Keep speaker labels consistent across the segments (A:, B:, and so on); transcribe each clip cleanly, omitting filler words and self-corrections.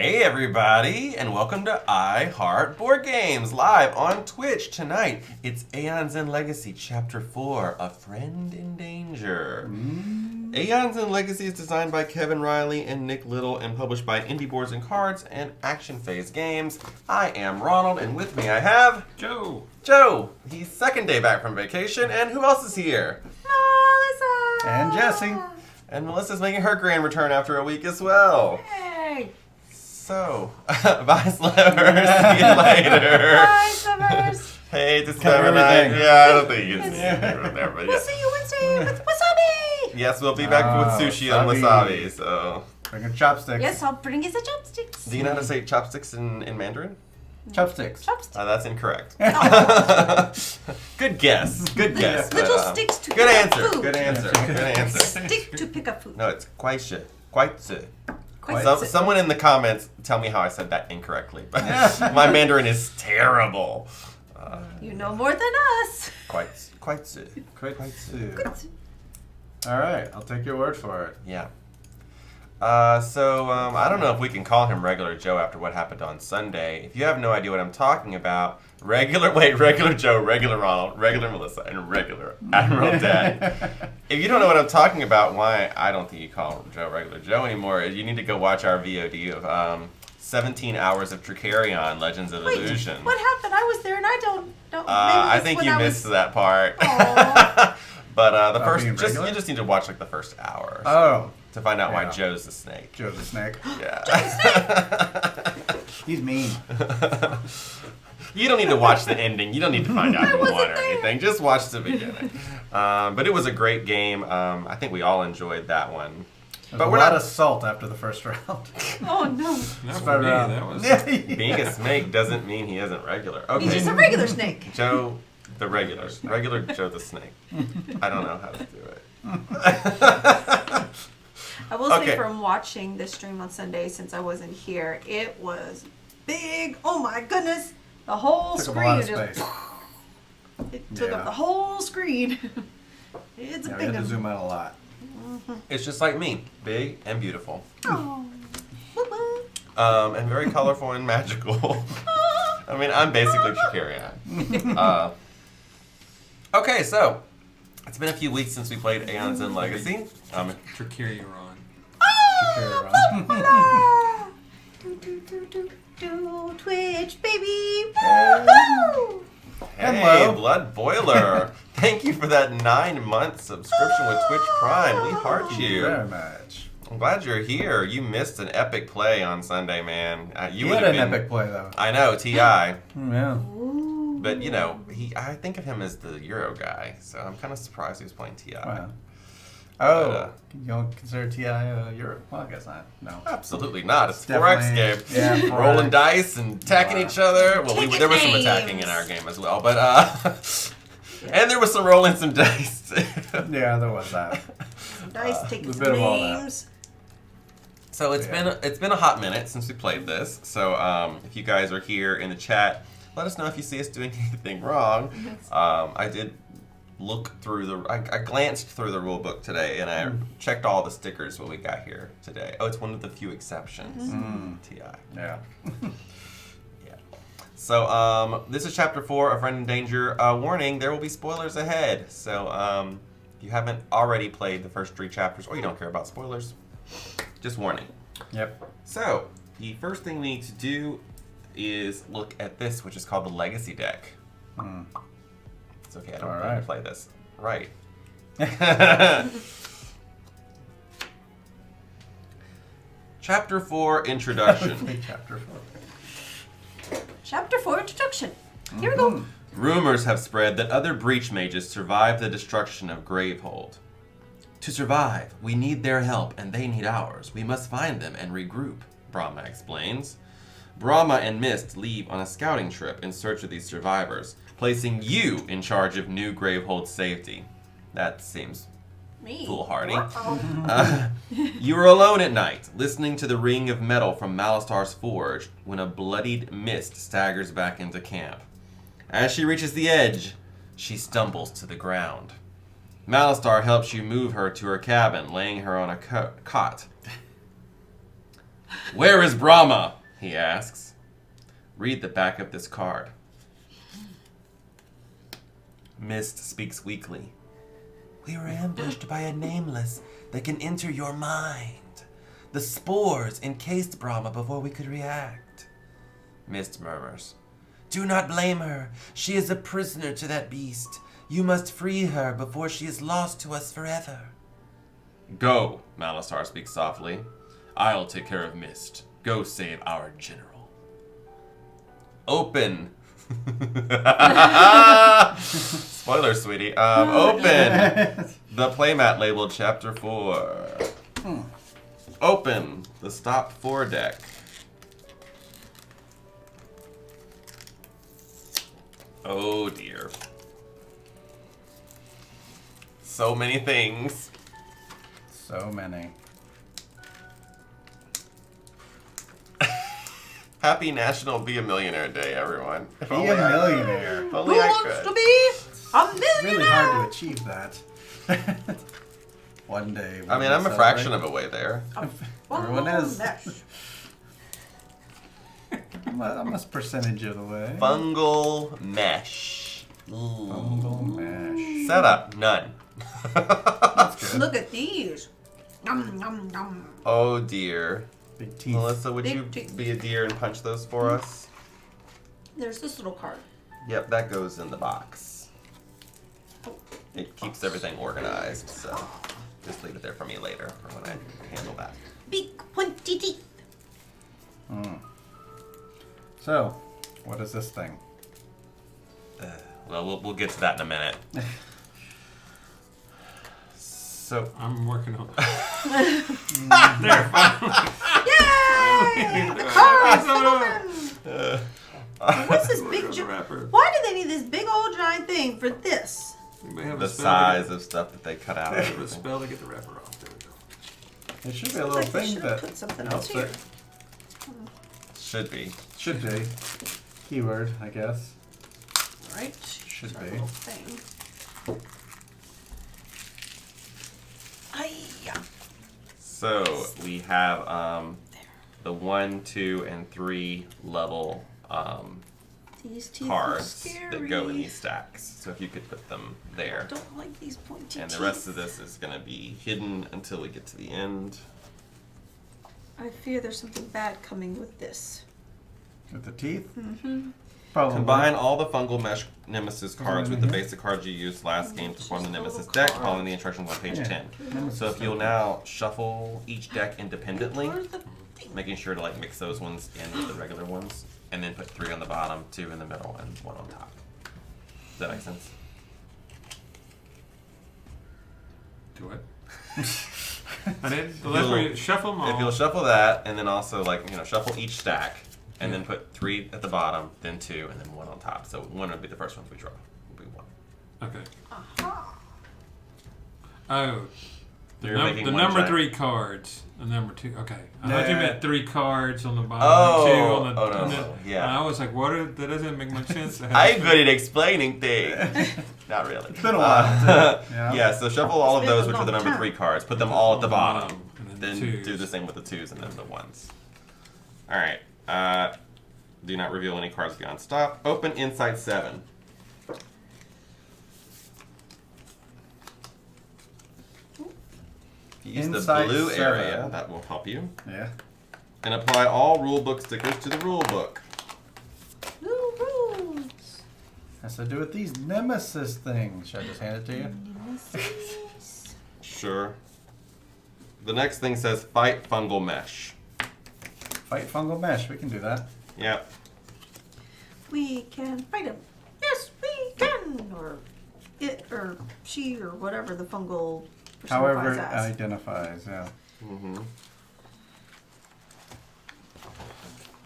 A: Hey everybody, and welcome to I Heart Board Games, live on Twitch tonight. It's Aeons and Legacy, Chapter 4, A Friend in Danger. Aeons and Legacy is designed by Kevin Riley and Nick Little and published by Indie Boards and Cards and Action Phase Games. I am Ronald, and with me I have... Joe! He's second day back from vacation, and who else is here?
B: Melissa!
C: And Jesse.
A: And Melissa's making her grand return after a week as well.
B: Yay!
A: So, bye Slivers, see you later.
B: Bye, Summers!
A: Hey, to
C: Cover
A: night.
C: everything.
A: Yeah, I don't think you can see it there, but
B: We'll
A: yeah.
B: see you Wednesday with wasabi!
A: Yes, we'll be back with sushi and wasabi, so...
C: Bringing chopsticks.
B: Yes, I'll bring you the chopsticks.
A: Do you know how to say chopsticks in Mandarin?
C: Chopsticks.
B: Chopsticks.
A: That's incorrect.
B: Oh.
A: Good guess. Good guess.
B: Little
A: but,
B: sticks to
A: good
B: pick
A: answer.
B: up food.
A: Good answer. Good answer.
B: Stick to pick up food.
A: No, it's quaishi. Quaishi.
B: Quite
A: Someone in the comments tell me how I said that incorrectly, but my Mandarin is terrible.
B: You know more than us.
A: Quaishi.
C: Quite All right, I'll take your word for it.
A: Yeah. I don't know if we can call him Regular Joe after what happened on Sunday. If you have no idea what I'm talking about, Regular Joe, Regular Ronald, Regular Melissa, and Regular Admiral Dad. If you don't know what I'm talking about, why I don't think you call Joe Regular Joe anymore, you need to go watch our VOD of 17 hours of Tricarion, Legends of
B: Wait,
A: Illusion.
B: what happened? I was there and I don't know.
A: I think you missed that part.
B: Aw.
A: But the
C: About being
A: first,
C: regular?
A: you just need to watch like the first hour.
C: Oh,
A: To find out why
C: Yeah.
A: Joe's the snake.
C: Joe's a snake.
A: Yeah.
C: He's mean.
A: You don't need to watch the ending. You don't need to find out who
B: wasn't
A: won or
B: there.
A: anything. Just watch the beginning. But it was a great game. I think we all enjoyed that one.
C: There's
A: But
C: a
A: we're
C: lot
A: not
C: of salt after the first round.
B: Oh no.
D: Not
C: But,
D: for me, that was...
A: being a snake doesn't mean he isn't regular.
B: He's just
A: Okay,
B: a regular snake.
A: Joe the regular Joe the snake. I don't know how to do it.
B: I will say
A: Okay.
B: from watching this stream on Sunday, since I wasn't here, it was big. Oh my goodness. The whole
C: Took up a
B: screen.
C: lot of
B: just-
C: space.
B: It took
C: Yeah.
B: up the whole screen. It's a
C: Yeah, we
B: big
C: had to
B: one.
C: zoom out a lot.
A: It's just like me, big and beautiful,
B: Oh. Woo-woo.
A: and very colorful and magical. I mean, I'm basically Tricarion. Okay, so it's been a few weeks since we played Aeons and Legacy.
D: Tricarion.
B: Ah, do, do, do, do, do, Twitch, baby. Woo-hoo.
A: Hey,
C: Hello.
A: Blood Boiler! Thank you for that 9-month subscription with Twitch Prime. We heart you.
C: Very much.
A: I'm glad you're here. You missed an epic play on Sunday, man. You
C: He
A: would
C: had
A: have
C: an
A: been.
C: epic play, though.
A: I know, Ti.
C: Yeah.
B: Ooh.
A: But you know, I think of him as the Euro guy, so I'm kind of surprised he was playing Ti.
C: Wow. Oh,
A: But,
C: you don't consider TI Europe? Well, I guess not. No.
A: Absolutely not. It's a 4X game.
C: Definitely- yeah,
A: Rolling
C: 4X.
A: dice and attacking
C: Wow.
A: each other. Well,
B: Taking
A: there was some
B: names.
A: attacking in our game as well, but and there was some rolling some dice.
C: Yeah, there was that.
B: Dice taking
C: a
B: some
C: bit of all that.
B: names.
A: So it's been a hot minute since we played this. So if you guys are here in the chat, let us know if you see us doing anything wrong. I did look through I glanced through the rule book today, and I checked all the stickers what we got here today. Oh, it's one of the few exceptions. Ti.
C: Yeah.
A: Yeah. So this is chapter 4, A Friend in Danger. Warning: there will be spoilers ahead. So if you haven't already played the first 3 chapters, or you don't care about spoilers, just warning.
C: Yep.
A: So, the first thing we need to do is look at this, which is called the Legacy deck. It's okay, I don't plan to play this. Right. Chapter 4, Introduction.
C: Chapter 4.
B: Chapter 4 Introduction. Here we go.
A: Rumors have spread that other breach mages survived the destruction of Gravehold. To survive, we need their help and they need ours. We must find them and regroup, Brahma explains. Brahma and Mist leave on a scouting trip in search of these survivors, placing you in charge of New Gravehold's safety. That seems
B: Me.
A: foolhardy.
B: Uh-oh.
A: You are alone at night, listening to the ring of metal from Malistar's forge, when a bloodied Mist staggers back into camp. As she reaches the edge, she stumbles to the ground. Malistar helps you move her to her cabin, laying her on a cot. Where is Brahma? He asks. Read the back of this card. Mist speaks weakly. We were ambushed by a nameless that can enter your mind. The spores encased Brahma before we could react. Mist murmurs. Do not blame her. She is a prisoner to that beast. You must free her before she is lost to us forever. Go, Malasar speaks softly. I'll take care of Mist. Go save our general. Open. Spoiler, sweetie. Open the playmat labeled Chapter 4. Open the Stop 4 deck. Oh dear. So many things.
C: So many.
A: Happy National Be a Millionaire Day, everyone. If
C: Be a
A: only I-
C: millionaire.
A: if
B: Who
A: only I
B: wants
A: could.
B: to be a millionaire?
C: Really hard to achieve that. One day.
A: I mean, I'm a fraction of a way there.
C: Everyone is.
B: Mesh.
C: I'm a percentage of the way.
A: Fungal mesh.
C: Fungal mesh.
A: Setup, none.
C: That's good.
B: Look at these. Yum, yum, yum.
A: Oh dear.
C: Big teeth.
A: Melissa, would
B: Big
A: you
B: teeth.
A: be a deer and punch those for us?
B: There's this little card.
A: Yep, that goes in the box. It keeps everything organized, so just leave it there for me later for when I handle that.
B: Big pointy teeth.
C: So, what is this thing?
A: Well, we'll get to that in a minute. So,
D: I'm working on it.
A: there,
B: Yay! The card is open. What's this big?
D: Wrapper.
B: Why do they need this big old giant thing for this?
D: Anybody have
A: the
D: a spell
A: size of stuff that they cut out.
D: To get, a spell to get the wrapper off. There we go.
C: It should be a
B: Sounds
C: little
B: like they
C: thing
B: should have
C: that
B: put something
C: helps
B: else here.
C: it.
A: Should be.
C: Should be. Keyword, I guess.
B: Right?
C: Should
B: That
C: be.
B: little thing. Ay-ya.
A: So we have the 1, 2, and 3 level
B: These teeth
A: cards
B: are scary.
A: that go in these stacks. So if you could put them there.
B: I don't like these pointy
A: And
B: teeth.
A: the rest of this is going to be hidden until we get to the end.
B: I fear there's something bad coming with this.
C: With the teeth?
B: Mm-hmm.
C: Probably.
A: Combine all the Fungal Mesh Nemesis cards with the
C: Mhm.
A: basic cards you used last game to
B: Just
A: form the
B: a
A: Nemesis
B: little
A: deck,
B: card.
A: following the instructions on page
C: Yeah.
A: 10.
C: Nemesis
A: So if you'll
C: deck.
A: now shuffle each deck independently,
B: Where's the thing?
A: making sure to like mix those ones in with the regular ones, and then put 3 on the bottom, 2 in the middle, and 1 on top. Does that make sense?
D: Do it. I didn't. The last way, shuffle them all.
A: If you'll shuffle that, and then also like shuffle each stack, and then put 3 at the bottom, then 2, and then 1 on top. So 1 would be the first ones we draw. Would be 1.
D: Okay.
B: Aha.
D: Oh. The,
A: You're making
D: the
A: one
D: number
A: giant-
D: 3 cards. The number 2. Okay. I thought you
C: Nah.
D: meant 3 cards on the bottom.
A: Oh.
D: 2 on the.
A: Oh, no,
D: and
A: no, yeah.
D: And I was like, what? That doesn't make much sense.
A: I'm good at explaining things. Not really.
C: It's been a while, too.
A: Yeah.
C: Yeah.
A: So shuffle all of
B: It's been
A: those,
B: a
A: which are the
B: long
A: number
B: time.
A: 3 cards. Put them all at the bottom.
D: And
A: Then
D: twos.
A: do the same with the 2s and then the 1s. All right. Do not reveal any cards beyond stop. Open Insight 7. Use the
C: Insight
A: blue
C: 7.
A: area. That will help you.
C: Yeah.
A: And apply all rulebook stickers to the rulebook.
B: New rules.
C: Has to do with these nemesis things. Should I just hand it to you?
B: Nemesis.
A: Sure. The next thing says fight fungal mesh.
C: Fight fungal mesh. We can do that.
A: Yep.
B: We can fight him. Yes, we can. Or it, or she, or whatever the fungal
C: However it
B: personifies as.
C: identifies, yeah.
A: Mm-hmm.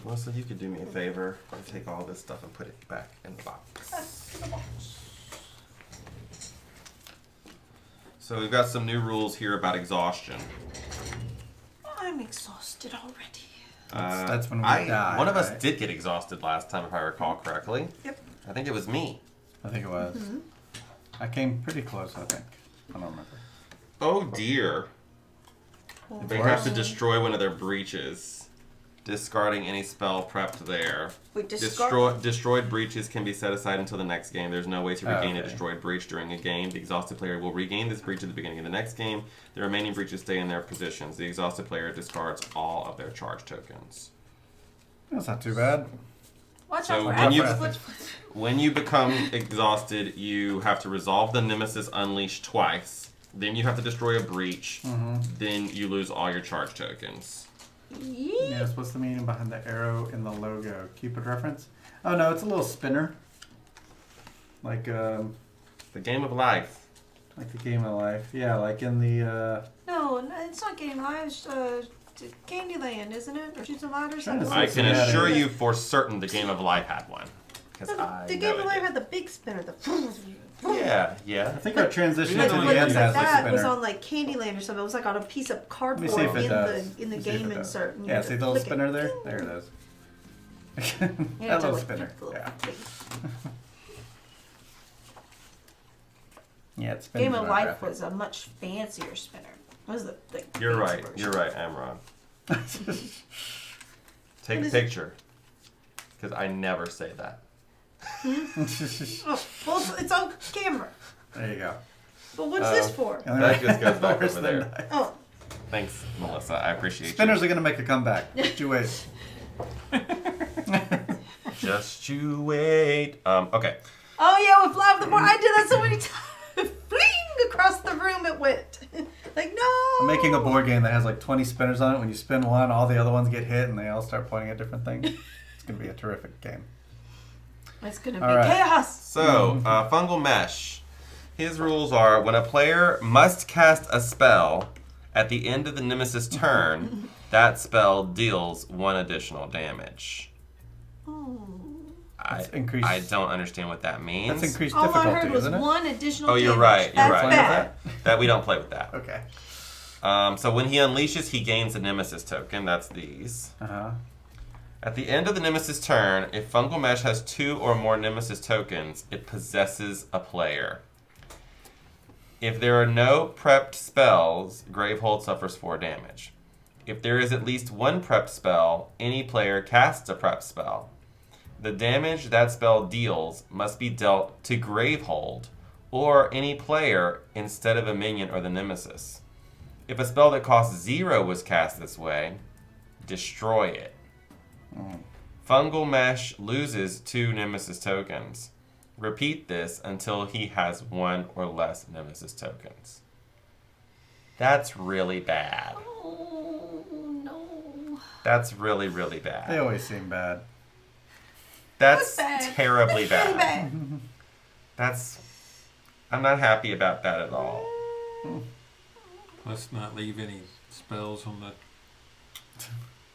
A: Melissa, you could do me a favor and take all this stuff and put it back in the box. So we've got some new rules here about exhaustion.
B: I'm exhausted already.
C: That's when we
A: one
C: die,
A: of us
C: right?
A: did get exhausted last time, if I recall correctly.
B: Yep.
A: I think it was me.
C: I think it was.
B: Mm-hmm.
C: I came pretty close, I think. I don't remember.
A: Oh dear. They have to destroy one of their breaches. discarding any spell prepped there.
B: We discard.
A: Destroyed breaches can be set aside until the next game. There's no way to regain a
C: okay.
A: destroyed breach during a game. The exhausted player will regain this breach at the beginning of the next game. The remaining breaches stay in their positions. The exhausted player discards all of their charge tokens.
C: That's not too bad.
B: Watch
A: So
B: out for
A: when you-
B: apples.
A: When you become exhausted, you have to resolve the Nemesis Unleashed twice. Then you have to destroy a breach. Then you lose all your charge tokens.
C: Yes, what's the meaning behind the arrow in the logo? Cupid reference? Oh no, it's a little spinner. Like
A: The game of life.
C: the game of life. Yeah, like in the
B: No, it's not Game Live. It's Candyland, isn't it? Or Shoots and Ladders?
C: Trying to
B: Something
A: I
B: like
A: can
B: that.
A: assure you for certain the game of life had one. Because
B: The Game of Life had the big spinner.
A: Yeah.
C: I think our transition
D: Yeah,
C: to
D: the
C: the
D: one
C: end
B: Looks
C: has
B: like
C: a
B: that was
C: spinner.
B: on like Candyland or something. It was like on a piece of
C: Let me
B: cardboard
C: see if it
B: in
C: does.
B: the
C: Let me see if
B: game
C: it does.
B: insert. and you
C: Yeah,
B: had
C: see
B: to
C: the little
B: flick it.
C: spinner there? There it is.
B: You
C: That
B: had to,
C: little
B: like,
C: spinner.
B: flick the little
C: Yeah.
B: thing.
C: Yeah, it's spinning.
B: Game of Life was a much fancier spinner. It was the
A: You're
B: fancy
A: right.
B: version.
A: You're right. I'm wrong. Take
B: What
A: a
B: is it?
A: picture. Because I never say that.
B: Oh, well, it's on camera.
C: There you go.
B: But what's this for?
A: That just goes back
C: Worse
A: over
C: than
A: there.
C: that.
B: Oh,
A: Thanks, Melissa. I appreciate
C: Spinners are gonna make a comeback. Just you wait.
A: you. Just you wait. Okay.
B: oh yeah, with Fly of the Board. I did that so many times. Fling across the room it went. Like no.
C: I'm making a board game that has like 20 spinners on it. When you spin one, all the other ones get hit and they all start pointing at different things. It's gonna be a terrific game.
B: It's gonna be
C: All right.
B: chaos.
A: So, Fungal Mesh. His rules are when a player must cast a spell at the end of the Nemesis turn, that spell deals 1 additional damage.
C: That's increased.
A: I don't understand what that means.
C: That's increased
B: All I
C: difficulty,
B: heard was
C: isn't it?
B: one additional.
A: Oh, you're
B: damage.
A: right, you're
B: That's
A: right.
C: Fine with
B: bad.
A: That we don't play with that.
C: Okay.
A: So when he unleashes, he gains a Nemesis token. That's these.
C: Uh-huh.
A: At the end of the Nemesis turn, if Fungal Mesh has 2 or more Nemesis tokens, it possesses a player. If there are no prepped spells, Gravehold suffers 4 damage. If there is at least 1 prepped spell, any player casts a prepped spell. The damage that spell deals must be dealt to Gravehold or any player instead of a minion or the Nemesis. If a spell that costs 0 was cast this way, destroy it. Fungal Mesh loses 2 Nemesis tokens. Repeat this until he has 1 or less Nemesis tokens. That's really bad.
B: Oh no.
A: That's really, really
C: They
A: bad.
C: always seem bad.
A: That's
B: That's bad.
A: terribly
B: That's really
A: bad. I'm not happy about that at all.
D: Let's not leave any spells on the.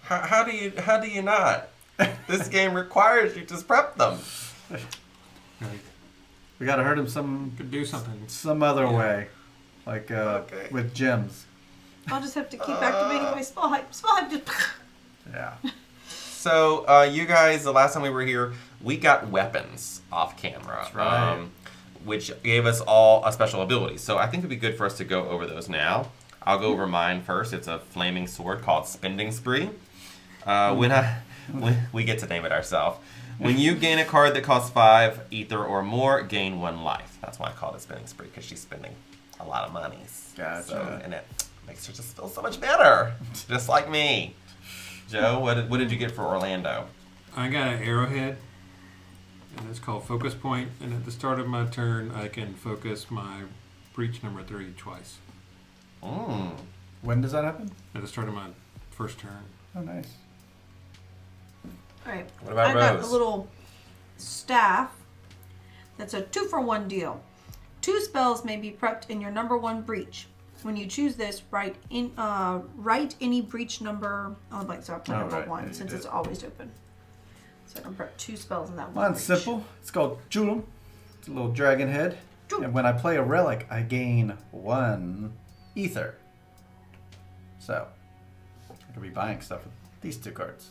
A: How do you not? This game requires you to prep them.
D: Like,
C: We gotta hurt him some
D: could do something.
C: other
D: Yeah.
C: way. Like
A: Okay.
C: with gems.
B: I'll just have to keep activating my spell hype. Spell hype just.
C: Yeah.
A: So, you guys, the last time we were here, we got weapons off camera.
C: That's right.
A: Which gave us all a special ability. So I think it'd be good for us to go over those now. I'll go over mine first. It's a flaming sword called Spending Spree. When we get to name it ourselves. When you gain a card that costs 5 ether or more, gain 1 life. That's why I call it Spending Spree, because she's spending a lot of monies.
C: Gotcha.
A: So, and it makes her just feel so much better. Just like me. Joe, what did you get for Orlando?
D: I got an arrowhead, and it's called Focus Point. And at the start of my turn, I can focus my breach number 3 twice.
C: When does that happen?
D: At the start of my first turn.
C: Oh, nice.
B: All right.
A: What about
B: I got
A: Rose?
B: a little staff. That's a 2-for-1 deal. 2 spells may be prepped in your number 1 breach. When you choose this, write any breach number on the blank. So I put
C: Oh,
B: number
C: right.
B: 1
C: Yeah, you
B: since
C: did.
B: it's always open. So I can prep 2 spells in that one.
C: Mine's
B: breach.
C: simple. It's called Julum. It's a little dragon head.
B: Julum.
C: And when I play a relic, I gain 1 ether. So, I could be buying stuff with these 2 cards.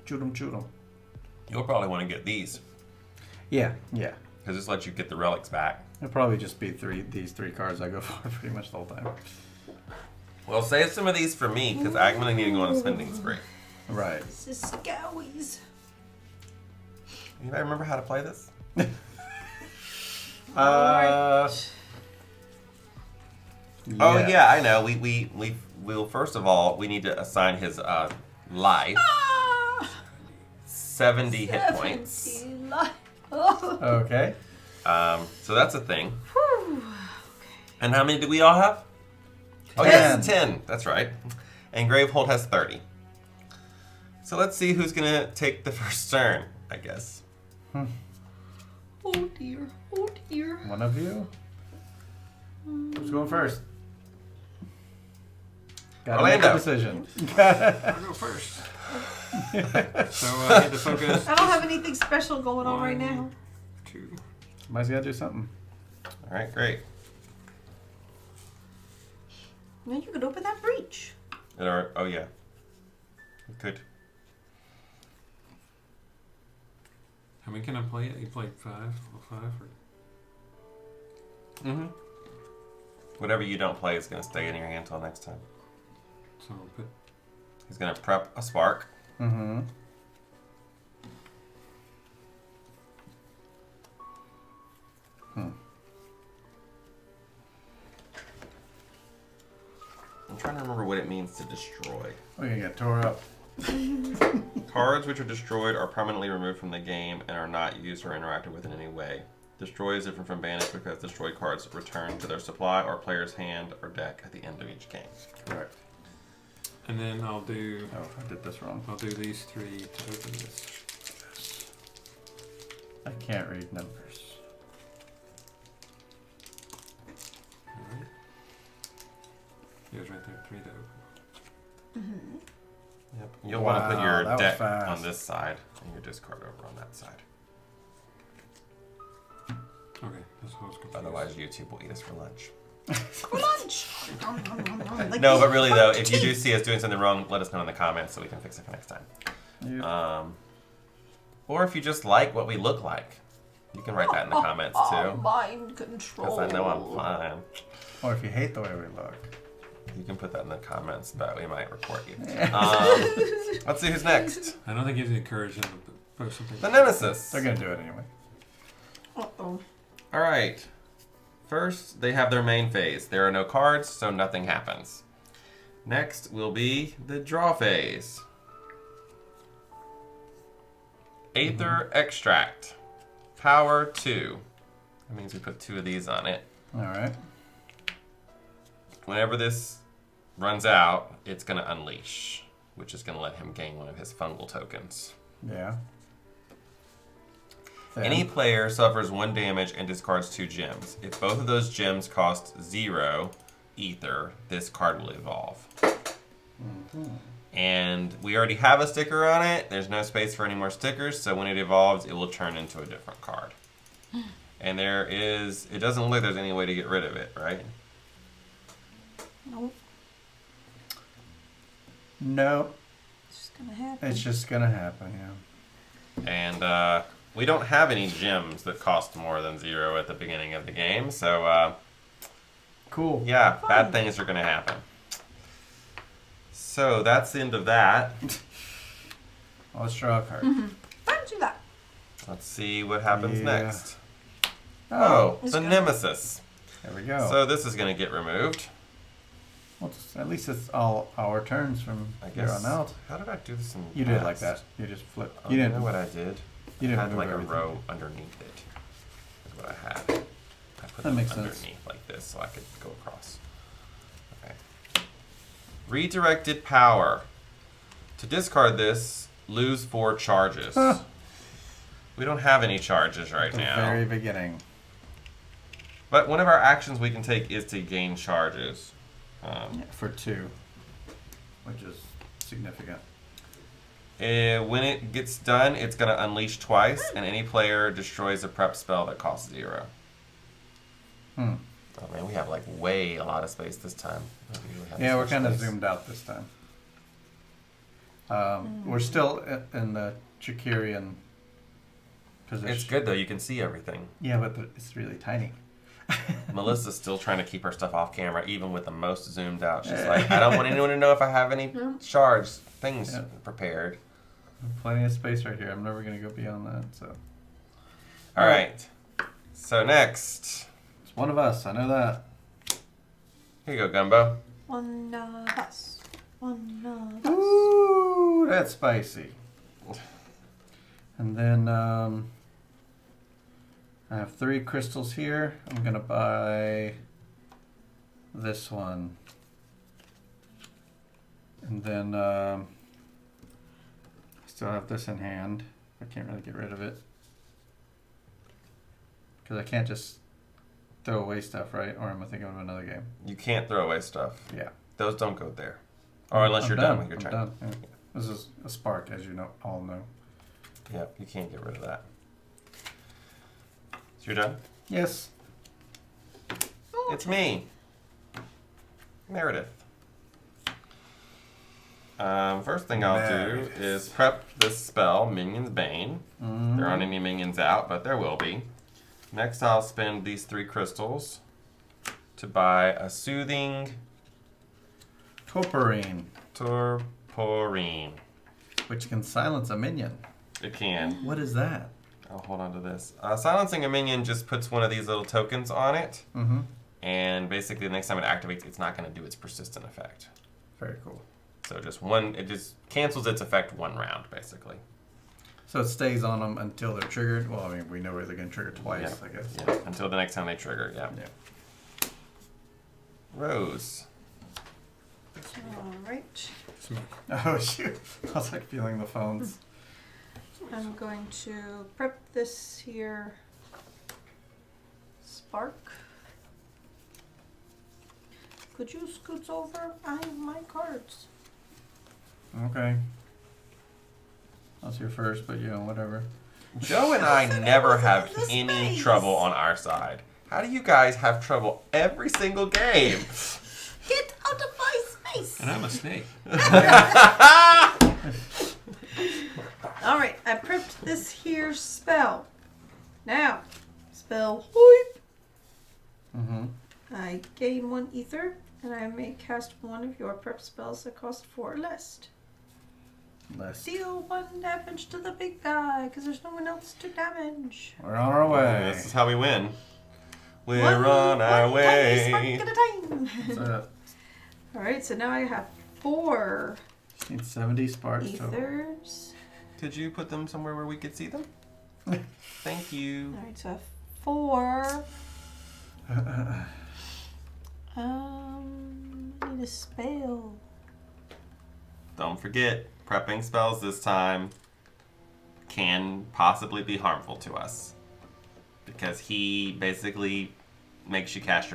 C: Julum.
A: You'll probably want to get these,
C: Yeah.
A: because this lets you get the relics back
C: It'll probably just be these three cards I go for pretty much the whole time.
A: Well, save some of these for me, because I'm going to need to go on a spending spree.
C: Right.
B: This is scowies.
A: Anybody remember how to play this? Oh, yeah, I know. We'll first of all, we need to assign his life. 70 hit points.
C: Okay.
A: So that's a thing.
B: Whew.
A: And how many do we all have? Oh,
C: 10.
A: yes, 10. That's right. And Gravehold has 30. So let's see who's going to take the first turn, I guess.
B: Oh dear. Oh dear.
C: One of you? Who's going first? Gotta make
A: Orlando.
C: a decision.
D: I'll go first. So I need to focus.
B: I don't have anything special going on right now.
D: 1, 2.
C: Somebody's gotta do something.
A: All right, great.
B: Now you could open that breach.
A: Oh, yeah. We could.
D: How many can I play? You played 5? Or 5? Or...
A: Mm-hmm. Whatever you don't play is going to stay in your hand until next time.
D: So I'll put.
A: He's going to prep a spark.
C: Mm-hmm.
A: I'm trying to remember what it means to destroy.
C: We're gonna get tore up.
A: Cards which are destroyed are permanently removed from the game and are not used or interacted with in any way. Destroy is different from banish because destroyed cards return to their supply or player's hand or deck at the end of each game.
C: Correct.
D: And then I'll do.
C: Oh, I did this wrong.
D: I'll do these 3 to open this.
C: I can't read numbers.
D: Alright. It was right there. 3 to open.
A: Yep. You'll want to put
C: Wow,
A: your
C: that was
A: deck
C: fast.
A: on this side and your discard over on that side.
D: Okay, that's what I was confused.
A: Otherwise, YouTube will eat us for lunch.
B: For lunch. Like
A: No,
B: these
A: but really though,
B: front
A: if you do
B: teeth.
A: see us doing something wrong, let us know in the comments so we can fix it for next time.
C: You,
A: Or if you just like what we look like, you can write that in the comments too.
B: Mind control.
A: Because I know I'm fine.
C: or if you hate the way we look.
A: You can put that in the comments, but we might report you. Let's see who's next.
D: I don't think he's encouraging them to post something.
A: The Nemesis.
C: They're gonna do it anyway.
B: Uh-oh.
A: All right. First, they have their main phase. There are no cards, so nothing happens. Next will be the draw phase. Aether Extract. Power 2. That means we put 2 of these on it.
C: Alright.
A: Whenever this runs out, it's going to unleash, which is going to let him gain one of his fungal tokens.
C: Yeah. Then,
A: Any player suffers 1 damage and discards 2 gems. If both of those gems cost 0 ether, this card will evolve. And we already have a sticker on it. There's no space for any more stickers, so when it evolves, it will turn into a different card. And it doesn't look like there's any way to get rid of it, right?
B: Nope.
C: no,
B: It's just gonna happen.
C: it's just gonna happen, yeah.
A: And we don't have any gems that cost more than 0 at the beginning of the game, so
C: Cool.
A: yeah,
B: Fun.
A: bad things are going to happen. So that's the end of that.
C: Well, let's draw a card.
B: Why don't do that?
A: Let's see what happens
C: Yeah.
A: next. Oh,
B: It's
A: the
B: good.
A: Nemesis.
C: There we go.
A: So this is going to get removed.
C: Well, at least it's all our turns from
A: I
C: here
A: guess.
C: on out.
A: How did I do this in
C: You did it like
A: past?
C: that. You just flipped.
A: Oh,
C: you
A: you
C: didn't.
A: know what I did?
C: You
A: I
C: didn't
A: had
C: move
A: like
C: everything.
A: a row underneath it. Is what I had. I put
C: That
A: them
C: makes sense.
A: underneath like this so I could go across. Okay. Redirected power. To discard this, lose 4 charges.
C: Huh.
A: We don't have any charges right
C: At the
A: now.
C: very beginning.
A: But one of our actions we can take is to gain charges.
C: For 2, which is significant.
A: When it gets done, it's going to unleash twice, and any player destroys a prep spell that costs 0.
C: Hmm.
A: Oh man, we have like way a lot of space this time. We usually have
C: Yeah,
A: this
C: we're
A: much
C: kind of
A: space.
C: zoomed out this time. We're still in the Chikirian position.
A: It's good though, you can see everything.
C: Yeah, but it's really tiny.
A: Melissa's still trying to keep her stuff off camera, even with the most zoomed out. She's like, I don't want anyone to know if I have any shards, things prepared.
C: Plenty of space right here. I'm never going to go beyond that. So.
A: All right. So next.
C: It's one of us. I know that.
A: Here you go, Gumbo.
B: One of us. One of us.
C: Ooh, that's spicy. And then I have 3 crystals here. I'm going to buy this one. And then I still have this in hand. I can't really get rid of it. Because I can't just throw away stuff, right? Or am I thinking of another game?
A: You can't throw away stuff.
C: Yeah.
A: Those don't go there. Or unless you're done with your
C: I'm
A: turn.
C: done. Yeah. This is a spark, as you know, all know.
A: Yep, you can't get rid of that. So you're done?
C: Yes.
A: It's me. Meredith. First thing I'll do is prep this spell, Minion's Bane. There aren't any minions out, but there will be. Next, I'll spend these 3 crystals to buy a Soothing
C: Torporine,
A: Torporine.
C: which can silence a minion.
A: It can.
C: What is that?
A: I'll hold on to this. Silencing a minion just puts one of these little tokens on it.
C: Mm-hmm.
A: And basically, the next time it activates, it's not going to do its persistent effect.
C: Very cool.
A: So just one, it just cancels its effect 1 round, basically.
C: So it stays on them until they're triggered. Well, I mean, we know where they're going to trigger twice,
A: Yeah.
C: I guess.
A: Yeah, until the next time they trigger, yeah.
C: Yeah.
A: Rose.
B: All right.
C: Oh, shoot. I was like feeling the phones.
B: I'm going to prep this here spark. Could you scoot over? I have my cards.
C: Okay. I was here first, but you know, whatever.
A: Joe and I never have
B: the
A: any
B: space.
A: trouble on our side. How do you guys have trouble every single game?
B: Get out of my space!
D: And I'm a snake.
B: Alright, I prepped this here spell. Now, spell whip.
C: Mm-hmm.
B: I gain 1 ether, and I may cast one of your prep spells that cost 4 or less.
C: Let's.
B: Deal 1 damage to the big guy, because there's no one else to damage.
C: We're on our way.
A: This is how we win. We're
B: One
A: on our
B: tiny spark
A: way.
B: at a time.
C: That's it.
B: Alright, so now I have 4
C: Just need 70 sparks total.
B: ethers.
A: Could you put them somewhere where we could see them? Thank you.
B: Alright, so I have 4. I need a spell.
A: Don't forget, prepping spells this time can possibly be harmful to us. Because he basically makes you cast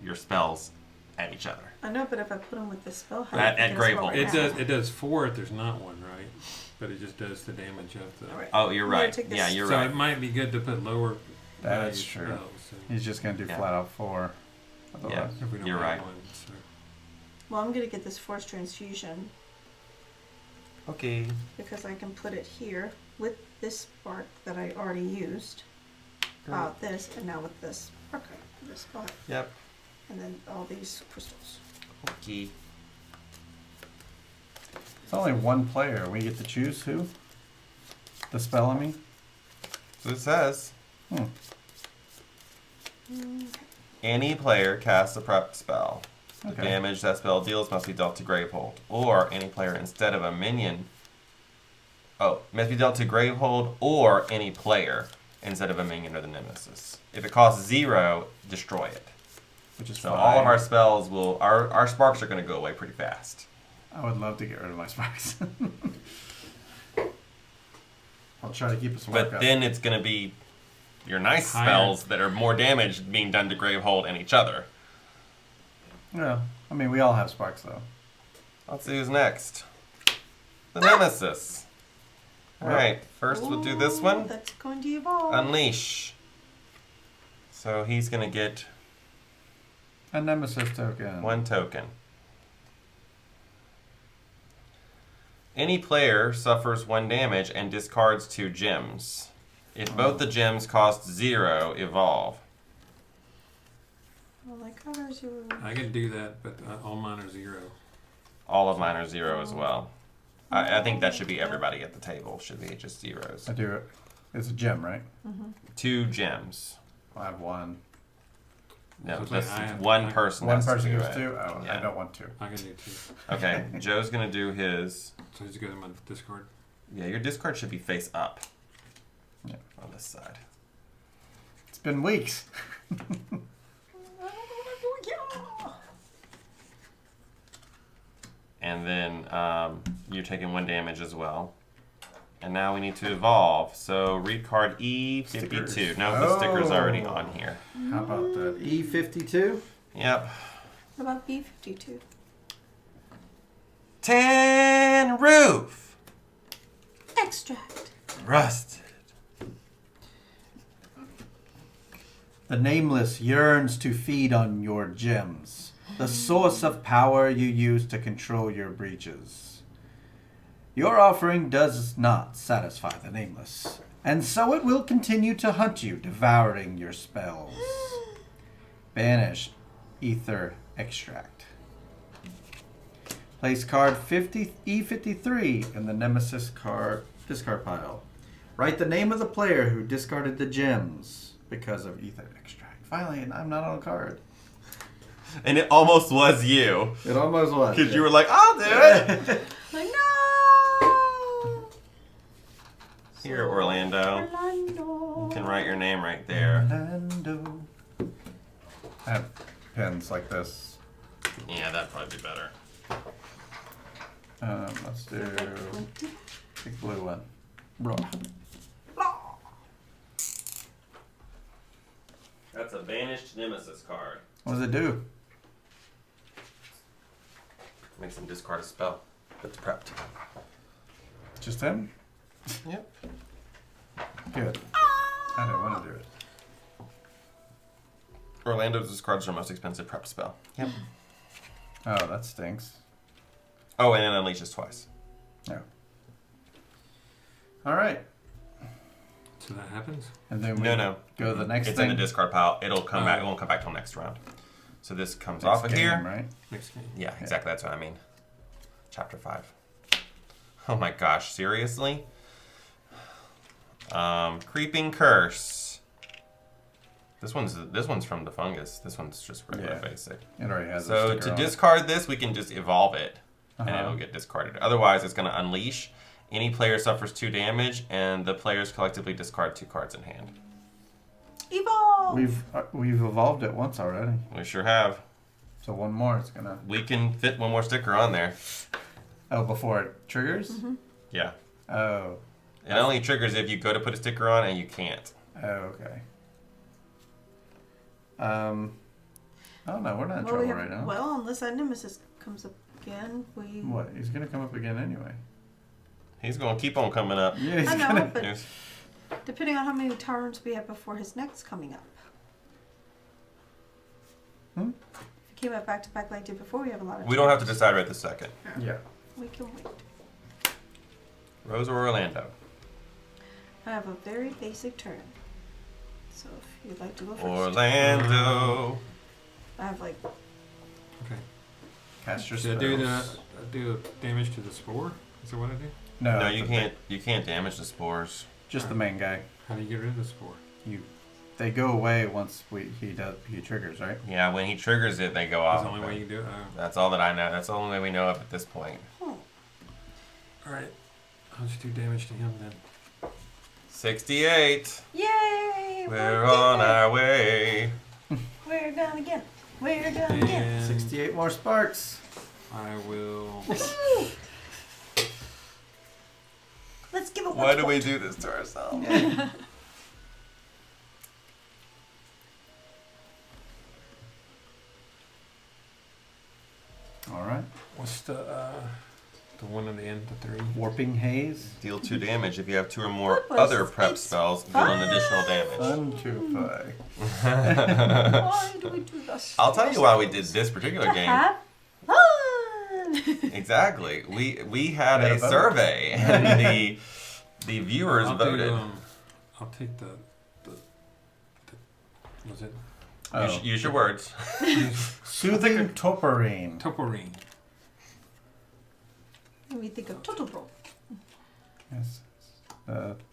A: your spells at each other.
B: I know, but if I put them with the spell, how
A: At
B: do you get a
A: Grave
B: spell
A: Hole.
B: right
D: It
B: now?
D: does 4 if there's not one, right? But it just does the damage of the.
B: Alright.
A: Oh, you're
B: I'm gonna
A: right.
B: take this-
A: Yeah, you're
D: So
A: right.
D: it might be good to put lower.
C: That's
D: value
C: true.
D: spells, so
C: He's just going to do
A: Yeah.
C: flat out 4.
A: Yeah.
C: Otherwise.
D: if we don't
A: You're
D: have
A: right.
D: one, so.
B: Well, I'm gonna get this force transfusion
A: Okay.
B: because I can put it here with this spark that I already used. This, and now with this spark, this spot,
A: Yep.
B: and then all these crystals.
A: Okay.
C: It's only one player. We get to choose who? The spell, I mean?
A: So it says,
C: Hmm.
A: any player casts a prep spell. The
C: Okay.
A: damage that spell deals must be dealt to Gravehold. Or any player instead of a minion. Oh, must be dealt to Gravehold or any player instead of a minion or the Nemesis. If it costs 0, destroy it.
C: Which is
A: So
C: fine.
A: all of our spells will, our sparks are going to go away pretty fast.
C: I would love to get rid of my sparks. I'll try to keep a spark
A: But
C: up.
A: then it's going to be your nice
D: Higher.
A: spells that are more damage being done to Gravehold and each other.
C: Yeah. I mean, we all have sparks, though.
A: Let's see who's next. The Nemesis. Alright, first we'll do this
B: Ooh,
A: one.
B: That's going to evolve.
A: Unleash. So he's going to get
C: A nemesis token.
A: 1 token. Any player suffers 1 damage and discards 2 gems. If both the gems cost 0, evolve.
B: All I got are zeros.
D: I can do that, but all mine are 0.
A: All of mine are 0 as well. I think that should be everybody at the table. Should be just zeros.
C: I do it. It's a gem, right?
A: 2 gems.
C: I have 1.
A: No,
D: So
A: just
D: I have-
A: one person.
C: One
A: has to
C: person
A: do
C: goes
A: it.
C: 2? Oh,
A: Yeah.
C: I don't want to.
D: I can do 2.
A: Okay, Joe's gonna do his.
D: So just go to my discard.
A: Yeah, your discard should be face up.
C: Yeah.
A: On this side.
C: It's been weeks.
A: And then you're taking 1 damage as well. And now we need to evolve. So read card E52.
C: Stickers.
A: No, the sticker's already
C: Oh.
A: on here.
C: How about that? E52?
A: Yep.
B: What about B52?
A: Tan roof.
B: Extract.
A: Rusted.
C: The Nameless yearns to feed on your gems, the source of power you use to control your breaches. Your offering does not satisfy the Nameless, and so it will continue to hunt you, devouring your spells. Banish Ether Extract. Place card E53 in the Nemesis card discard pile. Write the name of the player who discarded the gems because of Ether Extract. Finally, I'm not on a card.
A: And it almost was you.
C: It almost was.
A: Because you were like, I'll do it.
B: Like, no!
A: Here, Orlando.
B: Orlando.
A: You can write your name right there.
C: Orlando. I have pens like this.
A: Yeah, that'd probably be better.
C: Let's do big blue one. Bro.
A: That's a banished nemesis card.
C: What does it do?
A: Makes him discard a spell. It's prepped.
C: Just him?
A: Yep.
C: Good. I didn't want to do it.
A: Orlando discards our most expensive prep spell. Yep.
C: Oh, that stinks.
A: Oh, and it unleashes twice.
C: No. All right.
D: So that happens?
C: And then we
A: No.
C: go to the next
A: It's
C: thing.
A: in the discard pile. It'll come back. It won't come back till next round. So this comes off of
C: Next
A: here.
C: game, right?
D: Next game.
A: Yeah, exactly. That's what I mean. Chapter 5. Oh my gosh, seriously? Creeping Curse. This one's from the fungus. This one's just regular
C: Yeah.
A: basic.
C: It already has a
A: So
C: sticker
A: to
C: on it.
A: discard this, we can just evolve it, and
C: Uh-huh.
A: it'll get discarded. Otherwise, it's going to unleash. Any player suffers 2 damage, and the players collectively discard 2 cards in hand.
B: Evolve!
C: We've evolved it once already.
A: We sure have.
C: So one more is gonna.
A: We can fit 1 more sticker on there.
C: Oh, before it triggers.
A: Yeah.
C: Oh.
A: It only triggers if you go to put a sticker on and you can't.
C: Oh, okay. Oh no, we're not in
B: Well,
C: trouble
B: we have,
C: right now.
B: well, unless that nemesis comes up again, we.
C: What? He's gonna come up again anyway.
A: He's going to keep on coming up.
C: Yeah, he's
B: I know,
C: gonna.
B: but
A: Yes.
B: depending on how many turns we have before his next coming up.
C: Hmm?
B: If he came up back to back like he did before, we have a lot of.
A: We don't have to
B: turns.
A: decide right this second.
C: Yeah.
B: We can wait.
A: Rose or Orlando?
B: I have a very basic turn. So if you'd like to go first.
A: Orlando.
B: I have like.
D: Okay.
C: Cast your
D: Should
C: spells.
D: I do damage to the spore? Is that what I do?
C: No,
A: No, you
C: but
A: can't. You can't damage the spores.
C: Just the main guy.
D: How do you get rid of the spore?
C: They go away once he triggers, right?
A: Yeah, when he triggers it, they go
D: That's
A: off.
D: the only
A: of
D: way
A: it.
D: you can do it?
A: That's all that I know. That's the only way we know of at this point.
D: Alright. I'll just do damage to him then.
A: 68.
B: Yay!
A: We're on our way.
B: We're done again. We're done again.
D: And
C: 68 more sparks.
D: I will...
B: Woo! Let's give it one.
A: Why do we do this to ourselves?
C: All right.
D: What's the one at the end, the 3?
C: Warping haze.
A: Deal 2 damage. If you have 2 or more
B: That was
A: other prep
B: it's
A: spells, deal an additional damage.
C: Fun to play.
B: Why do we do this?
A: I'll tell you why we did this particular
B: To
A: game.
B: have fun.
A: Exactly. We had
C: Yeah,
A: a
C: vote.
A: survey, and the viewers
D: I'll
A: voted.
D: I'll take the was it?
C: Oh.
A: Use your words.
C: Soothing Toporine.
D: Toporine.
B: Let me think of Totobro.
C: Yes.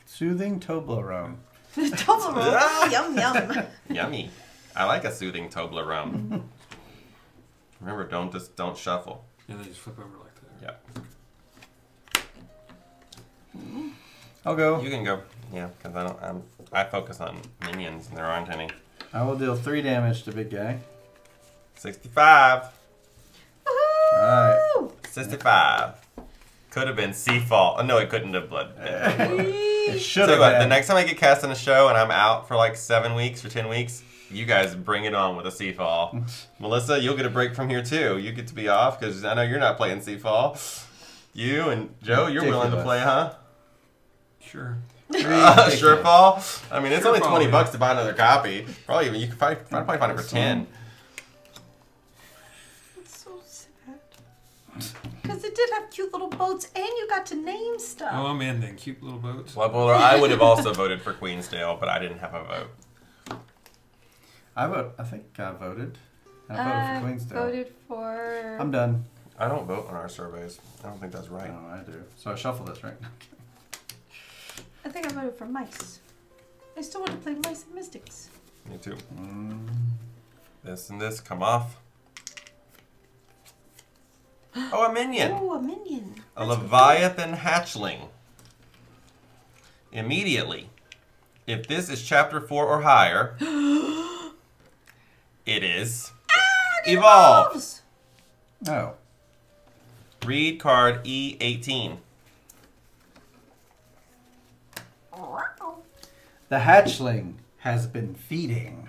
C: Soothing Toblerone.
B: Totobro. Yum yum.
A: Yummy. I like a soothing Toblerone. Remember, don't shuffle.
D: And then just flip over like that.
A: Yep.
C: I'll go.
A: You can go. Yeah, because I focus on minions and there aren't any.
C: I will deal 3 damage to big guy.
A: 65.
C: Alright.
A: 65. Could have been Seafall. Oh, no, it couldn't have blood.
C: It should
A: Tell
C: have
A: you what,
C: been.
A: the next time I get cast in a show and I'm out for like 7 weeks or 10 weeks, you guys bring it on with a Seafall. Melissa, you'll get a break from here too. You get to be off because I know you're not playing Seafall. You and Joe, you're willing to
C: Ridiculous.
A: play, huh?
D: Sure.
A: Surefall? I mean, it's only
D: Surefall,
A: $20
D: yeah.
A: to buy another copy. Probably even you can probably find it for 10.
B: It's so sad. Because it did have cute little boats and you got to name stuff.
D: Oh, I'm in then. Cute little boats.
A: Well, I would have also voted for Queensdale, but I didn't have a vote.
C: I think I voted. I voted for Queensdale.
B: Voted for.
C: I'm done.
A: I don't vote on our surveys. I don't think that's right.
C: Oh, I do. So I shuffle this, right?
B: I think I voted for mice. I still want to play mice and mystics.
A: Me too.
C: Mm.
A: This and this come off. Oh, a minion.
B: Oh, a minion.
A: A
B: That's
A: Leviathan hatchling. Immediately, if this is chapter 4 or higher, it is evolve.
B: Evolves.
C: Oh.
A: Read card E18.
C: The hatchling has been feeding,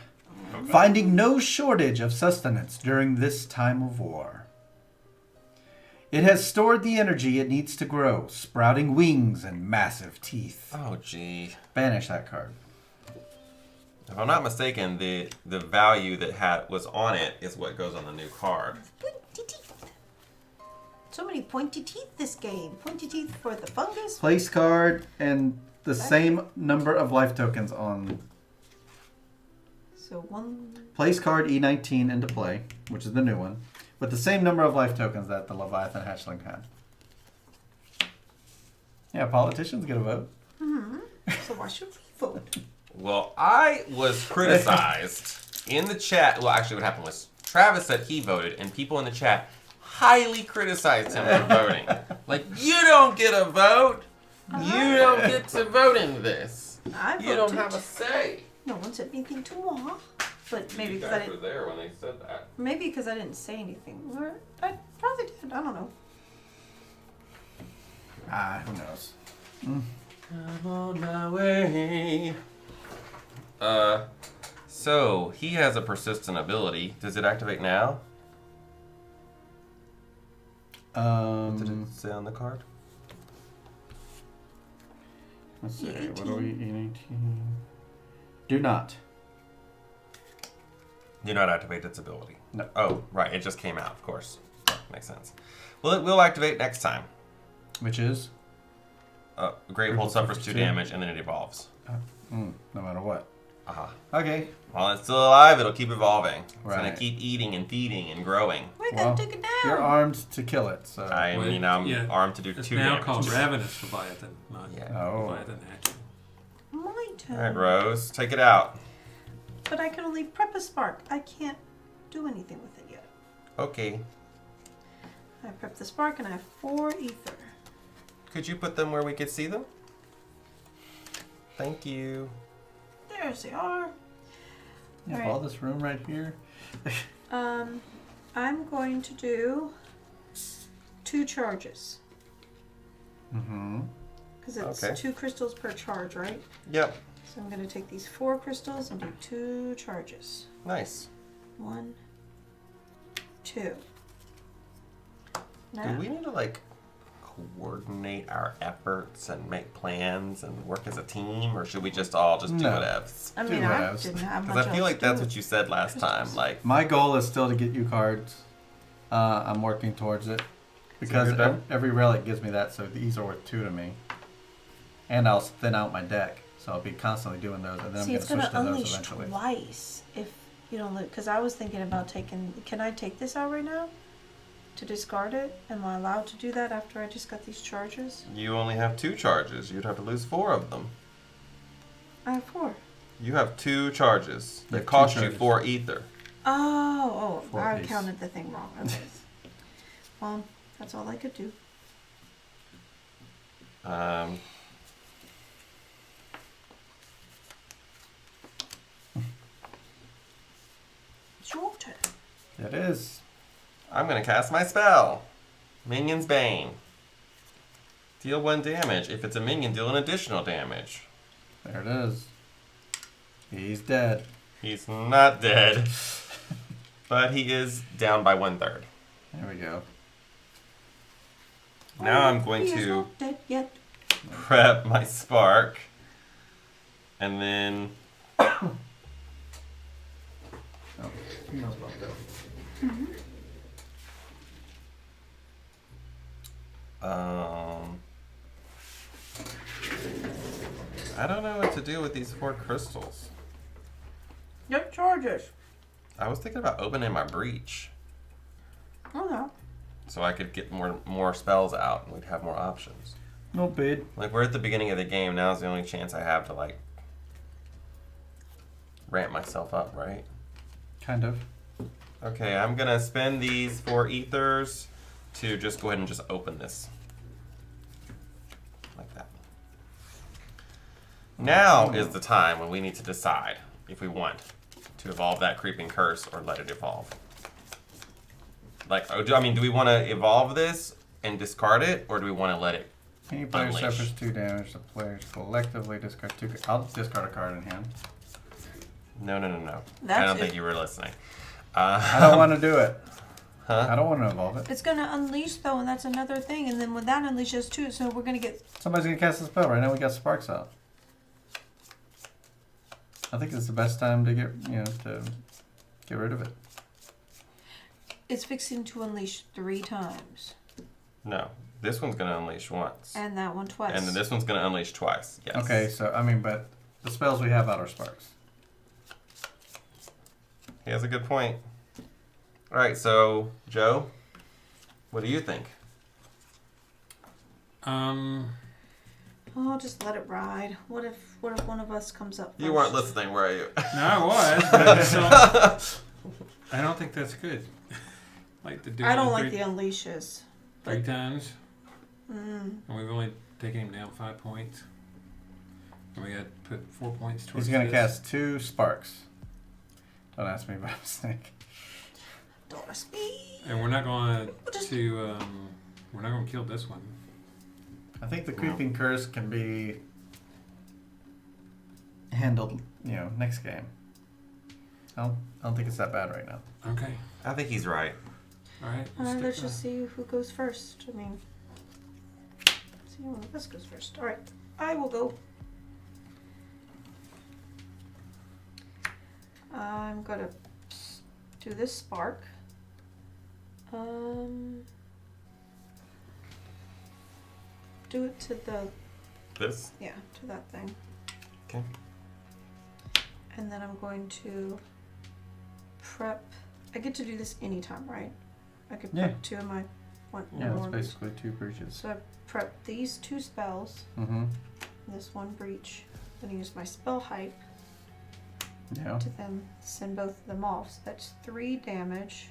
C: finding no shortage of sustenance during this time of war. It has stored the energy it needs to grow, sprouting wings and massive teeth.
A: Oh, gee.
C: Banish that card.
A: If I'm not mistaken, the value that was on it is what goes on the new card.
B: Pointy teeth. So many pointy teeth this game. Pointy teeth for the fungus.
C: Place card and the same number of life tokens on.
B: So one.
C: Place card E19 into play, which is the new one, with the same number of life tokens that the Leviathan hatchling had. Yeah, politicians get a vote.
B: So why should we vote?
A: Well, I was criticized in the chat. Well, actually, what happened was Travis said he voted, and people in the chat highly criticized him for voting. Like, you don't get a vote. You don't get to vote in this.
B: I voted.
A: You don't have a say.
B: No one said anything to me. But maybe
A: You
B: because I
A: guys were
B: didn't.
A: there when they said that.
B: Maybe because I didn't say anything. Or I probably did. I don't know.
C: Who knows?
A: I'm on my way. So he has a persistent ability. Does it activate now? What did it say on the card?
C: Let's see.
B: E18.
C: What are we? E19. Do not.
A: Do not activate its ability.
C: No.
A: Oh, right. It just came out, of course. Makes sense. Well, it will activate next time.
C: Which is?
A: Gravehold suffers 2 damage, and then it evolves.
C: No matter what.
A: Uh-huh.
C: Okay.
A: While it's still alive, it'll keep evolving. It's going
C: Right.
A: to keep eating and feeding and growing.
B: We
C: Well,
B: gotta take it down.
C: You're armed to kill it, so.
A: I
D: Wait,
A: mean, I'm
D: yeah.
A: armed to do
D: It's
A: 2
D: now
A: damage.
D: called Ravenous Leviathan, not
A: Yeah.
C: Oh.
D: Leviathan Hatchling.
B: My turn.
A: All right, Rose. Take it out.
B: But I can only prep a spark. I can't do anything with it yet.
A: Okay.
B: I prep the spark and I have 4 ether.
A: Could you put them where we could see them? Thank you.
B: There they are.
C: You have
B: Alright.
C: all this room right here.
B: I'm going to do 2 charges.
C: Mm-hmm.
B: Because it's
A: Okay.
B: 2 crystals per charge, right?
A: Yep.
B: So I'm going to take these 4 crystals and do 2 charges.
A: Nice.
B: 1, 2.
A: Do
B: Now,
A: we need to, like, coordinate our efforts and make plans and work as a team, or should we just all just do
C: No.
A: whatevs?
B: I
C: do
B: mean, I
C: whatevs.
B: didn't have much
A: Because I feel
B: else
A: like
B: to
A: that's
B: do.
A: what you said last time. Like,
C: My goal is still to get you cards. I'm working towards it. Because
A: you're done?
C: every relic gives me that, so these are worth 2 to me. And I'll thin out my deck. So I'll be constantly doing those, and then
B: See,
C: I'm
B: it's
C: going
B: going
C: to
B: to
C: switch to those
B: unleash
C: eventually.
B: twice if You don't look, because I was thinking about taking. Can I take this out right now? To discard it? Am I allowed to do that after I just got these charges?
A: You only have 2 charges. You'd have to lose 4 of them.
B: I have 4.
A: You have 2 charges
C: You
A: that
C: have 2
A: cost you
C: charges.
A: 4 ether.
B: Oh,
C: 4
B: I
C: apiece.
B: counted the thing wrong. Okay. Well, that's all I could do. It's your turn.
C: It is.
A: I'm going to cast my spell. Minion's Bane. Deal 1 damage. If it's a minion, deal an additional damage.
C: There it is. He's dead.
A: He's not dead, but he is down by 1/3.
C: There we go.
A: Now I'm going
B: He is
A: to
B: not dead yet.
A: prep my spark, and then
C: Oh, he knows about that.
A: I don't know what to do with these 4 crystals.
B: Get charges.
A: I was thinking about opening my breach
B: Oh no.
A: so I could get more spells out and we'd have more options.
C: No bid.
A: Like, we're at the beginning of the game. Now's the only chance I have to, like, ramp myself up, right?
C: Kind of.
A: Okay, I'm going to spend these 4 ethers to just go ahead and just open this. Like that. Now is the time when we need to decide if we want to evolve that creeping curse or let it evolve. Like, do we want to evolve this and discard it, or do we want to let it
C: Any player
A: unleash?
C: suffers 2 damage. The players collectively discard 2. I'll discard a card in hand.
A: No. I
B: That's
A: don't
B: it.
A: think you were listening.
C: I don't want to do it.
A: Huh?
C: I don't want to evolve it.
B: It's gonna unleash though, and that's another thing. And then when that unleashes too, so we're gonna get.
C: Somebody's gonna cast a spell. Right now we got sparks out. I think it's the best time to get rid of it.
B: It's fixing to unleash 3 times,
A: No. This one's going to unleash once.
B: and that one twice.
A: And then this one's going to unleash twice. Yes.
C: Okay, so I mean, but the spells we have out are sparks.
A: He has a good point. All right, so, Joe, what do you think?
B: Oh, I'll just let it ride. What if one of us comes up first?
A: You weren't listening, were you?
D: No, I was, but I don't think that's good. Like to do
B: I don't
D: it
B: like
D: three,
B: the unleashes.
D: 3 times,
B: Mm.
D: and we've only taken him down 5 points. And we got to put 4 points towards
C: He's gonna
D: this.
C: cast 2 sparks. Don't ask me about a snake.
B: Don't ask me.
D: And we're not going
B: Just-
D: to we're not going to kill this one.
C: I think the creeping curse can be handled, next game. I don't think it's that bad right now.
D: Okay.
A: I think he's right.
D: All right.
B: Let's just see who goes first. I mean, see one of us goes first. All right, I will go. I'm gonna do this spark. Do it to the
A: This?
B: to that thing.
A: Okay.
B: And then I'm going to prep. I get to do this anytime, right? I could prep
C: Yeah.
B: 2 of my one.
C: Yeah, it's
B: one-
C: basically 2 breaches.
B: So I prep these 2 spells,
C: Mm-hmm.
B: this 1 breach, then I use my spell hype
C: Yeah.
B: to then send both of them off. So that's 3 damage.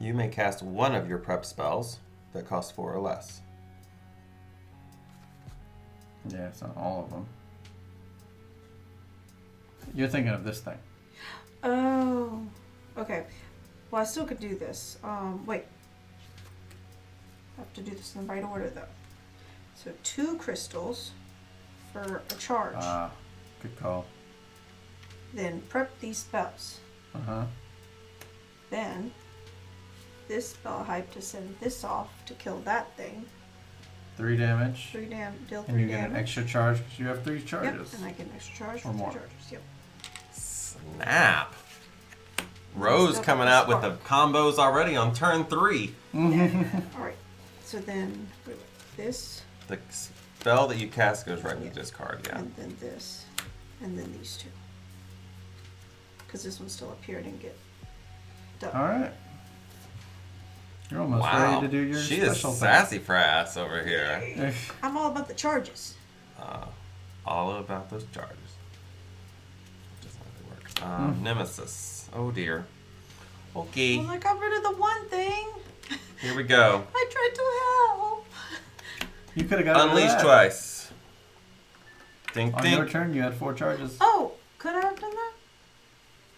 A: You may cast one of your prep spells that cost 4 or less.
C: Yeah, it's not all of them. You're thinking of this thing.
B: Oh, okay. Well, I still could do this. Wait. I have to do this in the right order though. So 2 crystals for a charge.
C: Ah, good call.
B: Then prep these spells.
C: Uh-huh.
B: Then this spell hype to send this off to kill that thing.
C: 3 damage.
B: Deal 3
C: And you get
B: damage.
C: an extra charge because you have 3
B: Yep,
C: charges.
B: and I get an extra charge
C: Or
B: for 3
C: more.
B: charges. Yep.
A: Snap. Rose
B: Still
A: coming
B: got
A: out with the combos already on turn 3.
B: All right. So then this,
A: The spell that you cast goes right into this card, yeah.
B: and then this, and then these 2. because this one's still up here. I didn't get done.
C: All right. You're almost
A: Wow.
C: ready to do your
A: She is
C: special
A: sassy frass over here.
C: thing.
B: I'm all about the charges.
A: All about those charges. Doesn't really work. Nemesis. Oh dear. Okay.
B: Well, I got rid of the one thing.
A: Here we go.
B: I tried to help.
C: You could have got rid of
A: Unleash
C: that.
A: twice. Think,
C: On your
A: think.
C: turn, you had 4 charges.
B: Oh, could I have done that?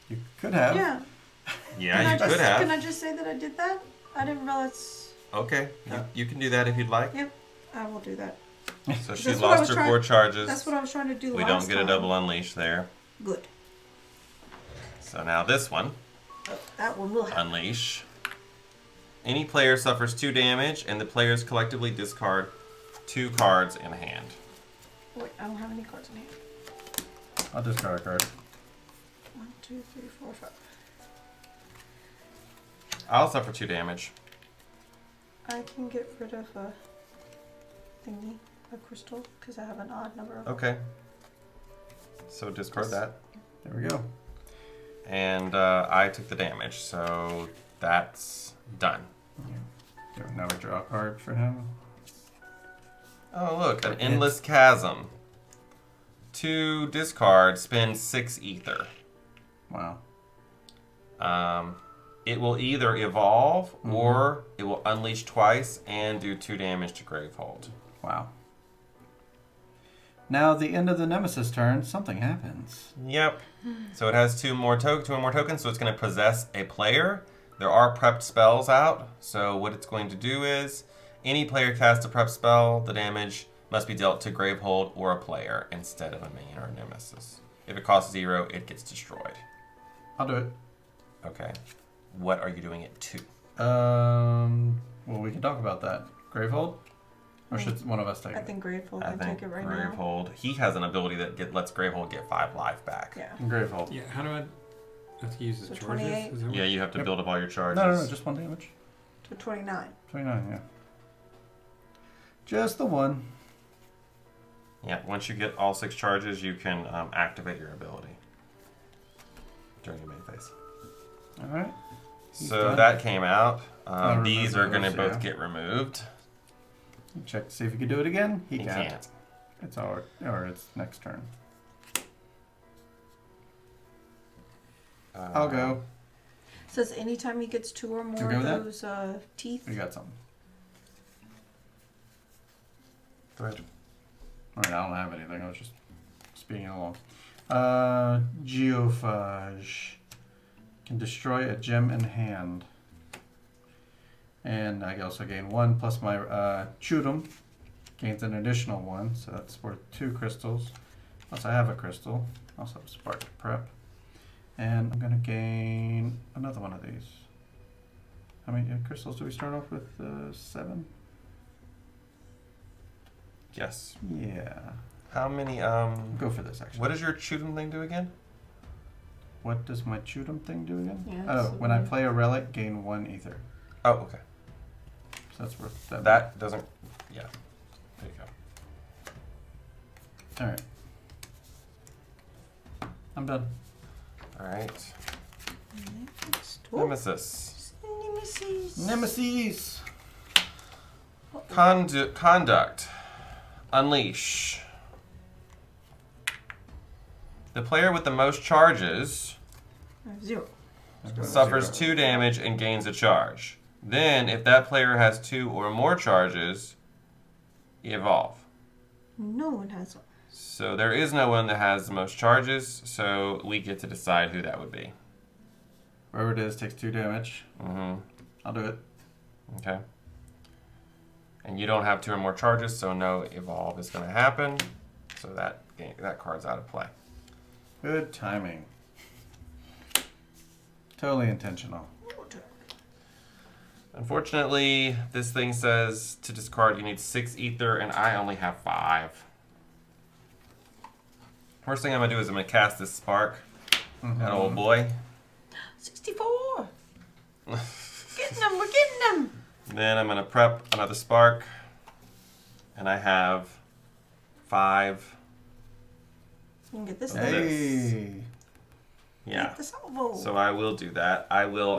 C: You could have.
B: Yeah.
A: Yeah, you
B: Can
A: could have.
B: I just say that I did that? I didn't realize.
A: Okay.
C: Yeah.
A: You can do that if you'd like.
B: Yep, I will do that.
A: So she
B: That's what I
A: lost
B: was
A: her
B: trying-
A: 4 charges.
B: That's what I was trying to do
A: We
B: last
A: don't get a
B: time.
A: double unleash there.
B: Good.
A: So now this one.
B: Oh, that one will happen.
A: Unleash. Any player suffers 2 damage, and the players collectively discard 2 cards in hand.
B: Wait, I don't have any cards in hand.
C: I'll discard a card.
B: 1, 2, 3, 4, 5.
A: I'll suffer 2 damage.
B: I can get rid of a thingy, a crystal, because I have an odd number of.
A: Okay. So discard that.
C: There we go.
A: And I took the damage, so that's done.
C: So now we draw a card for him.
A: Oh, look, an endless chasm. 2 discard, spend 6 ether.
C: Wow.
A: It will either evolve or it will unleash twice and do 2 damage to Gravehold.
C: Wow. Now, the end of the Nemesis turn, something happens.
A: Yep. So it has 2 more tokens, so it's going to possess a player. There are prepped spells out, so what it's going to do is any player casts a prep spell, the damage must be dealt to Gravehold or a player instead of a minion or a nemesis. If it costs 0, it gets destroyed.
C: I'll do it.
A: Okay. What are you doing it to?
C: Well, we can talk about that. Gravehold? Or should one of us take
B: I
C: it?
B: think Grateful
A: I
B: can
A: think
B: take it right now.
A: Gravehold. He has an ability that lets Gravehold get 5 life back.
B: Yeah.
C: Gravehold.
D: Yeah, how do I have to use his
B: So
D: charges?
B: 28?
D: Is that what-
A: Yeah, you have to
C: Yep.
A: build up all your charges.
C: No, just 1 damage.
B: To 29.
C: 29, yeah. Just the 1.
A: Yeah, once you get all 6 charges, you can activate your ability during your main phase.
C: Alright.
A: So
C: done.
A: that came out.
C: I'll
A: These
C: remove
A: are going to
C: those,
A: both
C: yeah.
A: get removed.
C: Check to see if you can do it again. He
A: He
C: can't.
A: can't.
C: It's our, or it's next turn. I'll go.
B: Says anytime he gets 2 or more
C: okay
B: of
C: with that?
B: those teeth.
C: We got something.
A: Go ahead.
C: Alright, I don't have anything. I was just speeding along. Geophage. Can destroy a gem in hand. And I also gain 1 plus my Chudum. Gains an additional 1, so that's worth 2 crystals. Plus I have a crystal. Also have a spark to prep. And I'm going to gain another one of these. How many crystals do we start off with? 7?
A: Yes.
C: Yeah.
A: How many?
C: Go for this, actually.
A: What does your Chudum thing do again?
C: What does my Chudum thing do again?
B: Yeah,
C: Oh,
B: so
C: when I
B: we-
C: play a relic, gain 1 ether.
A: Oh, okay.
C: So that's worth 7.
A: That doesn't. Yeah. There you go.
C: Alright. I'm done.
A: All right.
B: Next. Oh,
A: Nemesis.
B: Nemesis.
C: Nemesis!
A: Conduct. Unleash. The player with the most charges
B: I have 0.
A: suffers 2 damage and gains a charge. Then, if that player has 2 or more charges, evolve.
B: No one has one.
A: So there is no one that has the most charges, so we get to decide who that would be.
C: Whoever it is takes 2 damage.
A: Mm-hmm.
C: I'll do it.
A: Okay. And you don't have 2 or more charges, so no evolve is going to happen. So that card's out of play.
C: Good timing. Totally intentional.
A: Unfortunately, this thing says to discard you need 6 ether, and I only have 5. First thing I'm going to do is I'm going to cast this spark at old boy.
B: 64. Getting them. We're getting them.
A: Then I'm going to prep another spark, and I have 5.
B: You can get this
A: Okay.
B: thing.
C: Hey!
A: Yeah.
B: Get the salvo.
A: So I will do that. I will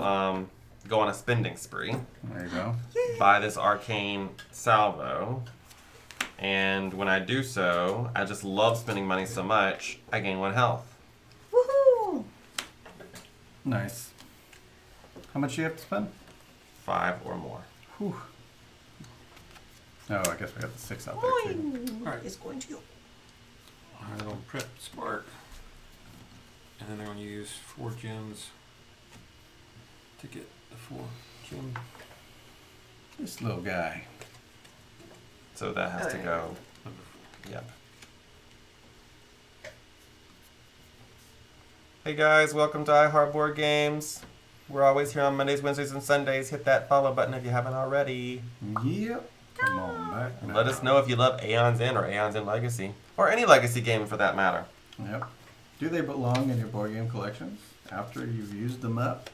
A: go on a spending spree.
C: There you go.
A: Buy this arcane salvo. And when I do so, I just love spending money so much, I gain 1 health.
B: Woohoo!
C: Nice. How much do you have to spend?
A: 5 or more.
C: Whew. Oh, I guess we got the 6 out there too.
D: Alright.
B: It's going to you.
D: Alright, I'll prep spark. And then I'm going to use 4 gems to get the 4 gem.
C: This little guy.
A: So that has to go. Yep. Hey guys, welcome to iHeart Board Games. We're always here on Mondays, Wednesdays, and Sundays. Hit that follow button if you haven't already.
C: Yep. Come on back.
A: And let us know if you love Aeon's End or Aeon's End Legacy. Or any Legacy game for that matter.
C: Yep. Do they belong in your board game collections after you've used them up?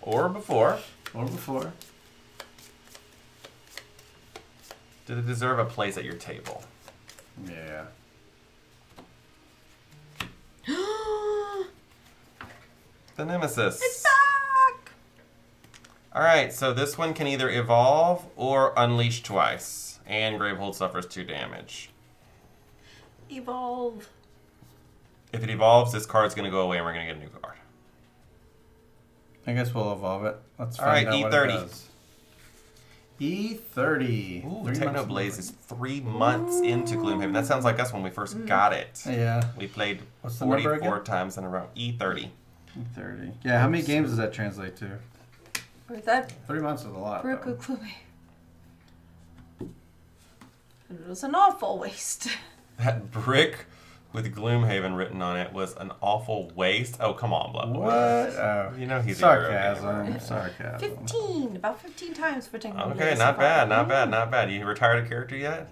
A: Or before.
C: Or before?
A: Did it deserve a place at your table?
C: Yeah.
A: The Nemesis.
B: It's back!
A: Alright, so this one can either evolve or unleash twice. And Gravehold suffers 2 damage.
B: Evolve.
A: If it evolves, this card's going to go away and we're going to get a new card.
C: I guess we'll evolve it. Let's
A: All
C: find
A: right,
C: out
A: E30.
C: what it does. E30.
A: Ooh,
C: 3 months
A: Technoblaze
C: in
A: is 3 months into Gloomhaven. That sounds like us when we first got it.
C: Yeah.
A: We played
C: What's the number
A: 44
C: again?
A: times in a row. E30.
C: E30. Yeah, how many games does that translate to?
B: Or that
C: 3 months is a lot.
B: brick
C: Though.
B: of Gloomy. It was an awful waste.
A: That brick with Gloomhaven written on it was an awful waste. Oh, come on, Blood Boy.
C: What? Oh,
A: You know he's a
C: sarcasm.
A: Euro
C: Sarcasm.
B: 15. About 15 times for
A: gamer.
B: Technoblaze.
A: Okay, not bad, not bad, not bad. You retired a character yet?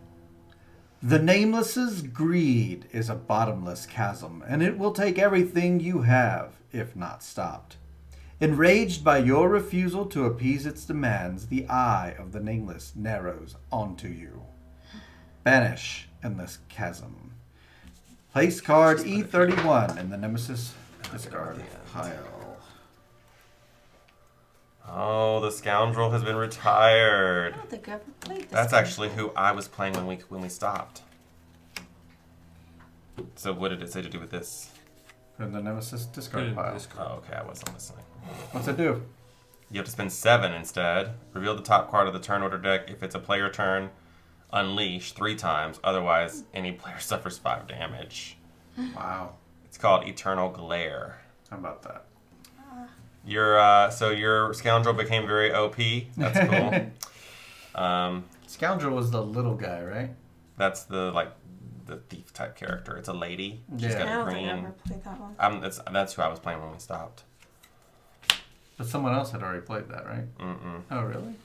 C: The Nameless's greed is a bottomless chasm, and it will take everything you have, if not stopped. Enraged by your refusal to appease its demands, the eye of the Nameless narrows onto you. Banish endless chasm. Place card E31 in the Nemesis discard pile.
A: Oh, the scoundrel has been retired.
B: I don't think I ever played this.
A: That's
B: game.
A: actually who I was playing when we stopped. So what did it say to do with this?
C: In the Nemesis discard pile.
A: Oh, okay, I wasn't listening.
C: What's it do?
A: You have to spend 7 instead. Reveal the top card of the turn order deck. If it's a player turn, unleash 3 times. Otherwise, any player suffers 5 damage.
C: Wow.
A: It's called Eternal Glare.
C: How about that?
A: So your scoundrel became very OP. That's cool.
C: Scoundrel was the little guy, right?
A: That's the thief type character. It's a lady. She's
C: Yeah.
A: got
B: I
A: a
B: don't think I
A: green.
B: ever played that one.
A: That's who I was playing when we stopped.
C: But someone else had already played that, right?
A: Mm-mm.
C: Oh, really?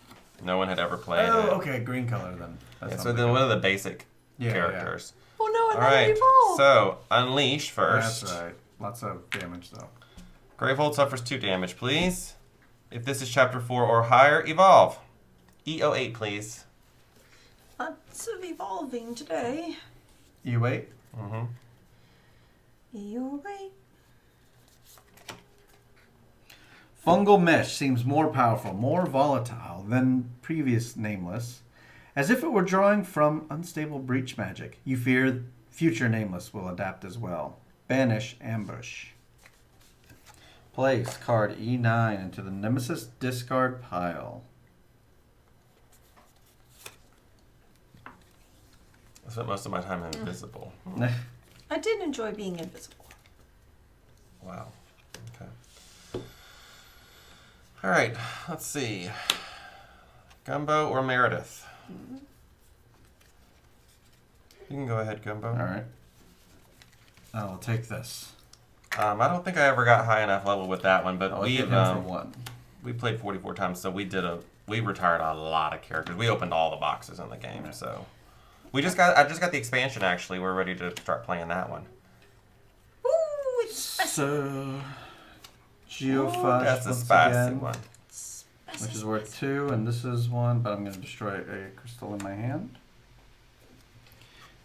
A: No one had ever played it.
C: Oh, okay. Green color then. That's
A: Yeah, so
C: something.
A: then one of the basic
C: Yeah,
A: characters.
B: Oh no, and
A: All
B: then
A: right.
B: it evolved.
A: So unleash first.
C: That's right. Lots of damage, though.
A: Gravehold suffers 2 damage, please. If this is chapter 4 or higher, evolve. E08, please.
B: Lots of evolving today.
C: You wait.
A: Mm-hmm.
B: You wait.
C: Fungal mesh seems more powerful, more volatile than previous Nameless. As if it were drawing from unstable breach magic. You fear future Nameless will adapt as well. Banish ambush. Place card E9 into the Nemesis discard pile.
A: I spent most of my time invisible.
B: I did enjoy being invisible.
A: Wow. Okay. All right. Let's see. Gumbo or Meredith? You can go ahead, Gumbo.
C: All right. I'll take this.
A: I don't think I ever got high enough level with that one, but
C: I'll
A: we
C: give him for 1.
A: we played 44 times, so we retired a lot of characters. We opened all the boxes in the game,
C: Right.
A: so I just got the expansion. Actually, we're ready to start playing that one.
B: Ooh, it's spicy.
C: So, Geophage
A: That's a
C: once
A: spicy
C: again,
A: one.
C: which is worth 2, and this is 1, but I'm going to destroy a crystal in my hand.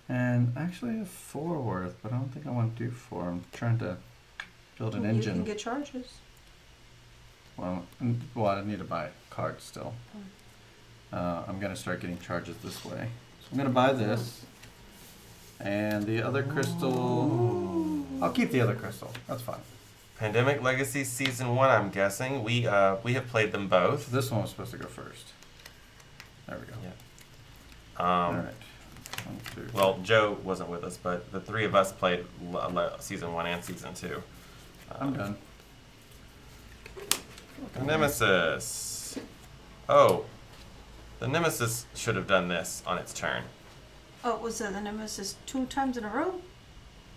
C: And actually I have 4 worth, but I don't think I want to do 4. I'm trying to Build an
B: You
C: engine.
B: can get charges.
C: Well, I need to buy cards still. I'm gonna start getting charges this way. So I'm gonna buy this. And the other crystal. I'll keep the other crystal. That's fine.
A: Pandemic Legacy Season 1, I'm guessing. We have played them both.
C: This one was supposed to go first. There we go.
A: Yeah.
C: Alright.
A: Well, Joe wasn't with us, but the three of us played Season 1 and Season 2.
C: I'm done.
A: Nemesis. Oh. The Nemesis should have done this on its turn.
B: Oh, was the Nemesis 2 times in a row?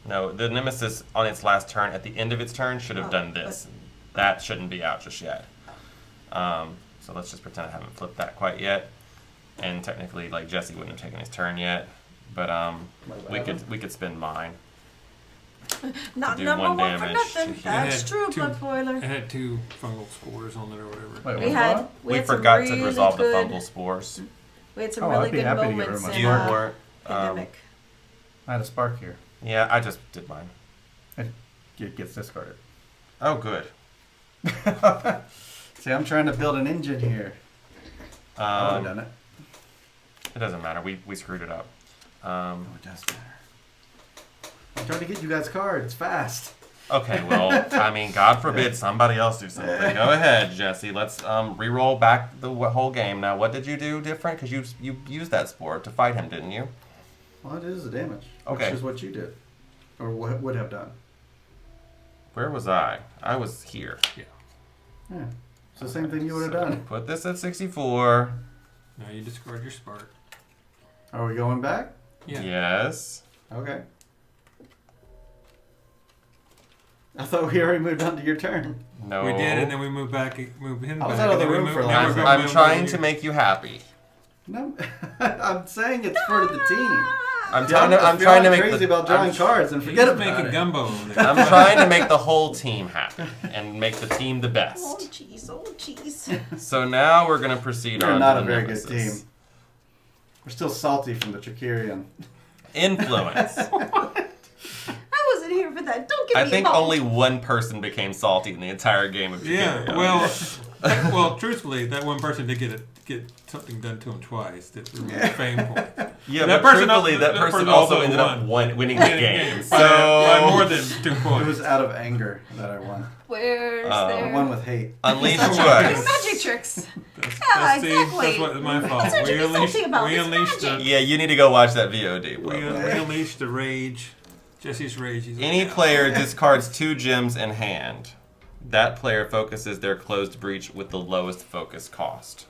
A: No, the Nemesis on its last turn, at the end of its turn, should have done this. That shouldn't be out just yet. So let's just pretend I haven't flipped that quite yet. And technically, like, Jesse wouldn't have taken his turn yet. But we could spend mine.
B: Not
A: do
B: number
A: one
B: one for
A: damage.
B: nothing.
A: It
B: That's true,
D: two-
B: Blood Boiler.
D: It had 2 fungal spores on it or whatever.
C: Wait,
B: We
C: what?
B: had
A: We
B: had some
A: forgot
B: really
A: to resolve the
B: good,
A: fungal spores.
B: We had some
C: Oh,
B: really
C: I'd be
B: good
C: happy to get rid of
B: moments
C: my
B: in
A: You weren't.
B: Pandemic.
C: I had a spark here.
A: Yeah, I just did mine.
C: It gets discarded.
A: Oh, good.
C: See, I'm trying to build an engine here. I've done it.
A: It doesn't matter. We screwed it up.
C: Oh, it does matter. I'm trying to get you guys cards fast.
A: Okay, well, I mean, God forbid somebody else do something. Go ahead, Jesse. Let's re-roll back the whole game. Now, what did you do different? Because you used that spore to fight him, didn't you?
C: Well, it is the damage.
A: Okay.
C: Which is what you did. Or would have done.
A: Where was I? I was here.
C: Yeah. It's the same thing you would have done.
A: Put this at 64.
D: Now you discard your spark.
C: Are we going back?
D: Yeah.
A: Yes.
C: Okay. I thought we already moved on to your turn.
A: No.
D: We did, and then we moved back, moved him
C: I was
D: back.
C: out of
D: and
C: the
D: then we
C: room
D: moved-
C: for
D: now
C: last
D: we're
C: time.
D: gonna
A: I'm
D: move
A: trying
D: over
A: to
D: here.
A: make you happy.
C: No, I'm saying it's for the team.
A: I'm trying to make
C: crazy about drawing cards and
D: He's
C: forget about
D: making
C: it.
D: gumbo over there.
A: I'm trying to make the whole team happy and make the team the
B: Oh,
A: best.
B: jeez. Oh, jeez.
A: So now we're gonna proceed
C: We're
A: on
C: not
A: to
C: a
A: the
C: very
A: Nemesis.
C: good team. We're still salty from the Tricarian.
A: Influence.
B: I wasn't here for that. Don't get
A: I
B: me
A: think
B: involved.
A: only one person became salty in the entire game of
D: Yeah.
A: Chicago.
D: Well, truthfully, that one person did get something done to him twice. That removed fame points.
A: Yeah,
D: That
A: but
D: person
A: truthfully,
D: al-
A: that
D: that
A: person
D: person
A: also
D: also
A: ended up
D: won.
A: winning the game. So
D: by more than 2
C: It
D: points.
C: was out of anger that I won.
B: Where's
A: Oh.
C: I
B: their
C: won with hate.
A: unleash
B: Your
A: choice.
B: magic tricks?
D: That's,
B: Yeah,
D: see,
B: exactly.
D: that's what my fault.
B: That's what you're salty about.
D: We
B: It's
D: unleashed
B: magic.
A: Yeah, you need to go watch that VOD.
D: we
A: Bro.
D: unleashed the rage. Jesse's rage. He's
A: Any
D: like,
A: player discards 2 gems in hand. That player focuses their closed breach with the lowest focus cost.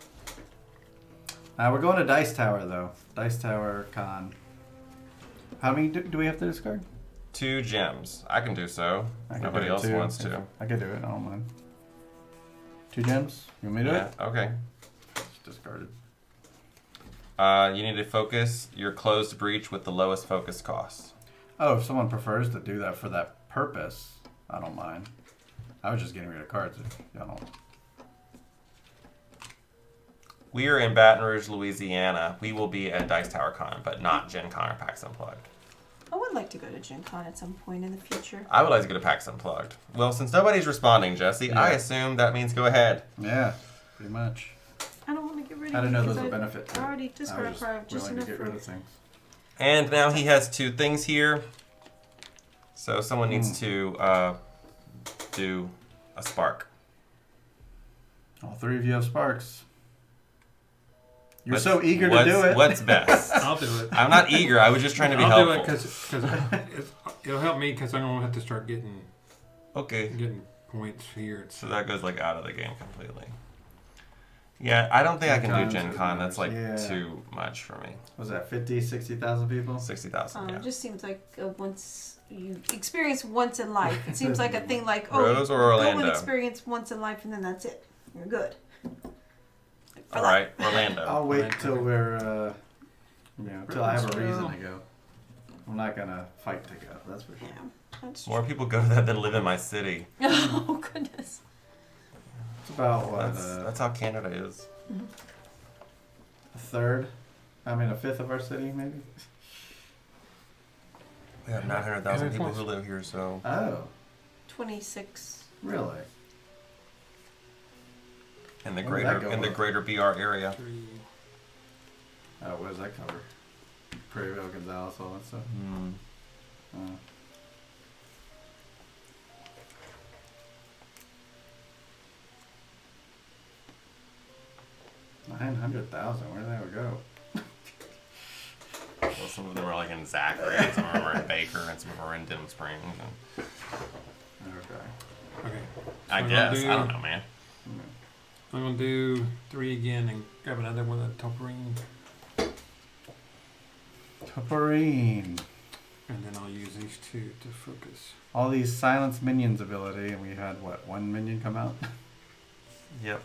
C: We're going to Dice Tower, though. Dice Tower Con. How many do we have to discard?
A: 2 gems. I can do so.
C: I can
A: Nobody
C: do it
A: else
C: too.
A: wants to.
C: I can do it. I don't mind. 2 gems? You want me to do
A: Yeah.
C: it?
A: Okay.
C: It's discarded.
A: You need to focus your closed breach with the lowest focus cost.
C: Oh, if someone prefers to do that for that purpose, I don't mind. I was just getting rid of cards. If y'all don't.
A: We are in Baton Rouge, Louisiana. We will be at Dice Tower Con, but not Gen Con or PAX Unplugged.
B: I would like to go to Gen Con at some point in the future.
A: I would like to go to PAX Unplugged. Well, since nobody's responding, Jesse, I
C: Yeah.
A: assume that means go ahead.
C: Yeah, pretty much.
B: I don't want to get rid of
C: I didn't know there was a
B: because
C: benefit to
B: I
C: it.
B: already
C: I
B: discarded
C: was
B: card just
C: willing to
B: enough
C: get rid
B: for
C: of things.
A: And now he has 2 things here. So someone needs to do a spark.
C: All 3 of you have sparks. You're
A: What's-
C: so eager to do it.
A: What's best?
D: I'll do it.
A: I'm not eager. I was just trying to be
D: I'll do
A: helpful.
D: it because it'll help me because I'm gonna have to start getting
A: Okay.
D: points here.
A: So that goes like out of the game completely. Yeah, I don't think I can do Gen Con. That's like
C: Yeah.
A: too much for me.
C: Was that 50, 60,000 people?
A: 60,000. Yeah.
B: It just seems like once you experience once in life. It seems like a thing like, oh,
A: Rose or
B: go
A: Orlando?
B: and experience once in life and then that's it. You're good.
A: All right, Orlando.
C: I'll wait till we're, till I have a
D: Rose.
C: reason to go. I'm not gonna fight to go. That's for sure.
B: Yeah, that's
A: More people go to that than live in my city.
B: Oh, goodness.
C: It's about what
A: That's how Canada is.
C: a third. I mean, a fifth of our city, maybe.
A: We have 900,000 people who live here, so
C: Oh,
B: 26.
C: Really?
A: In the
C: Where did that
A: greater
C: go
A: in the
C: up?
A: greater BR area.
D: 3.
C: Oh, what does that cover? Prairieville, Gonzales, all that stuff.
A: Hmm.
C: 900,000. Where did that go?
A: Well, some of them are like in Zachary, and some of them are in Baker, and some of them are in Denham Springs. And
C: Okay.
D: Okay.
A: I
D: I'm
A: guess
D: gonna
A: I don't know, man.
D: I'm going to do 3 again and grab another one of the toperine.
C: Tuparine.
D: And then I'll use these 2 to focus.
C: All these silence minions ability, and we had what? 1 minion come out.
A: Yep.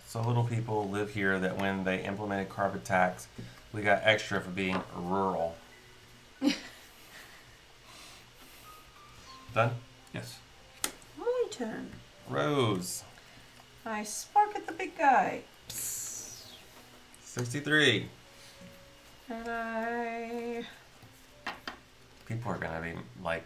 A: So little people live here that when they implemented carpet tax, we got extra for being rural. Done?
D: Yes.
B: My turn.
A: Rose.
B: I spark at the big guy.
A: 63.
B: And I...
A: People are gonna be like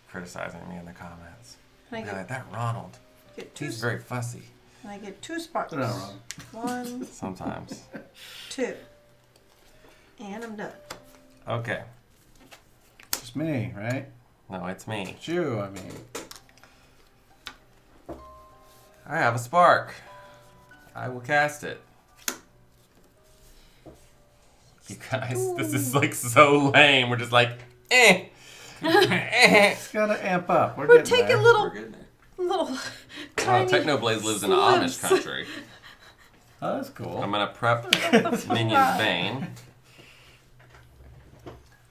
A: criticizing me in the comments.
B: And I
A: Be
B: get,
A: like, that Ronald.
B: get 2.
A: He's very fussy.
B: And I get 2 sparks.
C: They're not wrong.
B: 1,
A: Sometimes.
B: 2. And I'm done.
A: Okay.
C: Just me, right?
A: No, it's me.
C: It's you, I mean.
A: I have a spark. I will cast it. You guys, this is like so lame. We're just like, eh.
C: It's gotta amp up.
B: We're
C: getting
B: taking
C: there.
B: little,
D: We're getting there.
B: little tiny
A: Technoblaze lives in the Amish
B: slips.
A: country.
C: Oh, that's cool.
A: I'm gonna prep Minion's Bane.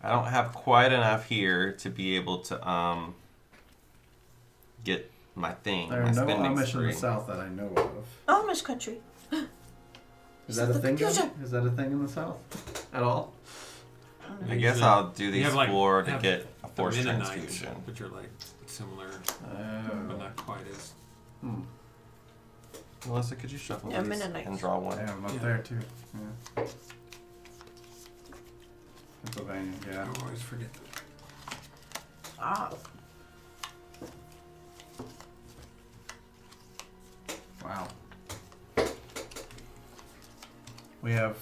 A: I don't have quite enough here to be able to get my thing.
C: There
A: my
C: are no
A: spending
C: Amish in
A: spree.
C: the South that I know of.
B: Amish country.
C: Is that a
B: the
C: thing?
B: confusion.
C: Is that a thing in the South at all?
A: I guess
D: Usually-
A: I'll do
D: you
A: these
D: have, like,
A: 4 to
D: have
A: get a
D: The
A: force
D: Mennonites,
A: transfusion.
D: which are like similar, but
C: Oh.
D: not quite as.
A: Melissa, could you shuffle
B: Yeah,
A: these
B: Mennonites.
A: and draw one?
C: Yeah, I'm up
D: Yeah.
C: there too. Yeah. Pennsylvania, yeah.
D: I always forget that.
B: Ah.
C: Wow. We have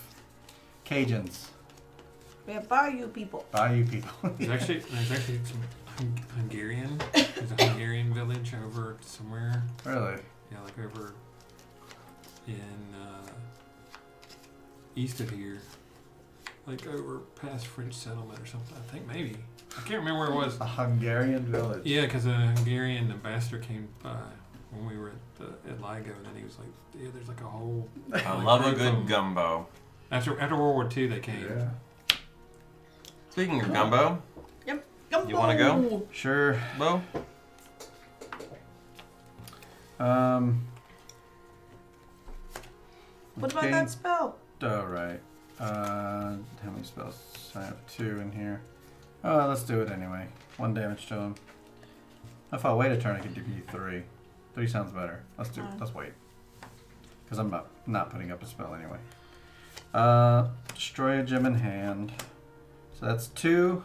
C: Cajuns,
B: We have Bayou people.
C: Bayou people.
D: There's actually some Hungarian. There's a Hungarian village over somewhere.
C: Really?
D: Yeah, like over in east of here, like over past French settlement or something. I think maybe. I can't remember where it was.
C: A Hungarian village.
D: Yeah, because a Hungarian ambassador came by when we were at LIGO, and then he was like, "Yeah, there's like a whole."
A: I love a good gumbo.
D: After World War II, they came.
C: Yeah.
A: Speaking of gumbo,
B: Yep.
A: you want to go,
C: Sure.
A: Bo?
B: What about
C: okay.
B: that spell?
C: Oh, right. How many spells? I have 2 in here. Oh, let's do it anyway. 1 damage to him. If I wait a turn, I can give you 3. 3 sounds better. Let's wait. Because I'm not putting up a spell anyway. Destroy a gem in hand. So that's 2.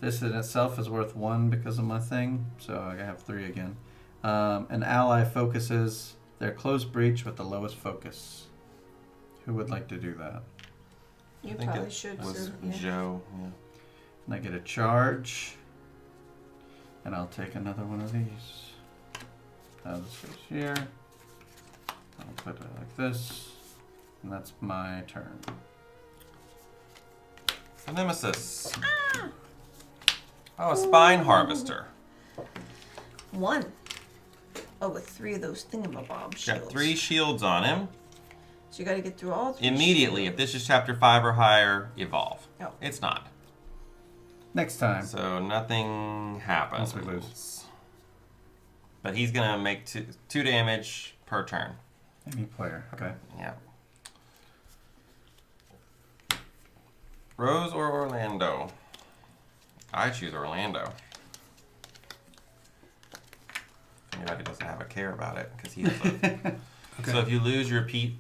C: This in itself is worth 1 because of my thing. So I have 3 again. An ally focuses their closed breach with the lowest focus. Who would like to do that?
B: You
A: I think
B: probably
A: it
B: should.
A: was
B: Sue. Yeah.
A: Joe. Yeah.
C: And I get a charge. And I'll take another one of these. This goes here. I'll put it like this. And that's my turn.
A: A nemesis. Oh, a spine harvester.
B: 1. Oh, with 3 of those thingamabob shields.
A: Got 3 shields on him.
B: So you got to get through all 3.
A: Immediately, if this is chapter 5 or higher, evolve.
B: Oh.
A: It's not.
C: Next time.
A: So nothing happens.
C: Unless we lose.
A: But he's gonna make 2 damage per turn.
C: Any player. Okay.
A: Yeah. Rose or Orlando? I choose Orlando. If anybody doesn't have a care about it, because he has a...
D: Okay.
A: So if you lose your Pete,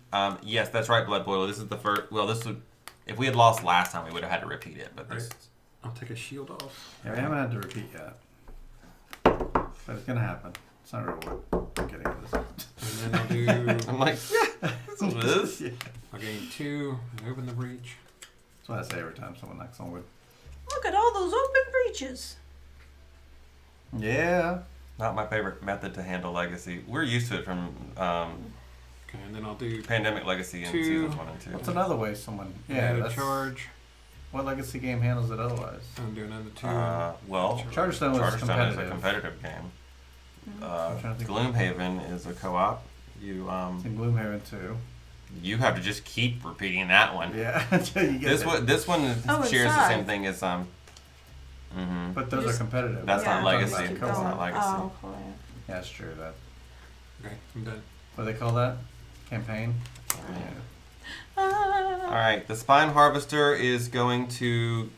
A: yes, that's right, Blood Boiler. This is the first. Well, this If we had lost last time, we would have had to repeat it. But this,
D: I'll take a shield off.
C: Yeah, we haven't had to repeat yet. But it's gonna happen. It's not real what I'm getting at this.
D: And then I'll do.
A: I'm like, yeah, that's what it is.
C: Yeah.
D: I'll gain 2 and open the breach.
C: That's what I say every time someone knocks on wood.
B: Look at all those open breaches.
C: Yeah.
A: Not my favorite method to handle legacy. We're used to it from
D: Okay, and then I'll do.
A: Pandemic Legacy in
D: 2.
A: seasons 1 and 2.
C: What's another way someone? Yeah,
D: add a
C: that's
D: charge.
C: what legacy game handles it otherwise.
D: I'll do another 2.
A: Well,
C: Charterstone was
A: Charterstone is
C: competitive.
A: a competitive game.
C: I'm trying to think.
A: Gloomhaven is a co-op. You
C: In Gloomhaven too.
A: you have to just keep repeating that one.
C: Yeah, until you get
A: This one
B: Oh,
A: shares the
B: inside.
A: same thing as
C: But those
B: You
C: are
B: just-
C: competitive.
A: That's not
C: I'm
A: legacy.
C: talking
B: Keep
C: about
A: That's
B: going.
A: not legacy.
B: Oh, cool, yeah.
C: Yeah, that's true. That
D: Okay, I'm done.
C: what do they call that? Campaign.
A: All right, the Spine Harvester is going to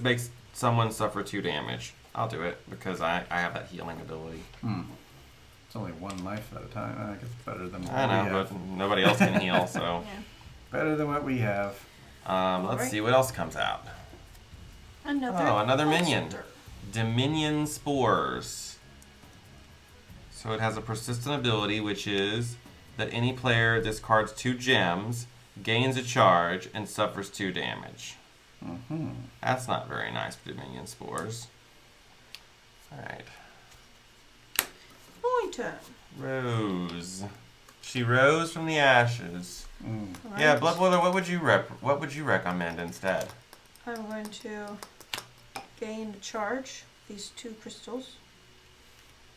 A: make someone suffer 2 damage. I'll do it because I have that healing ability.
C: It's only 1 life at a time. I guess it's better than what
A: I know,
C: we have.
A: but nobody else can heal, so.
B: Yeah.
C: Better than what we have.
A: Let's
B: Alright.
A: see what else comes out. Another minion.
B: monster.
A: Dominion Spores. So it has a persistent ability, which is that any player discards 2 gems, gains a charge, and suffers 2 damage. That's not very nice for Dominion Spores. Alright.
B: Turn.
A: Rose. She rose from the ashes.
C: Mm.
A: Yeah,
B: Right.
A: Bloodboiler, what would you recommend instead?
B: I'm going to gain a charge. These 2 crystals.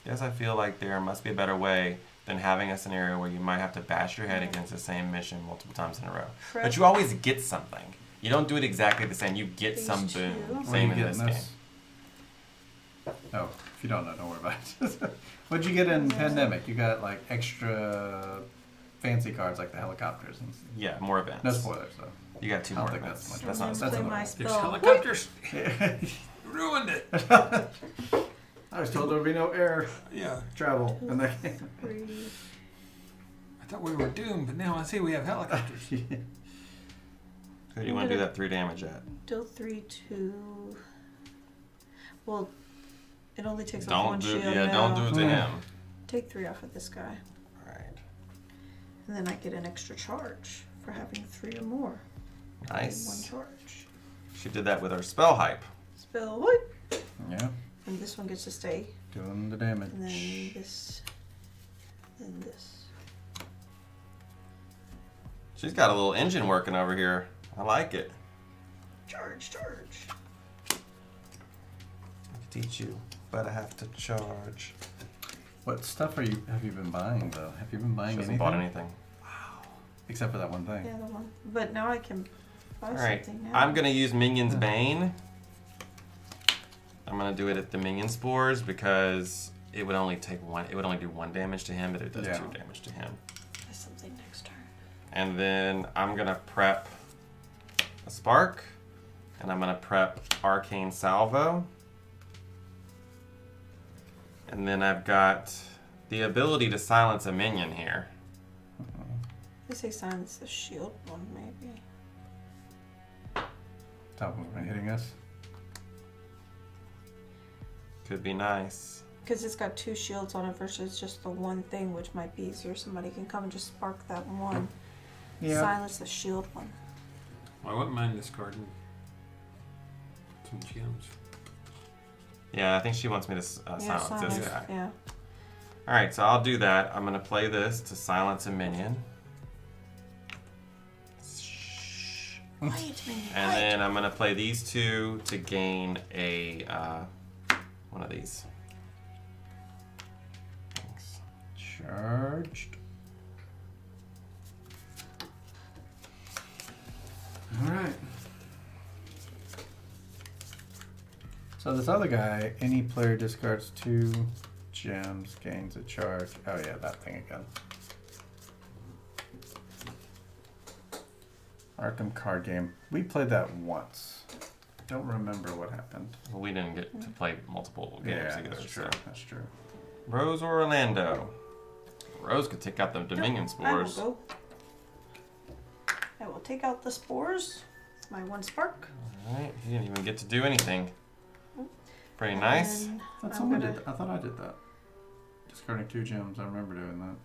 A: Yes, I feel like there must be a better way than having a scenario where you might have to bash your head
B: Yeah.
A: against the same mission multiple times in a row.
B: Prep
A: But you always get something. You don't do it exactly the same. You get
B: These
A: some
B: 2.
A: boon.
C: What are
A: Same
C: you
A: in this
C: getting
A: game.
C: Oh, if you don't know, don't worry about it. What'd you get in Pandemic? You got like extra fancy cards like the helicopters and
A: Yeah, more events.
C: no spoilers though.
A: You got 2
C: I don't
A: more
C: think
A: events.
C: that's
A: That's
C: much.
A: not
B: Play
C: That's
B: my
C: annoying.
D: There's
B: spell.
D: helicopters. Ruined it.
C: I was told there would be no air
D: Yeah.
C: travel in that game.
B: 3.
D: I thought we were doomed, but now I see we have helicopters.
A: Who do you want to do that 3 damage at?
B: Deal 3 to. Well, it only takes off 1 shield.
A: Don't do it to
C: Yeah.
A: him.
B: Take 3 off of this guy.
A: Alright.
B: And then I get an extra charge for having 3 or more.
A: Nice.
B: 1 charge.
A: She did that with her spell hype.
B: Spell what?
C: Yeah,
B: And this one gets to stay.
C: doing the damage.
B: And then this. And this.
A: She's got a little engine working over here. I like it.
B: Charge, charge.
A: I could teach you, but I have to charge.
C: What stuff have you been buying though? Have you been
A: She
C: buying
A: hasn't
C: anything?
A: bought anything.
C: Except for that one thing.
B: Yeah, the one. But now I can buy
A: Alright,
B: something now.
A: I'm gonna use Minion's Bane. I'm gonna do it at Dominion Spores because it would only take 1. It would only do 1 damage to him, but it does
C: Yeah.
A: 2 damage to him.
B: Buy something next turn.
A: And then I'm gonna prep a Spark, and I'm gonna prep Arcane Salvo. And then I've got the ability to silence a minion here.
B: They say silence the shield one, maybe.
C: Top one's been hitting us.
A: Could be nice.
B: Because it's got 2 shields on it versus just the one thing, which might be easier. Somebody can come and just spark that one.
C: Yeah.
B: Silence the shield one.
D: I wouldn't mind discarding some gems.
A: Yeah, I think she wants me to silence this guy.
B: Yeah.
A: Alright, so I'll do that. I'm gonna play this to silence a minion.
B: Quiet, minion.
A: And
B: Quiet.
A: then I'm gonna play these 2 to gain a one of these. Thanks.
C: Charged. Alright. So this other guy, any player discards 2 gems, gains a charge. Oh yeah, that thing again. Arkham card game. We played that once. Don't remember what happened.
A: Well, we didn't get to play multiple games
C: Yeah,
A: either.
C: that's true.
A: So.
C: That's true.
A: Rose or Orlando? Rose could take out the Dominion
B: I will
A: Spores.
B: go. I will take out the spores. my 1 spark.
A: Alright, he didn't even get to do anything. Pretty nice.
B: And
C: I thought
B: I'm
C: someone
B: gonna-
C: did. I thought I did that. Discarding 2 gems. I remember doing that.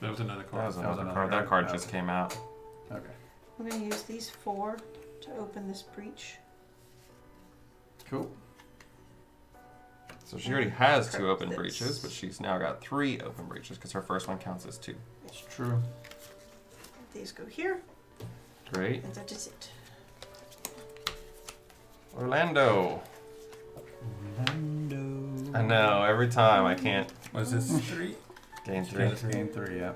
D: That was another
A: That
D: card.
A: was
C: That was
A: another
C: another
A: card. That
C: card?
A: card just
C: Okay.
A: came out.
C: Okay.
B: I'm going to use these 4 to open this breach.
C: Cool.
A: So she already has 2
B: Crypt
A: open
B: this.
A: breaches, but she's now got 3 open breaches because her first one counts as 2.
C: It's true.
B: These go here,
A: Great.
B: and that is it.
A: Orlando. I know, every time I can't
D: Was this 3?
A: gain 3.
C: Just gain 3, yeah.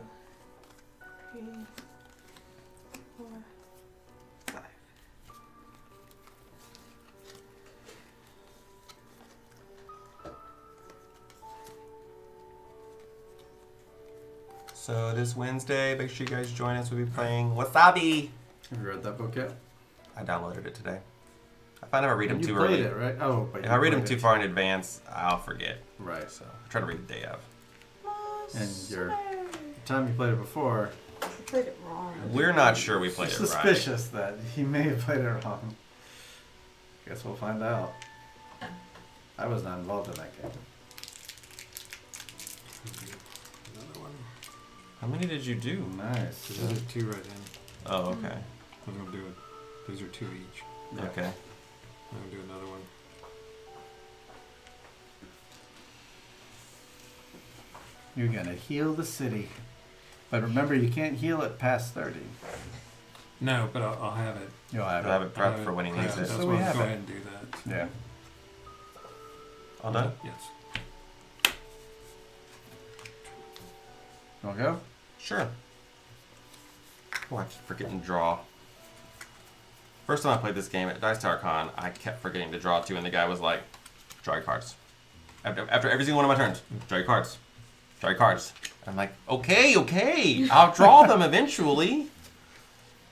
B: 3, 4, 5.
A: So this Wednesday, make sure you guys join us. We'll be playing Wasabi.
C: Have you read that book yet?
A: I downloaded it today. If I never read them
C: You
A: too
C: played
A: early,
C: it, right? Oh, but
A: if
C: you
A: I read them
C: played
A: too
C: it.
A: far in advance, I'll forget.
C: Right.
A: So I try to read the day of.
C: And the time you played it before,
B: I played it wrong.
A: We're not sure we played it right.
C: suspicious that he may have played it wrong. Guess we'll find out. I was not involved in that game.
D: Another one.
A: How many did you do?
C: Nice.
D: So those are 2 right then.
A: Oh, okay.
D: I'm going to do it. Those are 2 each.
C: Yeah.
A: Okay.
D: I'm going to do another one.
C: You're gonna heal the city. But remember, you can't heal it past 30.
D: No, but I'll have it.
C: You'll have
A: I'll have
C: it.
A: it prepped for when he needs
D: Yeah,
A: it.
D: That's
C: So
D: why
C: we
D: I'll
C: have
D: go
C: it.
D: ahead and do that.
C: Yeah.
A: All done?
D: Yes.
C: You wanna go?
A: Sure. Oh, I keep forgetting to draw. First time I played this game at Dice Tower Con, I kept forgetting to draw 2, and the guy was like, draw your cards. After every single one of my turns, draw your cards. Draw your cards. I'm like, okay, I'll draw them eventually.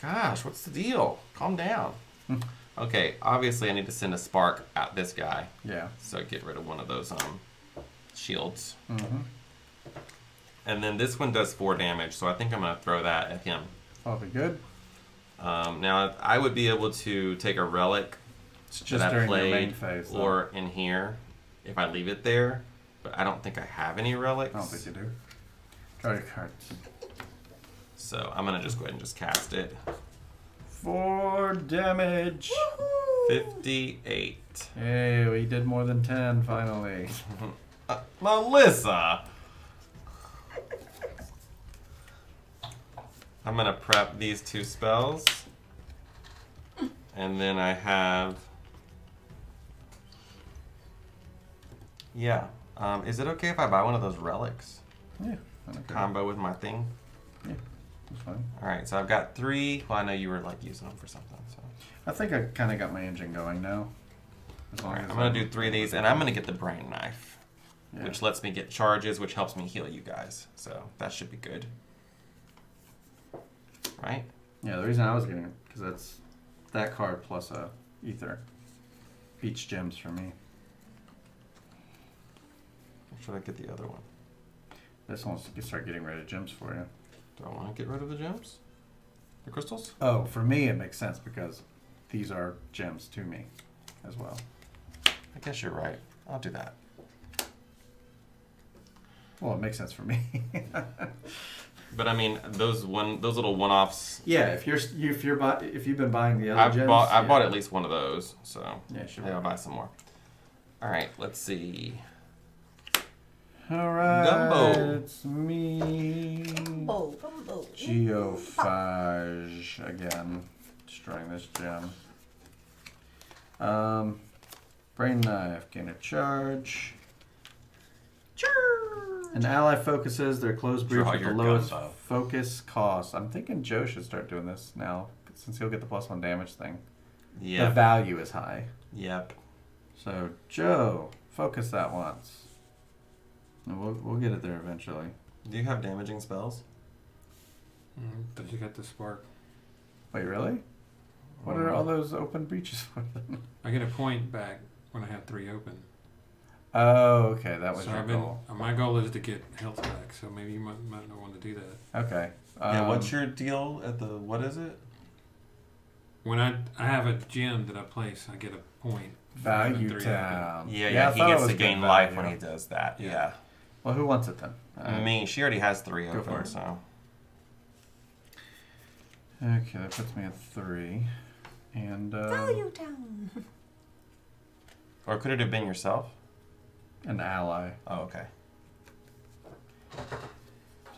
A: Gosh, what's the deal? Calm down. Okay, obviously I need to send a spark at this guy.
C: Yeah.
A: So get rid of one of those shields.
C: Mm-hmm.
A: And then this one does 4 damage, so I think I'm going to throw that at him.
C: That'll be good.
A: Now, I would be able to take a relic
C: It's
A: that
C: just
A: I
C: during your main
A: played
C: phase, though.
A: or in here if I leave it there, but I don't think I have any relics.
C: I don't think you do. Draw your cards.
A: So I'm going to just go ahead and just cast it.
C: 4 damage.
A: 58.
C: Hey, we did more than 10 finally.
A: Melissa! I'm going to prep these 2 spells. And then I have... Yeah. Is it okay if I buy one of those relics?
C: Yeah. I don't care.
A: Combo with my thing?
C: Yeah, that's fine.
A: Alright, so I've got 3. Well, I know you were like using them for something. So.
C: I think I kind of got my engine going now. As long
A: Alright,
C: as
A: I'm going to do 3 of these, and I'm going to get the brain knife,
C: Yeah.
A: which lets me get charges, which helps me heal you guys. So that should be good. Right?
C: Yeah, the reason I was getting it, because that's that card plus a ether. Beach gems for me.
A: Or should I get the other one?
C: This one's to start getting rid of gems for you.
A: Do I want to get rid of the gems? The crystals?
C: Oh, for me it makes sense because these are gems to me as well.
A: I guess you're right. I'll do that.
C: Well, it makes sense for me.
A: But I mean, those little one-offs.
C: Yeah, if you've been buying the other gems,
A: I
C: yeah.
A: bought at least one of those, so
C: Yeah, sure.
A: maybe I'll buy some more. All right, let's see.
C: All right,
A: Gumbo.
C: it's me.
B: Gumbo.
C: Geophage again, destroying this gem. Brain knife, gain a charge. An ally focuses their closed breach
A: Draw
C: with the
A: your
C: lowest
A: gumbo.
C: focus cost. I'm thinking Joe should start doing this now, since he'll get the +1 damage thing. The
A: Yep.
C: value is high.
A: Yep.
C: So Joe, focus that once. And we'll get it there eventually.
A: Do you have damaging spells?
D: But you got the spark.
C: Wait, really? What are all those open breaches for then?
D: I get a point back when I have 3 open.
C: Oh, okay, that was
D: So
C: your
D: I've been.
C: goal.
D: My goal is to get health back. So maybe you might not want to do that.
C: Okay.
A: Yeah. What's your deal at the? What is it?
D: When I have a gem that I place, I get a point.
C: Value
D: Three
C: down.
A: Yeah,
C: I
A: he
C: thought it
A: gets
C: was
A: to gain
C: good
A: life
C: value.
A: when he does that. Yeah.
C: Well, who wants it then?
A: Me, she already has 3
C: Go for
A: open,
C: it.
A: so.
C: Okay, that puts me at 3. And
B: Value down.
A: Or could it have been yourself?
C: an ally.
A: Oh, okay.
C: So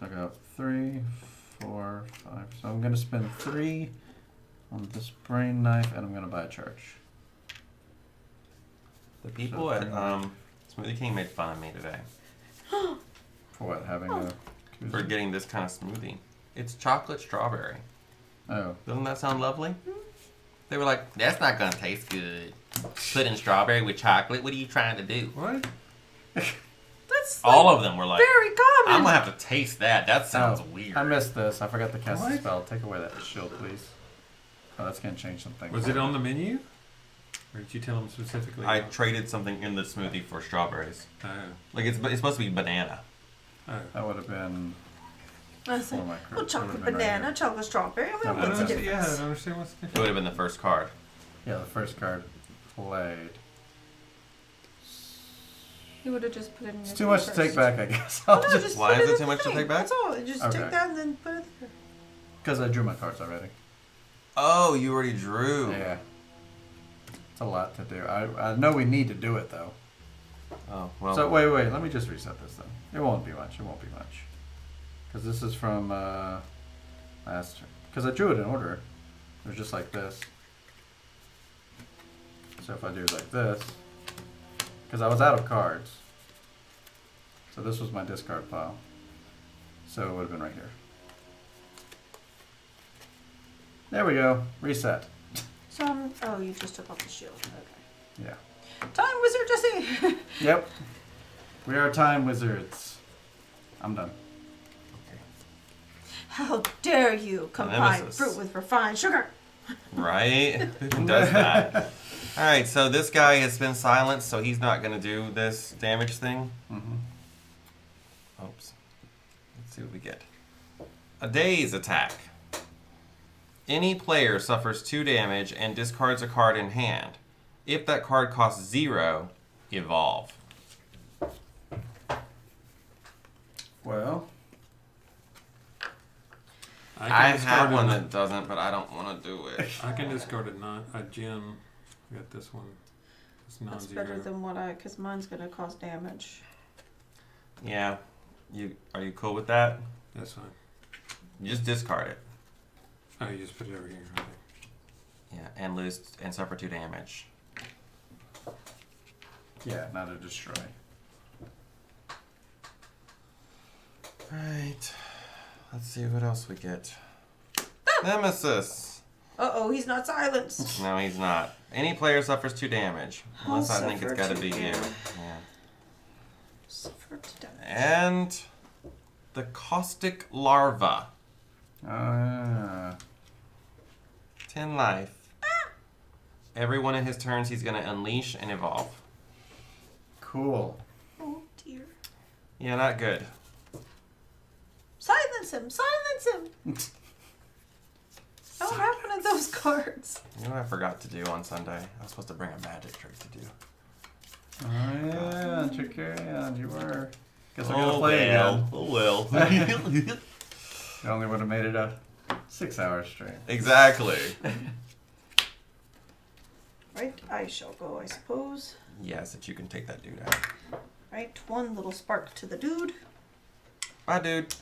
C: I got 3, 4, 5. So I'm going to spend 3 on this brain knife, and I'm going to buy a charge.
A: The people
C: So
A: at
C: pretty
A: Smoothie King made fun of me today
C: For what? Having a
A: for
C: koozie?
A: getting this kind of smoothie. It's chocolate strawberry.
C: Oh.
A: Doesn't that sound lovely? They were like, that's not going to taste good. Putting strawberry with chocolate, what are you trying to do?
D: What?
B: That's
A: All of them were like,
B: very common.
A: I'm going to have to taste that. That sounds
C: Oh,
A: weird.
C: I missed this. I forgot to cast the
D: What?
C: spell. Take away that shield, please. Oh, that's going to change some things.
D: Was it on the menu? Or did you tell them specifically?
A: I traded something in the smoothie for strawberries.
D: Oh.
A: Like, it's supposed to be banana.
D: Oh.
C: That would have been...
B: I said,
C: Oh, my
B: well,
C: crap.
B: chocolate
C: Would've been right
B: banana,
C: here.
B: chocolate strawberry. I mean,
C: No,
D: I
B: what's
D: don't
B: the
C: that's
D: see, yeah, I
B: difference?
D: don't understand what's the
A: It
D: difference.
A: would have been the first card.
C: Yeah, the first card played.
B: You would have just put it in your
C: It's too much to
B: first.
C: take back, I guess.
B: Oh,
C: I'll
B: no,
C: just...
B: just
A: Why
B: put
A: is it
B: in
A: too
B: the
A: much to
B: thing.
A: take back?
B: That's all. Just
C: Okay.
B: take that and then put it there.
C: Because I drew my cards already.
A: Oh, you already drew.
C: Yeah. It's a lot to do. I know we need to do it, though.
A: Oh, well.
C: So, wait. Let me just reset this, then. It won't be much. Because this is from last turn. Because I drew it in order. It was just like this. So if I do it like this... Because I was out of cards. So this was my discard pile. So it would have been right here. There we go. Reset.
B: So, oh, you just took off the shield. Okay.
C: Yeah.
B: Time wizard Jesse.
C: Yep. We are time wizards. I'm done.
B: How dare you combine
A: Nemesis.
B: fruit with refined sugar?
A: Right? Who does that? Alright, so this guy has been silenced, so he's not going to do this damage thing.
C: Mm-hmm.
A: Oops. Let's see what we get. A daze attack. Any player suffers 2 damage and discards a card in hand. If that card costs 0, evolve.
C: Well,
A: I
D: discard
A: have one
D: a-
A: that doesn't, but I don't want to do it.
D: I can discard a gem. I got this one. It's
B: That's
D: non-zero.
B: better than what because mine's gonna cause damage.
A: Yeah. Are you cool with that?
D: That's fine.
A: You just discard it.
D: Oh, you just put it over here. Okay.
A: Yeah, and lose and suffer 2 damage.
C: yeah, not to destroy.
A: Alright. Let's see what else we get. Nemesis!
B: Uh-oh, he's not silenced.
A: No, he's not. Any player suffers 2 damage.
B: I'll
A: Unless I think it's
B: suffer
A: gotta
B: 2
A: be you.
B: damage.
A: Yeah.
B: Suffer to damage.
A: And the caustic larva. 10 life. Every one of his turns he's gonna unleash and evolve.
C: Cool.
B: Oh dear.
A: Yeah, not good.
B: Silence him! Silence him! I don't have one of those cards.
A: You know what I forgot to do on Sunday? I was supposed to bring a magic trick to do.
C: Oh yeah, trick Aeon, you were. Guess I'm gonna play
A: well.
C: again.
A: Oh well.
C: You only would have made it a 6-hour stream.
A: Exactly.
B: Right, I shall go, I suppose.
A: Yes, that you can take that dude out.
B: Right, one little spark to the dude.
A: Bye, dude.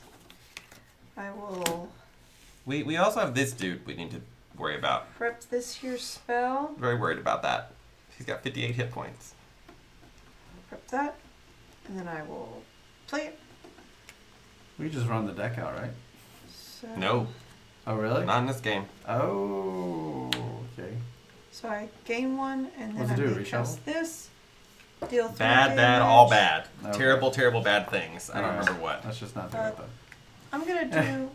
B: I will
A: We also have this dude we need to worry about.
B: prep this here spell.
A: Very worried about that. He's got 58 hit points.
B: Prep that. And then I will play it.
C: We just run the deck out, right?
B: So,
A: No,
C: Oh really?
A: not in this game.
C: Oh, okay.
B: So I gain 1, and then
C: What's
B: I
C: it do,
B: may cast
C: reshuffle?
B: this. Deal 3
A: Bad,
B: damage.
A: all bad.
C: Okay.
A: Terrible bad things. I don't
C: Alright.
A: remember what.
C: Let's just not do it then.
B: I'm gonna do.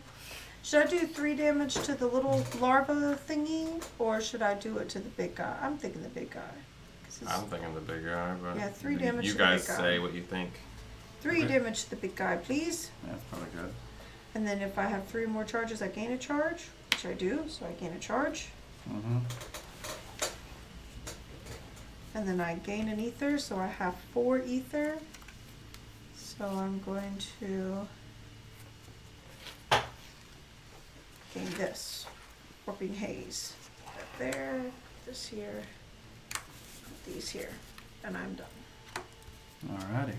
B: Should I do 3 damage to the little larva thingy, or should I do it to the big guy? I'm thinking the big guy. 'Cause it's
A: I'm thinking the big guy, but
B: Yeah, 3 damage
A: you
B: to the
A: guys
B: big guy.
A: say what you think.
B: 3
D: Okay.
B: damage to the big guy, please.
C: That's probably good.
B: And then if I have 3 more charges, I gain a charge, which I do. So I gain a charge.
C: Mm-hmm.
B: And then I gain an ether, so I have 4 ether. So I'm going to gain this. Warping Haze. That there, this here, these here. And I'm done.
C: Alrighty.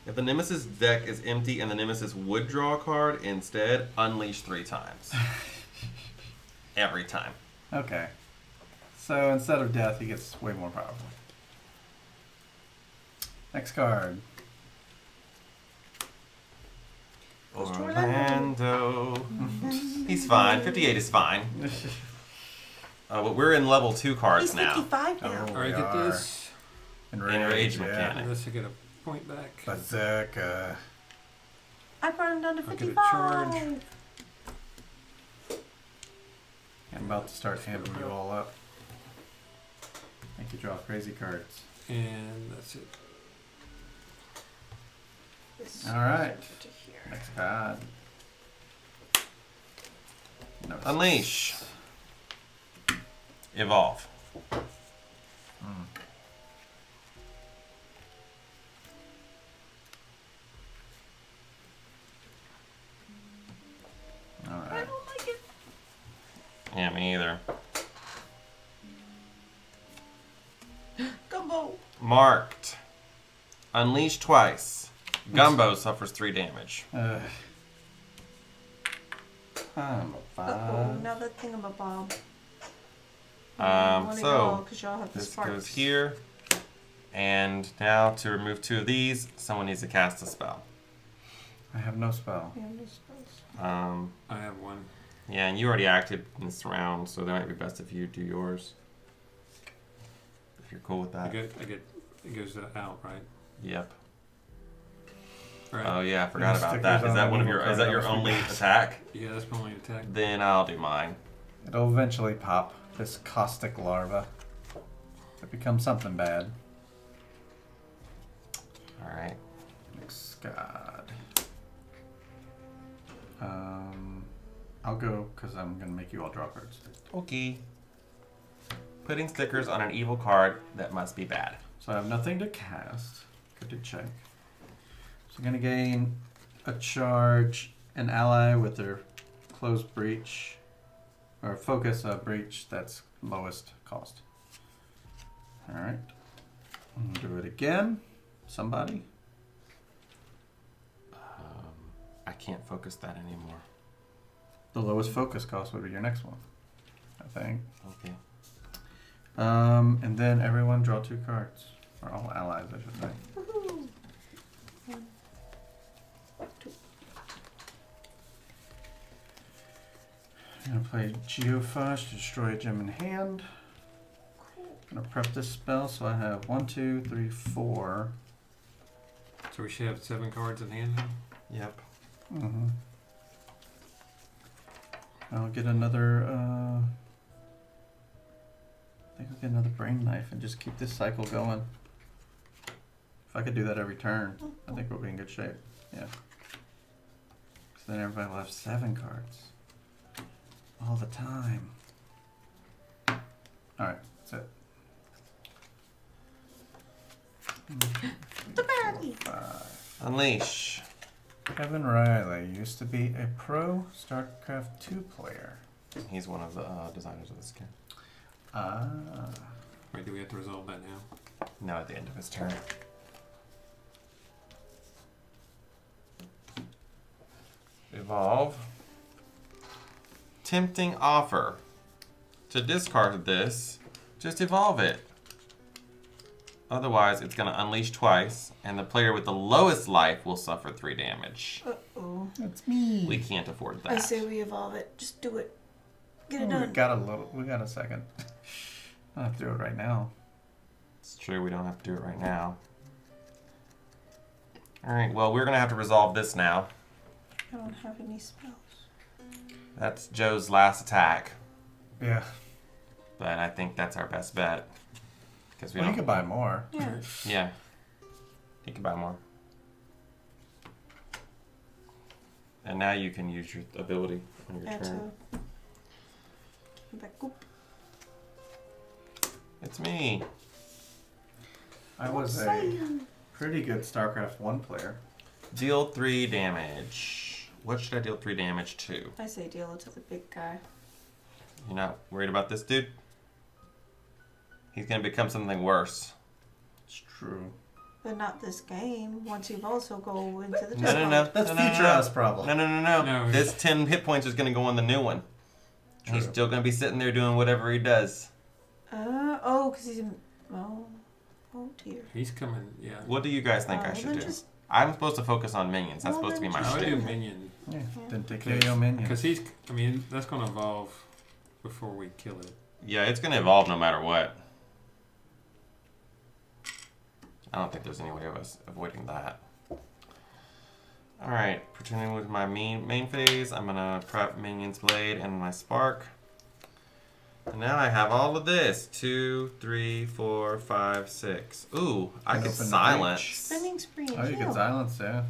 A: If the Nemesis deck is empty and the Nemesis would draw a card, instead, unleash 3 times. Every time.
C: Okay. So instead of death, he gets way more powerful. Next card.
A: Orlando. He's fine. 58 is fine. But we're in level 2 cards
B: He's
A: now.
B: 55 now.
C: Oh.
D: Alright,
C: We
D: get
C: are.
D: this.
A: Enrage mechanic.
D: Unless I get a point back.
C: Berserker.
B: I brought him down to
D: I'll get a
B: 55.
D: charge.
C: I'm about to start hamming you all up. Make you draw crazy cards.
D: And that's it.
B: This
C: Alright.
B: to here.
C: Next card. No.
A: Unleash. Evolve.
B: I
C: Alright.
B: don't like it.
A: Yeah, me either.
B: Gumbo.
A: Marked. Unleash twice. Gumbo suffers 3 damage.
C: I'm a
B: Uh-oh,
C: five.
B: now that thingamabob.
A: So
B: because y'all have the
A: this
B: sparks.
A: goes here. And now to remove 2 of these, someone needs to cast a spell.
C: I have no spell.
B: Yeah, no spells.
D: I have one.
A: Yeah, and you already acted in this round, so that might be best if you do yours. If you're cool with that.
D: It goes out, right?
A: Yep.
D: Right.
A: Oh yeah, I forgot about
C: Stickers
A: that. Is
C: on
A: that
C: the
A: one of
C: evil
A: your?
C: card,
A: Is that
C: that
A: your
C: must be
A: only
C: bad.
A: attack?
D: Yeah, that's my only attack.
A: Then I'll do mine.
C: It'll eventually pop this caustic larva. It becomes something bad.
A: All right.
C: Next card. I'll go because I'm gonna make you all draw cards.
A: Okay. Putting stickers on an evil card that must be bad.
C: So I have nothing to cast. Good to check. So I'm gonna gain a charge, an ally with their closed breach, or focus breach that's lowest cost. All right. I'm gonna do it again. Somebody.
A: I can't focus that anymore.
C: The lowest focus cost would be your next one, I think.
A: Okay.
C: And then everyone draw 2 cards, or all allies, I should say.
B: Woohoo. 1, 2.
C: I'm gonna play Geophage to destroy a gem in hand.
B: Cool.
C: I'm gonna prep this spell, so I have 1, 2, 3, 4.
D: So we should have 7 cards in hand now?
A: Yep.
C: Mm-hmm. I'll get another. I think I'll get another brain knife and just keep this cycle going. If I could do that every turn, I think we'll be in good shape. Yeah. So then everybody will have 7 cards all the time. All right, that's it.
B: The baddie.
C: 5.
A: Unleash.
C: Kevin Riley used to be a pro StarCraft 2 player.
A: He's one of the designers of this game.
C: Ah.
D: Wait, do we have to resolve that now?
A: Now at the end of his turn. Evolve. Tempting offer. To discard this, just evolve it. Otherwise, it's going to unleash twice, and the player with the lowest life will suffer 3 damage.
B: Uh-oh.
C: That's me.
A: We can't afford that.
B: I say we evolve it. Just do it. Get it
C: We
B: done.
C: got a second. I don't have to do it right now.
A: It's true, we don't have to do it right now. Alright, well, we're going to have to resolve this now.
B: I don't have any spells.
A: That's Joe's last attack,
C: Yeah.
A: but I think that's our best bet. Because we
C: Well, you
A: don't.
C: could buy more.
B: Yeah.
A: Yeah. You can buy more. And now you can use your ability on your
B: Add
A: turn.
B: to back up.
A: It's me.
C: I was a pretty good StarCraft 1 player.
A: Deal 3 damage. What should I deal 3 damage to?
B: I say deal it to the big guy.
A: You're not worried about this dude? He's gonna become something worse.
C: It's true.
B: But not this game. Once you've also go into the
A: No.
C: That's
A: No,
C: future
A: no.
C: us problem.
A: No.
D: No,
A: This 10 hit points is gonna go on the new one. He's
C: True.
A: still gonna be sitting there doing whatever he does.
B: Because he's in. Oh dear.
D: He's coming. Yeah.
A: What do you guys think I
B: Well,
A: should
B: then
A: do?
B: just-
A: I'm supposed to focus on minions. That's
B: Well,
A: supposed to be
B: then
A: my
D: I would
A: shtick.
D: do minion.
C: Yeah, then take care of your minions.
D: Because he's. I mean, that's going to evolve before we kill it.
A: Yeah, it's gonna evolve no matter what. I don't think there's any way of us avoiding that. Alright, pretending with my main phase, I'm gonna prep Minion's Blade and my Spark. And now I have all of this. 2, 3, 4, 5, 6. Ooh, I
C: Can
A: could
C: open the
A: silence.
C: breach.
B: Spinning spree and
C: Oh, you
B: heal.
C: can silence, yeah.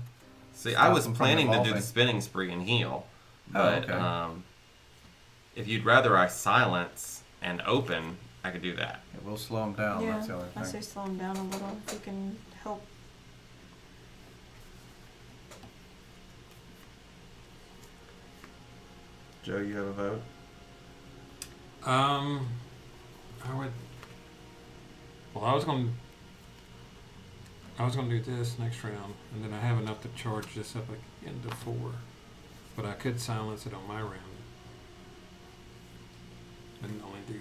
A: See,
C: Stop
A: I was
C: them from
A: planning to do the
C: evolving.
A: spinning spree and heal.
C: Oh,
A: But
C: okay.
A: if you'd rather I silence and open, I could do that.
C: It will slow them down,
B: Yeah,
C: that's the only
B: I say
C: thing.
B: slow him down a little if you can help.
A: Joe, you have a vote?
D: I would. Well, I was going to do this next round, and then I have enough to charge this up again to 4. But I could silence it on my round. And only do.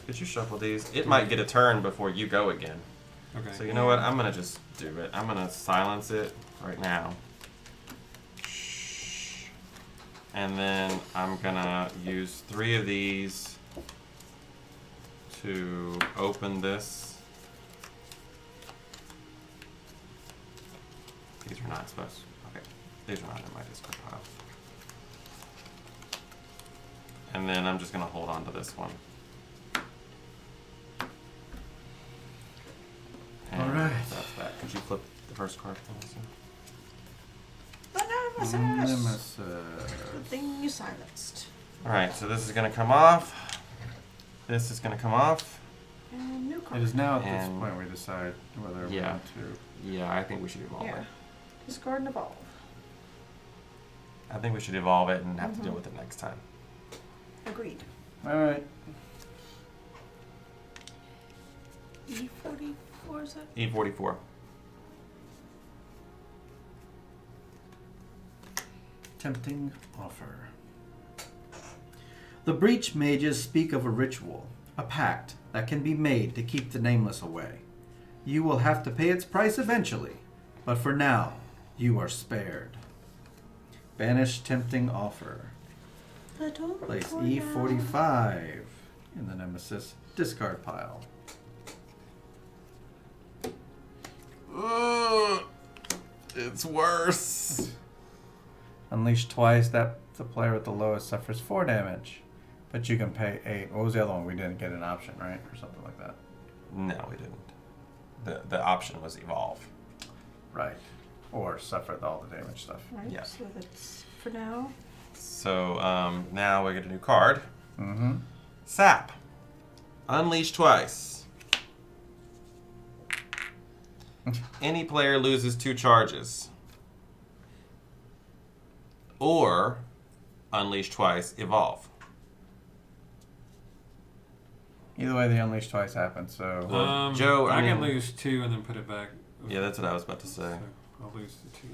A: Could you shuffle these? It might get a turn before you go again.
D: Okay.
A: So you know what? I'm gonna just do it. I'm gonna silence it right now. And then I'm gonna use 3 of these to open this. These are not supposed. Okay, these are not in my discard pile. And then I'm just gonna hold on to this one. And
C: Alright.
A: That's that. Could you flip the first card, please?
C: Nemesis.
B: Good thing you silenced.
A: Alright, so this is gonna come off. This is gonna come off.
B: And new card.
C: It is now at this
A: And-
C: point we decide whether we
A: Yeah.
C: want to.
A: Yeah, I think we should evolve
B: Yeah.
A: it.
B: Discard and evolve.
A: I think we should evolve it and have to deal with it next time.
B: Agreed.
C: Alright.
B: E44 is it?
A: E44.
C: Tempting offer. The breach mages speak of a ritual, a pact that can be made to keep the nameless away. You will have to pay its price eventually, but for now, you are spared. Banish tempting offer. Place E45 in the Nemesis discard pile.
A: Ugh, it's worse.
C: Unleash twice, that the player with the lowest suffers 4 damage. But you can pay 8. What was the other one? We didn't get an option, right? Or something like that.
A: No, we didn't. The option was evolve.
C: Right. Or suffer all the damage stuff.
B: Right,
A: Yeah.
B: so that's for now.
A: So now we get a new card.
C: Mm-hmm.
A: Sap. Unleash twice. Any player loses 2 charges. Or unleash twice, evolve.
C: Either way, the unleash twice happens, so...
A: Well, Joe, I
D: I can
A: mean-
D: lose 2 and then put it back.
A: Yeah, that's what I was about to say.
D: So I'll lose the 2.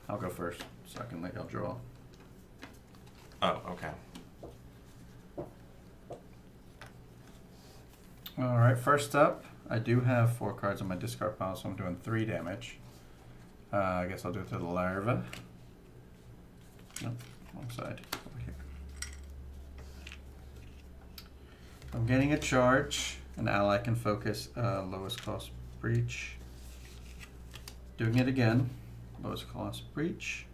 C: I'll go first, so I can let y'all draw.
A: Oh, okay.
C: Alright, first up, I do have 4 cards on my discard pile, so I'm doing 3 damage. I guess I'll do it to the larva. Nope, wrong side. Over here. I'm getting a charge. An ally can focus lowest cost breach. Doing it again. Lowest cost breach.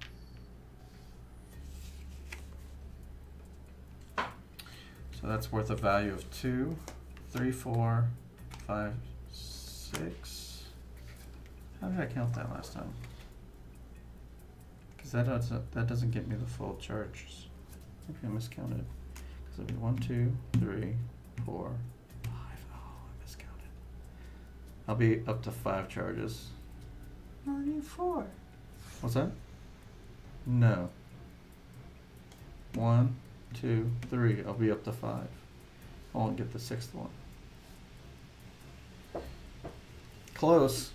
C: So that's worth a value of 2, 3, 4, 5, 6. How did I count that last time? Because that doesn't get me the full charges. Maybe I miscounted. Because it'll be 1, 2, 3, 4, 5. Oh, I miscounted. I'll be up to 5 charges.
B: No, I need 4.
C: What's that? No. 1, 2, 3. I'll be up to 5. I won't get the 6th one. Close.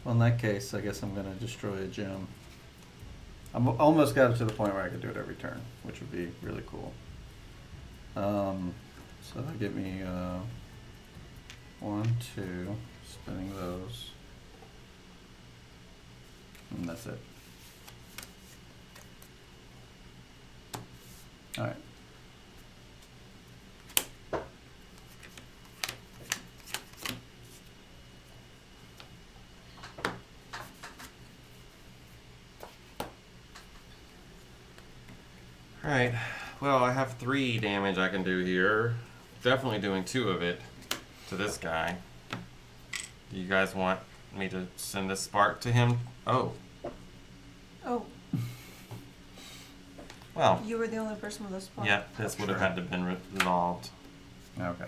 C: Well, in that case, I guess I'm going to destroy a gem. I'm almost got it to the point where I could do it every turn, which would be really cool. So that'll give me 1, 2, spinning those. And that's it. Alright.
A: Alright, well, I have 3 damage I can do here. Definitely doing 2 of it to this guy. Do you guys want me to send this spark to him? Oh.
B: Oh,
A: Well,
B: you were the only person with a spot.
A: yeah, this would have had to have been resolved.
C: Okay.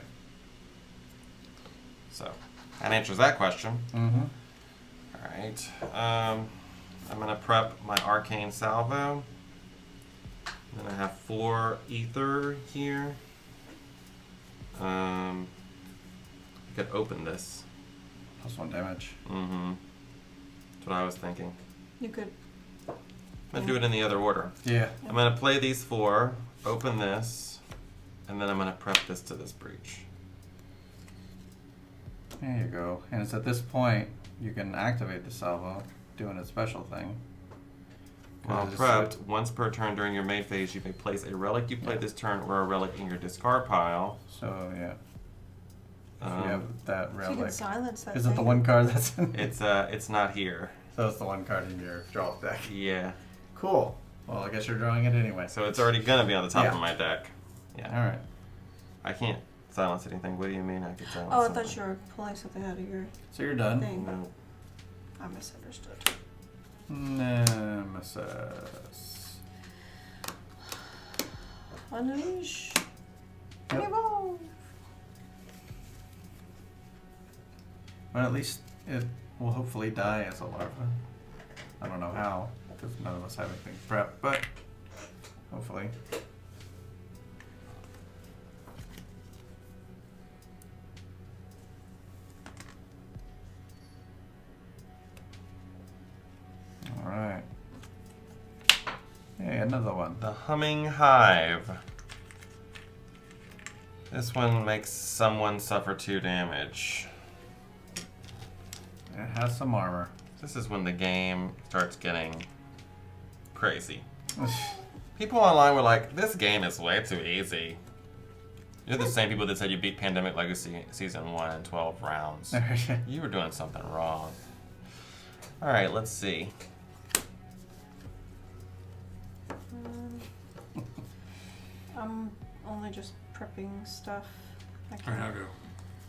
A: So, that answers that question.
C: Mm-hmm.
A: Alright, I'm going to prep my arcane salvo. Then I have 4 ether here. I could open this.
C: +1 damage.
A: Mm-hmm. That's what I was thinking.
B: You could.
A: I'm going to do it in the other order.
C: Yeah.
A: I'm going to play these 4, open this, and then I'm going to prep this to this breach.
C: There you go. And it's at this point you can activate the salvo, doing a special thing.
A: While
C: It's-
A: prepped, once per turn during your main phase, you may place a relic you played this turn or a relic in your discard pile.
C: So yeah, if you have that
B: So you can
C: relic.
B: silence that
C: Is it the
B: thing.
C: one card that's in?
A: It's not here.
C: So it's the one card in your draw deck.
A: Yeah.
C: Cool. Well, I guess you're drawing it anyway.
A: So it's already going to be on the top
C: Yeah.
A: of my deck. Yeah.
C: All right.
A: I can't silence anything. What do you mean I could silence
B: Oh, I
A: something?
B: thought you were pulling something out of your
C: So you're done.
B: thing.
A: No.
B: I misunderstood.
C: Nemesis.
B: Unleash.
C: Yep.
B: Evolve.
C: Well, at least it will hopefully die as a larva. I don't know how, because none of us have anything prepped, but hopefully. All right. Hey, another one.
A: The Humming Hive. This one makes someone suffer 2 damage.
C: It has some armor.
A: This is when the game starts getting crazy. People online were like, this game is way too easy. You're the same people that said you beat Pandemic Legacy Season 1 in 12 rounds. You were doing something wrong. Alright, let's see.
B: I'm only just prepping stuff. I
D: Alright, I'll go.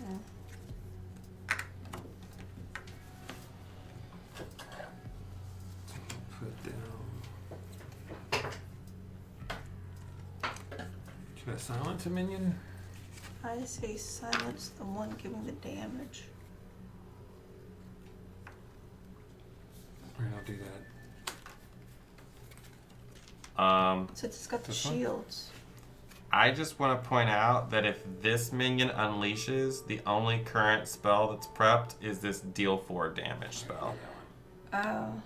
B: Yeah.
D: Put down. Should I silence a minion?
B: I say silence the one giving the damage.
D: Alright, I'll do that.
B: Since it's got the
A: This one?
B: shields.
A: I just want to point out that if this minion unleashes, the only current spell that's prepped is this deal 4 damage spell.
B: Oh.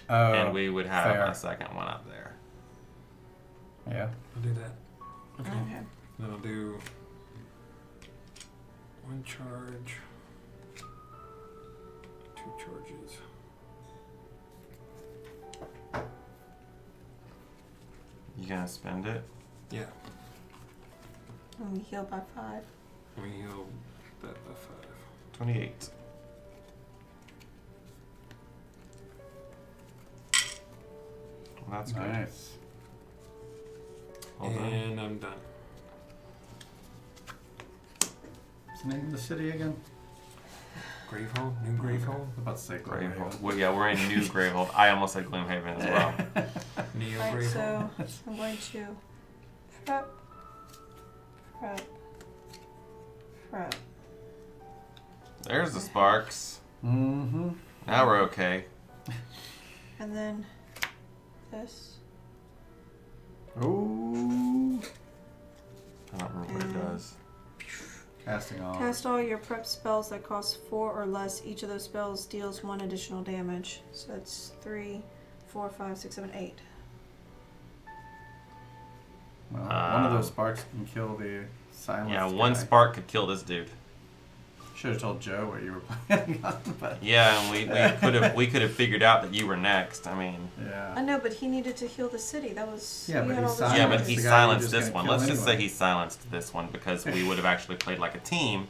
C: Oh,
A: And we would have
C: fair.
A: a second one up there.
C: Yeah.
D: I'll do that. Okay.
B: Okay.
D: Then I'll do 1 charge, 2 charges.
A: You gonna spend it?
D: Yeah.
B: And we heal by 5.
D: And we heal that by 5.
A: 28. Well, that's good.
C: Nice.
A: Well done.
D: And I'm done.
C: What's the name of the city again?
D: Gravehold? New Gravehold?
C: I was about to say
A: Gravehold. Well, yeah, we're in New Gravehold. I almost said Gloomhaven as well.
D: Neo
B: Alright,
D: Gravehold?
B: so I'm going to prep, prep.
A: There's the sparks.
C: Mm-hmm.
A: Now we're okay.
B: And then this.
C: Ooh.
A: I don't remember what it does.
C: Casting off.
B: Cast all your prep spells that cost 4 or less. Each of those spells deals 1 additional damage. So that's 3, 4, 5, 6, 7, 8.
C: Well, one of those sparks can kill the silence.
A: Yeah, one
C: guy.
A: spark could kill this dude.
C: Should have told Joe what you were planning on, but
A: Yeah, and we could have figured out that you were next. I mean,
B: I
C: yeah.
B: know, but he needed to heal the city. That was
C: Yeah,
B: he
C: but
B: had
C: he's
B: all those
C: silent.
A: yeah, but
C: It's
A: he
C: the guy you're
A: silenced
C: just
A: this
C: gonna
A: one.
C: kill
A: Let's just say
C: anyway.
A: he silenced this one because we would have actually played like a team.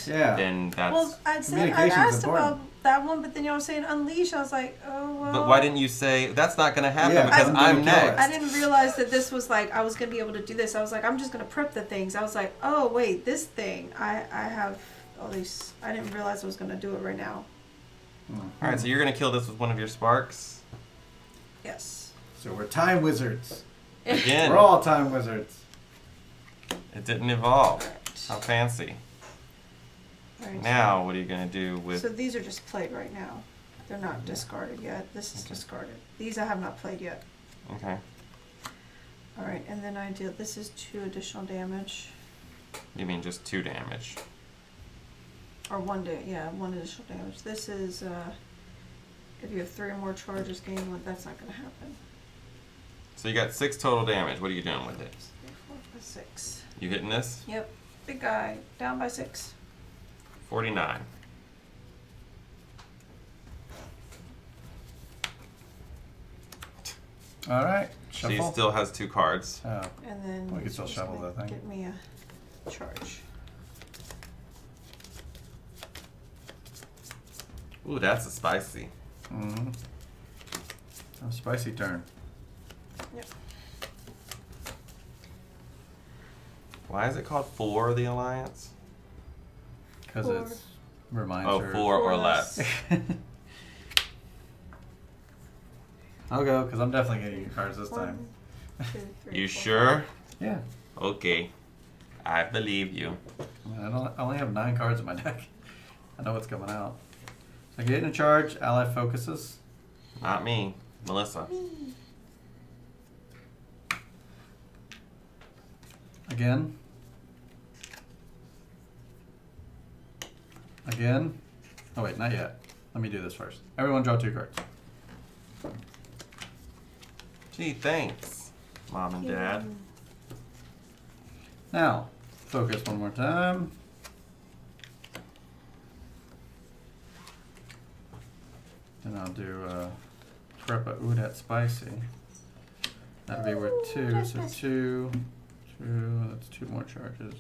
C: Yeah.
A: Then that's.
B: Well, I said I
C: Communication's
B: asked
C: important.
B: about that one, but then y'all were saying unleash. I was like, oh well.
A: But why didn't you say that's not going to happen
C: Yeah,
A: because
C: I'm
A: I'm
C: gonna kill it.
A: next?
B: I didn't realize that this was like I was gonna be able to do this. I was like, I'm just gonna prep the things. I was like, oh wait, this thing. I have all these. I didn't realize I was gonna do it right now.
A: All right, so you're going to kill this with one of your sparks
B: Yes.
C: So we're time wizards.
A: again.
C: We're all time wizards.
A: It didn't evolve. How fancy.
B: Alright,
A: Now, what are you going to do with?
B: So these are just played right now. They're not discarded yet. This is discarded. These I have not played yet.
A: Okay.
B: All right, and then I deal. This is 2 additional damage,
A: You mean just 2 damage?
B: or 1 day. Yeah, 1 additional damage. This is if you have 3 or more charges, gain 1. That's not going to happen.
A: So you got 6 total damage. What are you doing with it?
B: 3, 4, 5, 6.
A: You hitting this?
B: Yep, big guy down by 6.
A: 49.
C: All right.
A: She
C: Shuffle.
A: still has 2 cards.
C: Oh.
B: And then
C: We can
B: this
C: still
B: one's
C: shovel
B: gonna
C: that thing.
B: Get me a charge.
A: Ooh, that's a spicy.
C: Mm-hmm. A spicy turn.
B: Yep.
A: Why is it called For the Alliance?
C: Because
B: 4.
C: it reminds
A: Oh,
C: her.
A: 4 or less.
C: I'll go because I'm definitely getting your cards this
B: 1,
C: time.
B: 2, 3,
A: You
B: 4,
A: sure?
C: Yeah.
A: Okay. I believe you.
C: I only have 9 cards in my deck. I know what's coming out. So I get in a charge. Ally focuses.
A: Not me. Melissa.
C: Again. Again. Oh wait, not yet. Let me do this first. Everyone draw 2 cards.
A: Gee, thanks, Mom and Dad.
C: Now, focus one more time. Then I'll do prep a Udat spicy. That'll be worth 2, so 2, that's 2 more charges.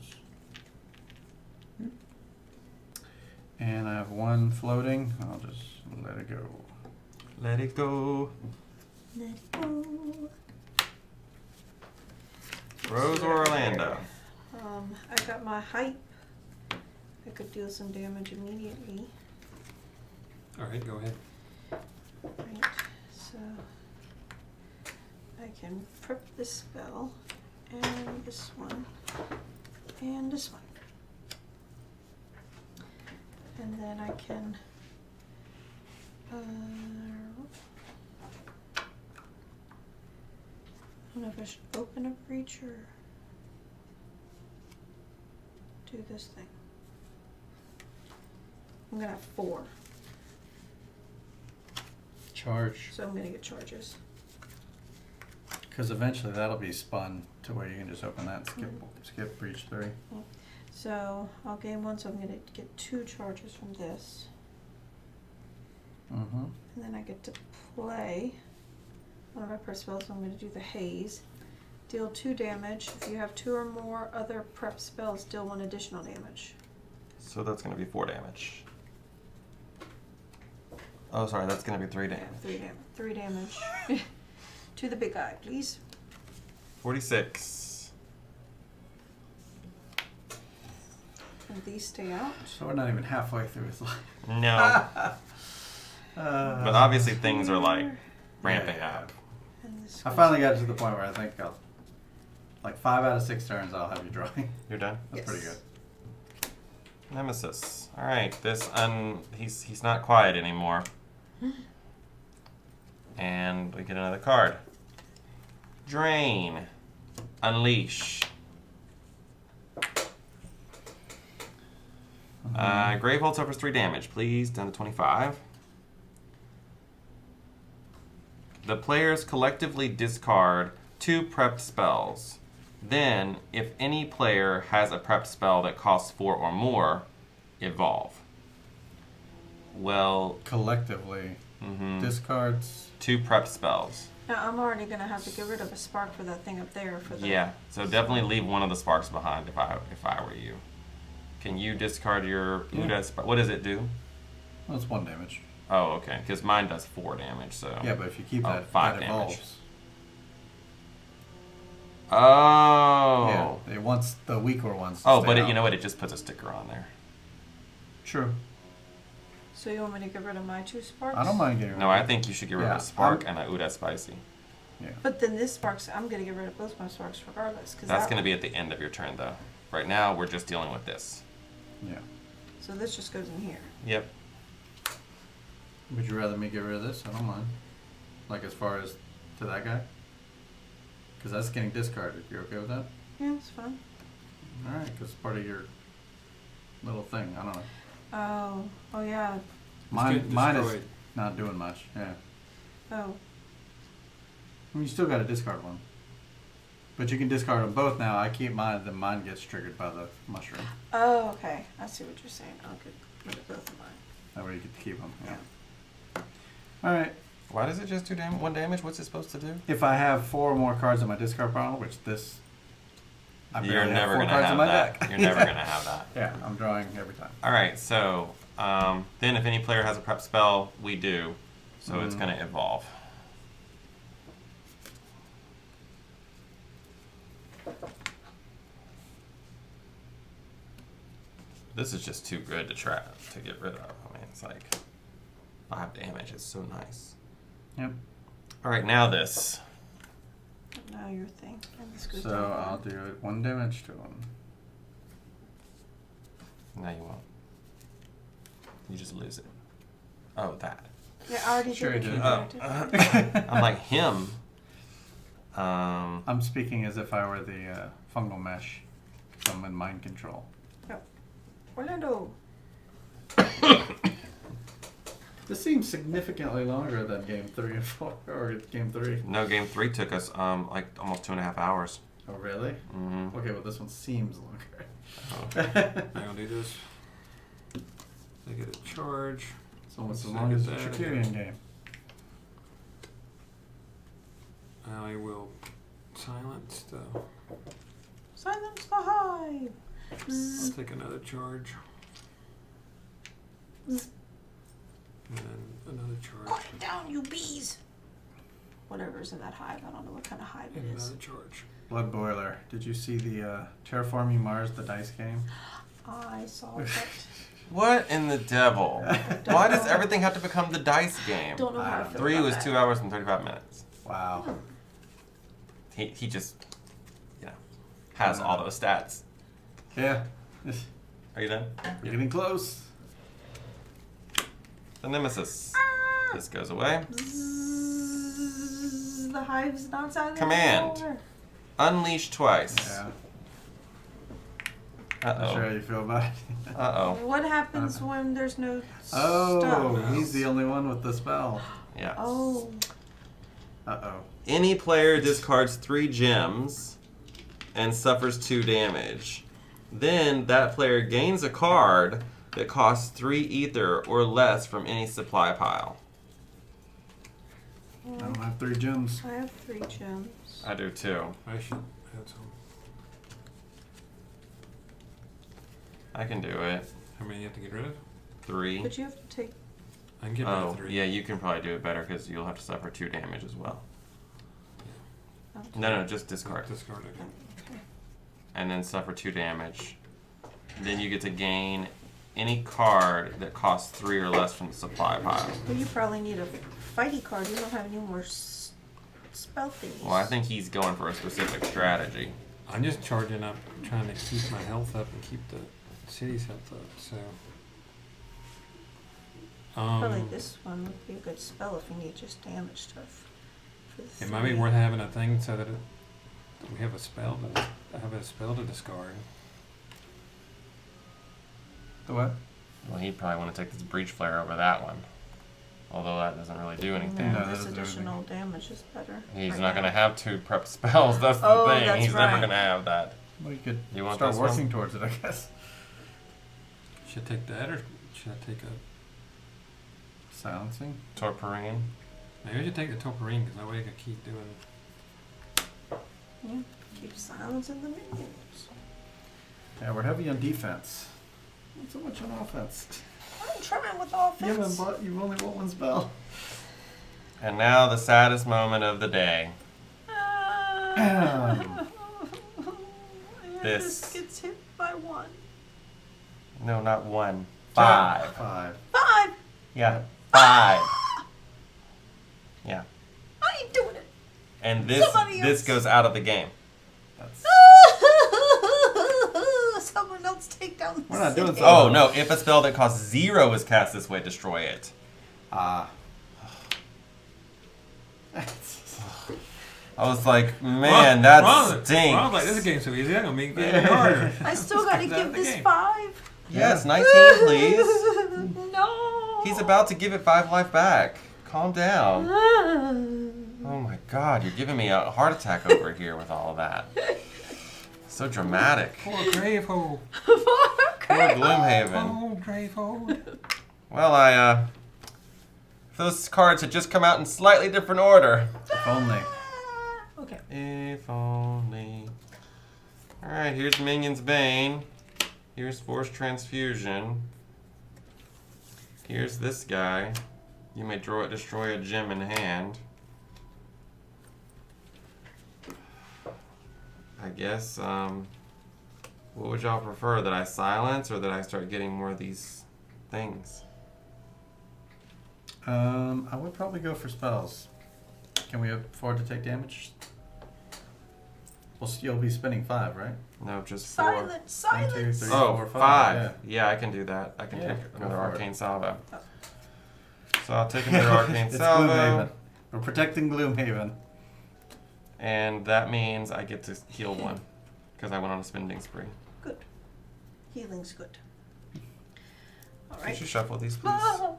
C: And I have 1 floating. I'll just let it go.
A: Let it go.
B: Let it go.
A: Rose or Orlando?
B: I got my hype. I could deal some damage immediately.
D: Alright, go ahead.
B: Right, so I can prep this spell, and this one, and this one. And then I can I don't know if I should open a breach or do this thing. I'm gonna have 4.
C: Charge.
B: So I'm gonna get charges.
C: Because eventually that'll be spun to where you can just open that and skip breach 3.
B: So I'll gain 1, so I'm gonna get 2 charges from this.
C: Mm-hmm.
B: And then I get to play one of my prep spells, so I'm gonna do the haze. Deal 2 damage. If you have 2 or more other prep spells, deal 1 additional damage.
A: So that's going to be 4 damage. Oh, sorry, that's going to be 3 damage.
B: 3 damage. To the big guy, please.
A: 46.
B: And And these stay out.
C: So we're not even halfway through his life.
A: No. But obviously things are like ramping
C: Yeah.
A: up.
B: And this
C: I
B: goes-
C: finally got to the point where I think like 5 out of 6 turns I'll have you drawing.
A: You're done?
C: That's pretty
B: Yes.
C: good.
A: Nemesis. Alright, he's not quiet anymore. And we get another card. Drain. Unleash. Gravehold suffers 3 damage. Please, down to 25. The players collectively discard 2 prepped spells. Then, if any player has a prepped spell that costs 4 or more, evolve. Well,
C: Collectively, discards.
A: 2 prepped spells.
B: Now I'm already gonna have to get rid of a spark for that thing up there for the.
A: Yeah, so definitely leave one of the sparks behind if I were you. Can you discard your Uda spark? What does it do?
C: Well, it's 1 damage.
A: Oh, okay, because mine does 4 damage, so...
C: Yeah, but if you keep
A: Oh,
C: that,
A: 5
C: that
A: damage.
C: evolves.
A: Oh!
C: Yeah, it wants the weaker ones. To
A: Oh,
C: stay
A: but
C: out.
A: you know what? It just puts a sticker on there.
C: True.
B: So you want me to get rid of my 2 sparks?
C: I don't mind getting rid
A: No,
C: of
A: I
C: it.
A: think you should get rid of
C: Yeah,
A: a spark and a Uda spicy.
C: Yeah.
B: But then this sparks, I'm gonna get rid of both my sparks regardless. Cause
A: That's
B: that,
A: going to be at the end of your turn, though. Right now, we're just dealing with this.
C: Yeah.
B: So this just goes in here.
A: Yep.
C: Would you rather me get rid of this? I don't mind. Like as far as to that guy? Because that's getting discarded. You're okay with that?
B: Yeah, it's fine.
C: Alright, because it's part of your little thing. I don't know.
B: Oh yeah.
C: Mine is
D: destroyed.
C: not doing much. Yeah.
B: Oh.
C: I mean, you still got to discard one. But you can discard them both now. I keep mine, then mine gets triggered by the mushroom.
B: Oh, okay. I see what you're saying. I'll get rid of both of mine.
C: That way you get to keep them. Yeah. Alright.
A: Why does it just do 1 damage? What's it supposed to do?
C: If I have 4 or more cards in my discard pile, which this... I
A: You're
C: barely have
A: never
C: 4
A: going to
C: cards in
A: have
C: my
A: that.
C: deck.
A: You're never going to have that.
C: Yeah, I'm drawing every time.
A: Alright, so then if any player has a prep spell, we do. So it's going to evolve. This is just too good to get rid of. I mean, it's like 5 damage. It's so nice.
C: Yep.
A: Alright, now this.
B: Now your thing. And this goes
C: So
B: down.
C: I'll do it 1 damage to him.
A: No, you won't. You just lose it. Oh, that.
B: Yeah, I already
C: Sure
B: did
C: you
B: it.
C: did.
B: I did.
A: I'm like him.
C: I'm speaking as if I were the fungal mesh. So I'm in mind control.
B: Orlando.
C: This seems significantly longer than game 3 and 4, or game 3.
A: No, game 3 took us like almost 2.5 hours.
C: Oh, really?
A: Mm-hmm.
C: Okay, well, this one seems longer.
D: I'm gonna do this. I get a charge.
C: It's almost as
D: Let's
C: long as the
D: look at that
C: Tricurian game.
D: I will silence the.
B: Silence the hive.
D: I'll
B: Bzz.
D: take another charge.
B: Bzz.
D: And then another charge.
B: Quiet down, you bees. Whatever's in that hive. I don't know what kind of hive it
D: And
B: is.
D: another charge.
C: Blood Boiler. Did you see the Terraforming Mars, the dice game?
B: I saw it.
A: What in the devil? Why does everything have to become the dice game?
B: Don't know how to
C: I don't
B: feel
A: 3
B: about
A: was
B: that.
A: 2 hours and 35 minutes.
C: Wow.
A: He just, has all those stats.
C: Yeah.
A: Are you done?
C: We're getting close.
A: The Nemesis. This goes away.
B: Bzz. The hive's not silent
A: Command.
B: anymore.
A: Unleash twice.
C: Yeah. Not sure how
A: Uh-oh.
C: you feel about it.
A: Uh-oh.
B: What happens when there's no
C: Oh,
B: stuff?
C: he's the only one with the spell.
A: Yeah.
B: Oh.
C: Uh-oh.
A: Any player discards 3 gems and suffers 2 damage. Then that player gains a card that costs 3 ether or less from any supply pile.
C: I don't have 3 gems.
B: I have 3 gems.
A: I do too.
D: I should have some.
A: I can do it.
D: How many you have to get rid of?
A: 3.
B: But you have to take.
D: I can get rid
A: Oh,
D: of 3.
A: yeah, you can probably do it better because you'll have to suffer 2 damage as well.
B: Oh,
A: No, just discard.
D: Discard it.
B: okay.
A: And then suffer 2 damage. then you get to gain any card that costs 3 or less from the supply pile.
B: Well, you probably need a fighty card. You don't have any more spell thingies.
A: Well, I think he's going for a specific strategy.
D: I'm just charging up, trying to keep my health up and keep the city's health up. So.
B: Probably this one would be a good spell if you need just damage stuff.
D: It might be worth having a thing so that we have a spell to discard.
C: The what?
A: Well, he'd probably want to take this breach flare over that one. Although that doesn't really do anything.
C: No,
B: this
C: that doesn't
B: additional damage is better.
A: He's
B: right
A: not
B: now.
A: going to have 2 prep spells. That's the
B: Oh,
A: thing.
B: that's
A: He's never
B: right.
A: going to have that.
C: Well, you could
A: You want
C: start
A: this
C: working
A: one?
C: towards it, I guess.
D: Should I take that or should I take a...
C: Silencing.
A: Torpurine.
D: Maybe I should take the Toparine because that way I can keep doing...
B: Yeah, keep silencing the minions.
C: Yeah, we're heavy on defense. Not so much on offense.
B: I'm trying with
C: You've only got one spell.
A: And now the saddest moment of the day.
B: This
A: This.
B: gets hit by 1.
A: No, not 1. 5.
C: 5.
B: 5!
A: Yeah, 5. Yeah.
B: I ain't doing it!
A: And this
B: Somebody
A: this
B: else.
A: goes out of the game.
C: That's,
B: Someone else take down the
C: We're not doing
B: city.
C: so-
A: Oh, no. If a spell that costs 0 is cast this way, destroy it.
C: ah.
A: I was like, man, that stinks.
D: Ron's like, this game's so easy. I'm going to make the game harder.
B: I still gotta
D: It's out of
B: give
D: the
B: this
D: game.
B: 5.
A: Yes, 19, please.
B: No.
A: He's about to give it 5 life back. Calm down. Oh my god, you're giving me a heart attack over here with all of that. So dramatic.
D: Poor Gravehold.
A: Poor Gloomhaven.
D: Oh, Gravehold.
A: Well, if those cards had just come out in slightly different order.
C: If only.
B: Okay.
A: If only. Alright, here's Minion's Bane. Here's Force Transfusion. Here's this guy. You may destroy a gem in hand. I guess, what would y'all prefer? That I silence or that I start getting more of these things?
C: I would probably go for spells. Can we afford to take damage? Well, you'll be spending 5, right?
A: No, just 4.
B: Silence,
C: 1, 2,
B: silence.
C: 3,
A: Oh,
C: 4, 5.
A: 5. Yeah, I can do that. I can
C: Yeah,
A: take
C: go
A: another
C: for it.
A: Arcane Salvo.
B: Oh.
A: So I'll take another Arcane
C: It's
A: Salvo.
C: Gloomhaven. We're protecting Gloomhaven.
A: And that means I get to heal 1. Because I went on a spending spree.
B: Good. Healing's good. All
A: Could
B: right.
A: you shuffle these, please?
B: Ah,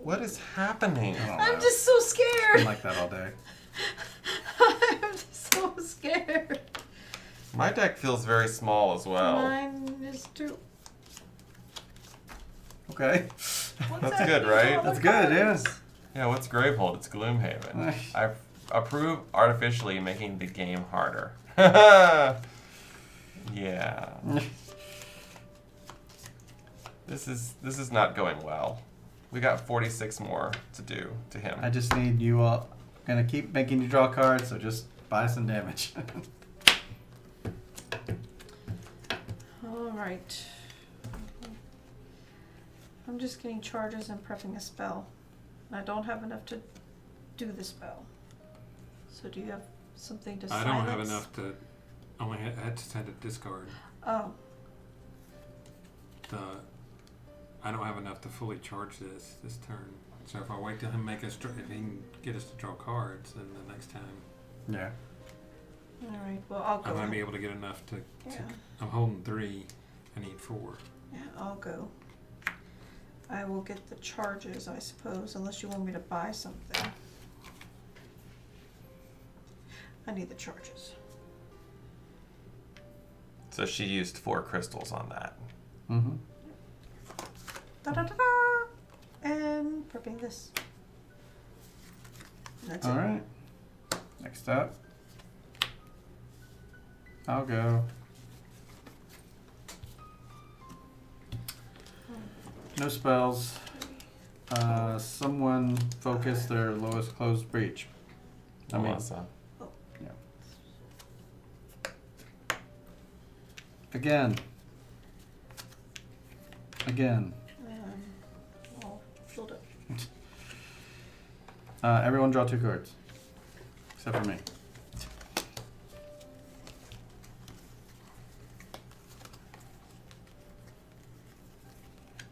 A: What is happening?
C: I don't
B: I'm
C: know.
B: just so
C: Been
B: scared.
C: like that all day.
B: I'm just so scared.
A: My deck feels very small as well.
B: Mine is too.
C: Okay.
B: What's
A: That's
B: that
A: good,
B: mean?
A: right?
B: All the
C: That's good, yeah.
B: cards.
A: Yeah, what's Gravehold? It's Gloomhaven. I approve artificially making the game harder. Yeah. This is not going well. We got 46 more to do to him.
C: I just need you all. Gonna keep making you draw cards, so just buy some damage.
B: All right. I'm just getting charges and prepping a spell. I don't have enough to do the spell. So do you have something to
D: I
B: silence?
D: don't have enough to... I just had to discard.
B: Oh,
D: I don't have enough to fully charge this turn. So if I wait till him if he can get us to draw cards, then the next time
C: Yeah.
B: all right. Well, I'll go.
D: I might be able to get enough to
B: Yeah,
D: I'm holding 3. I need 4.
B: yeah, I'll go. I will get the charges, I suppose, unless you want me to buy something. I need the charges.
A: So she used 4 crystals on that.
C: Mm-hmm.
B: Da da da da. And prepping this. That's
C: All
B: it.
C: right. Next up, I'll go. No spells. Someone focus their lowest closed breach. I mean,
A: Melissa.
C: again, Again.
B: I'll build it.
C: Everyone draw 2 cards. Except for me.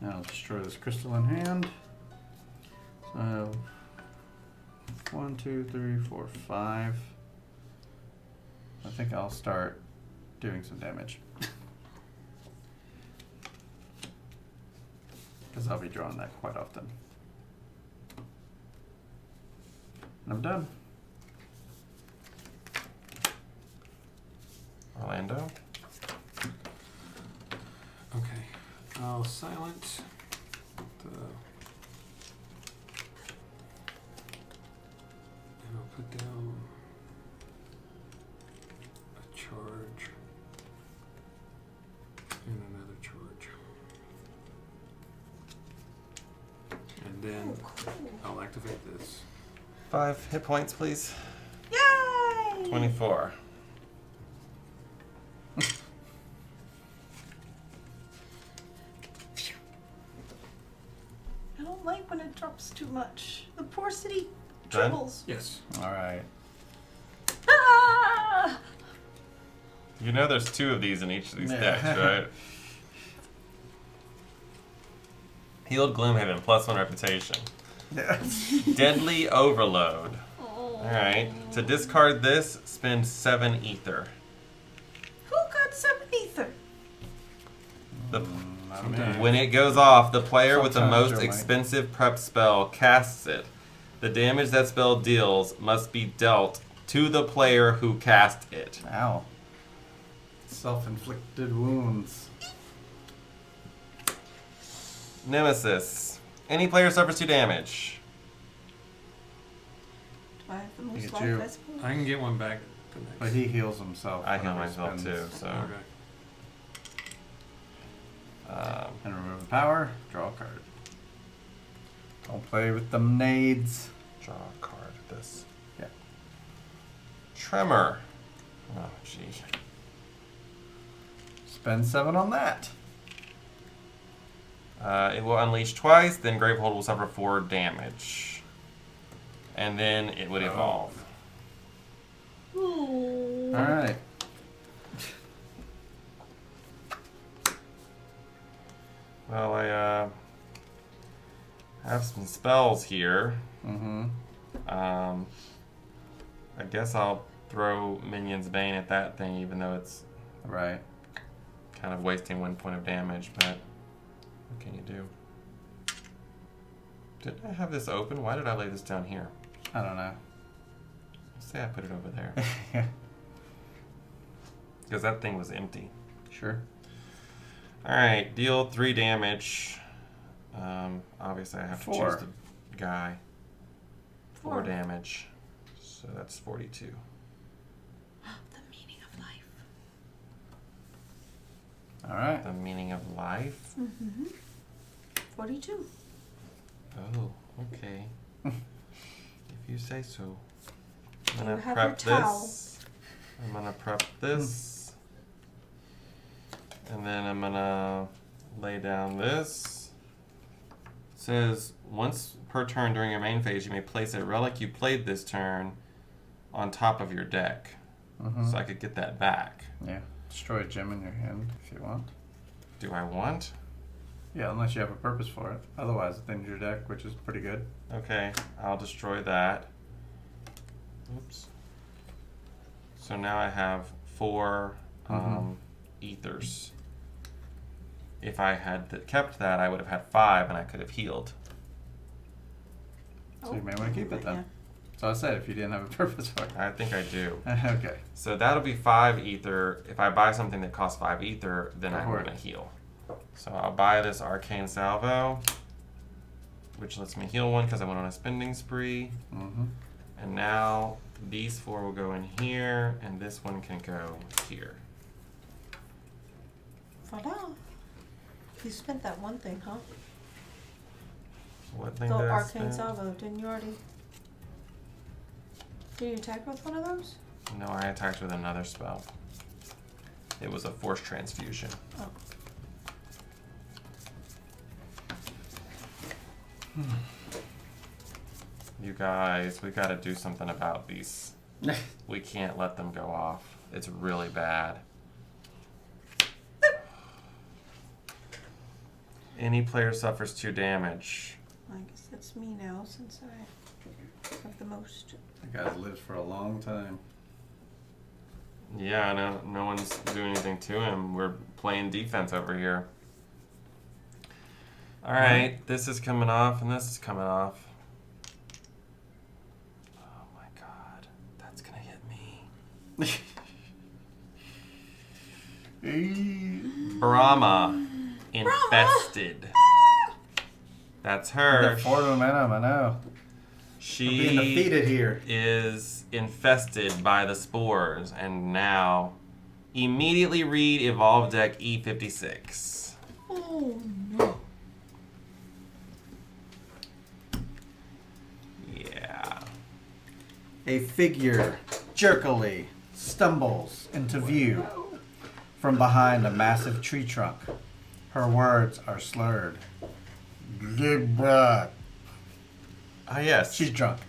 C: Now I'll destroy this crystal in hand. So 1, 2, 3, 4, 5. I think I'll start doing some damage. Because I'll be drawing that quite often. And I'm done.
A: Orlando.
D: Okay. I'll silence the. And I'll put down a charge and another charge. And then I'll activate this.
A: 5 hit points, please.
B: Yay!
A: 24.
B: I don't like when it drops too much. The poor city
A: Done?
B: trembles.
D: Yes.
C: Alright.
B: Ah!
A: You know there's 2 of these in each of these
C: Yeah.
A: decks, right? Healed Gloomhaven, +1 reputation.
C: Yeah.
A: Deadly Overload.
B: Oh.
A: Alright. To discard this, spend 7 ether.
B: Who got 7 ether?
A: The,
C: Not me.
A: when it goes off, the player with the
C: Sometimes
A: most
C: you're right.
A: expensive prep spell casts it. The damage that spell deals must be dealt to the player who cast it.
C: Ow. Self-inflicted wounds.
A: Nemesis. Any player suffers 2 damage.
B: Do I have the
C: Look
B: most
C: at
B: life,
C: you.
B: I suppose?
D: I can get one back the next.
C: But he heals himself.
A: I heal
C: whenever he
A: myself too,
C: spends.
A: so.
D: Okay.
C: And remove a power, draw a card. Don't play with them nades.
A: Draw a card. This.
C: Yeah.
A: Tremor. Oh, gee.
C: Spend 7 on that.
A: It will unleash twice, then Gravehold will suffer 4 damage. And then it would evolve.
B: Ooh.
C: Alright.
A: Well, I have some spells here.
C: Mm-hmm.
A: I guess I'll throw Minion's Bane at that thing, even though it's
C: Right.
A: kind of wasting 1 point of damage, but what can you do? Did I have this open? Why did I lay this down here?
C: I don't know.
A: Let's say I put it over there.
C: Yeah.
A: Because that thing was empty.
C: Sure.
A: Alright, deal 3 damage. Obviously I have to
C: 4.
A: choose the guy. 4
B: 4.
A: damage. So that's 42.
B: The meaning of life.
C: Alright.
A: The meaning of life?
B: Mm-hmm. 42.
A: Oh, okay. If you say so. I'm
B: You
A: gonna
B: have
A: prep
B: your towel.
A: this. I'm gonna prep this. And then I'm gonna lay down this. It says once per turn during your main phase, you may place a relic you played this turn on top of your deck.
C: Mm-hmm.
A: So I could get that back.
C: Yeah. Destroy a gem in your hand if you want.
A: Do I want?
C: Yeah, unless you have a purpose for it. Otherwise, it's in your deck, which is pretty good.
A: Okay, I'll destroy that. Oops. So now I have 4 ethers. If I had kept that, I would have had 5 and I could have healed.
C: So you may want to keep it then.
B: Yeah.
C: So I said if you didn't have a purpose for it.
A: I think I do.
C: Okay.
A: So that'll be 5 ether. If I buy something that costs 5 ether, then I'm
C: Go for
A: going
C: it.
A: to heal. So I'll buy this Arcane Salvo, which lets me heal 1 because I went on a spending spree.
C: Mm-hmm.
A: And now these 4 will go in here, and this one can go here.
B: Voila. You spent that one thing, huh?
A: What thing
B: The
A: did I
B: Arcane
A: spend?
B: Salvo, didn't you already? Did you attack with one of those?
A: No, I attacked with another spell. It was a Force Transfusion.
B: Oh.
A: You guys, we gotta do something about these. We can't let them go off. It's really bad. Any player suffers 2 damage.
B: I guess that's me now since I have the most.
C: That guy lives for a long time.
A: Yeah, no one's doing anything to him. We're playing defense over here. Alright, this is coming off and this is coming off. Oh my god, that's gonna hit me. Brahma. Infested. That's her.
C: The 4 momentum, I know.
A: She
C: We're being defeated here.
A: is infested by the spores, and now immediately read Evolve Deck E56.
B: Oh no.
A: Yeah.
C: A figure jerkily stumbles into view from behind a massive tree trunk. Her words are slurred.
A: Ah, yes.
C: She's drunk.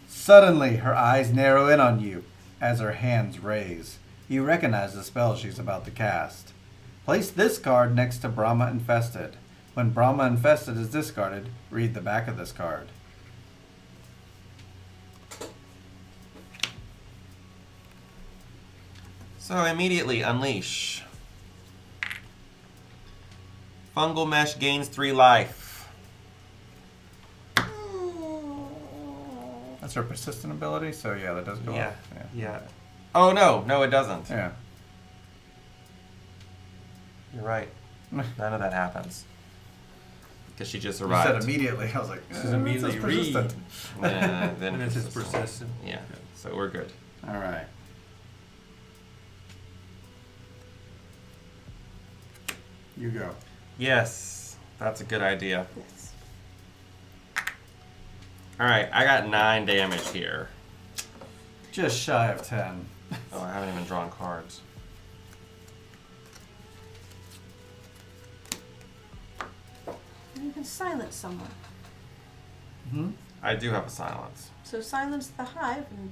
C: Suddenly, her eyes narrow in on you as her hands raise. You recognize the spell she's about to cast. Place this card next to Brahma Infested. When Brahma Infested is discarded, read the back of this card.
A: So immediately unleash. Fungal Mesh gains 3 life.
C: That's her persistent ability, so yeah, that does go
A: Yeah.
C: off.
A: Yeah. Oh no, it doesn't.
C: Yeah.
A: You're right. None of that happens. Because she just
C: You
A: arrived.
C: said immediately. I was like,
D: This is immediately read.
A: Then
D: And it's just persistent.
A: Yeah. So we're good.
C: All right. You go.
A: Yes, that's a good idea.
B: Yes.
A: All right, I got 9 damage here.
C: Just shy of 10.
A: Oh, I haven't even drawn cards.
B: You can silence someone.
C: Hmm?
A: I do have a silence.
B: So silence the hive and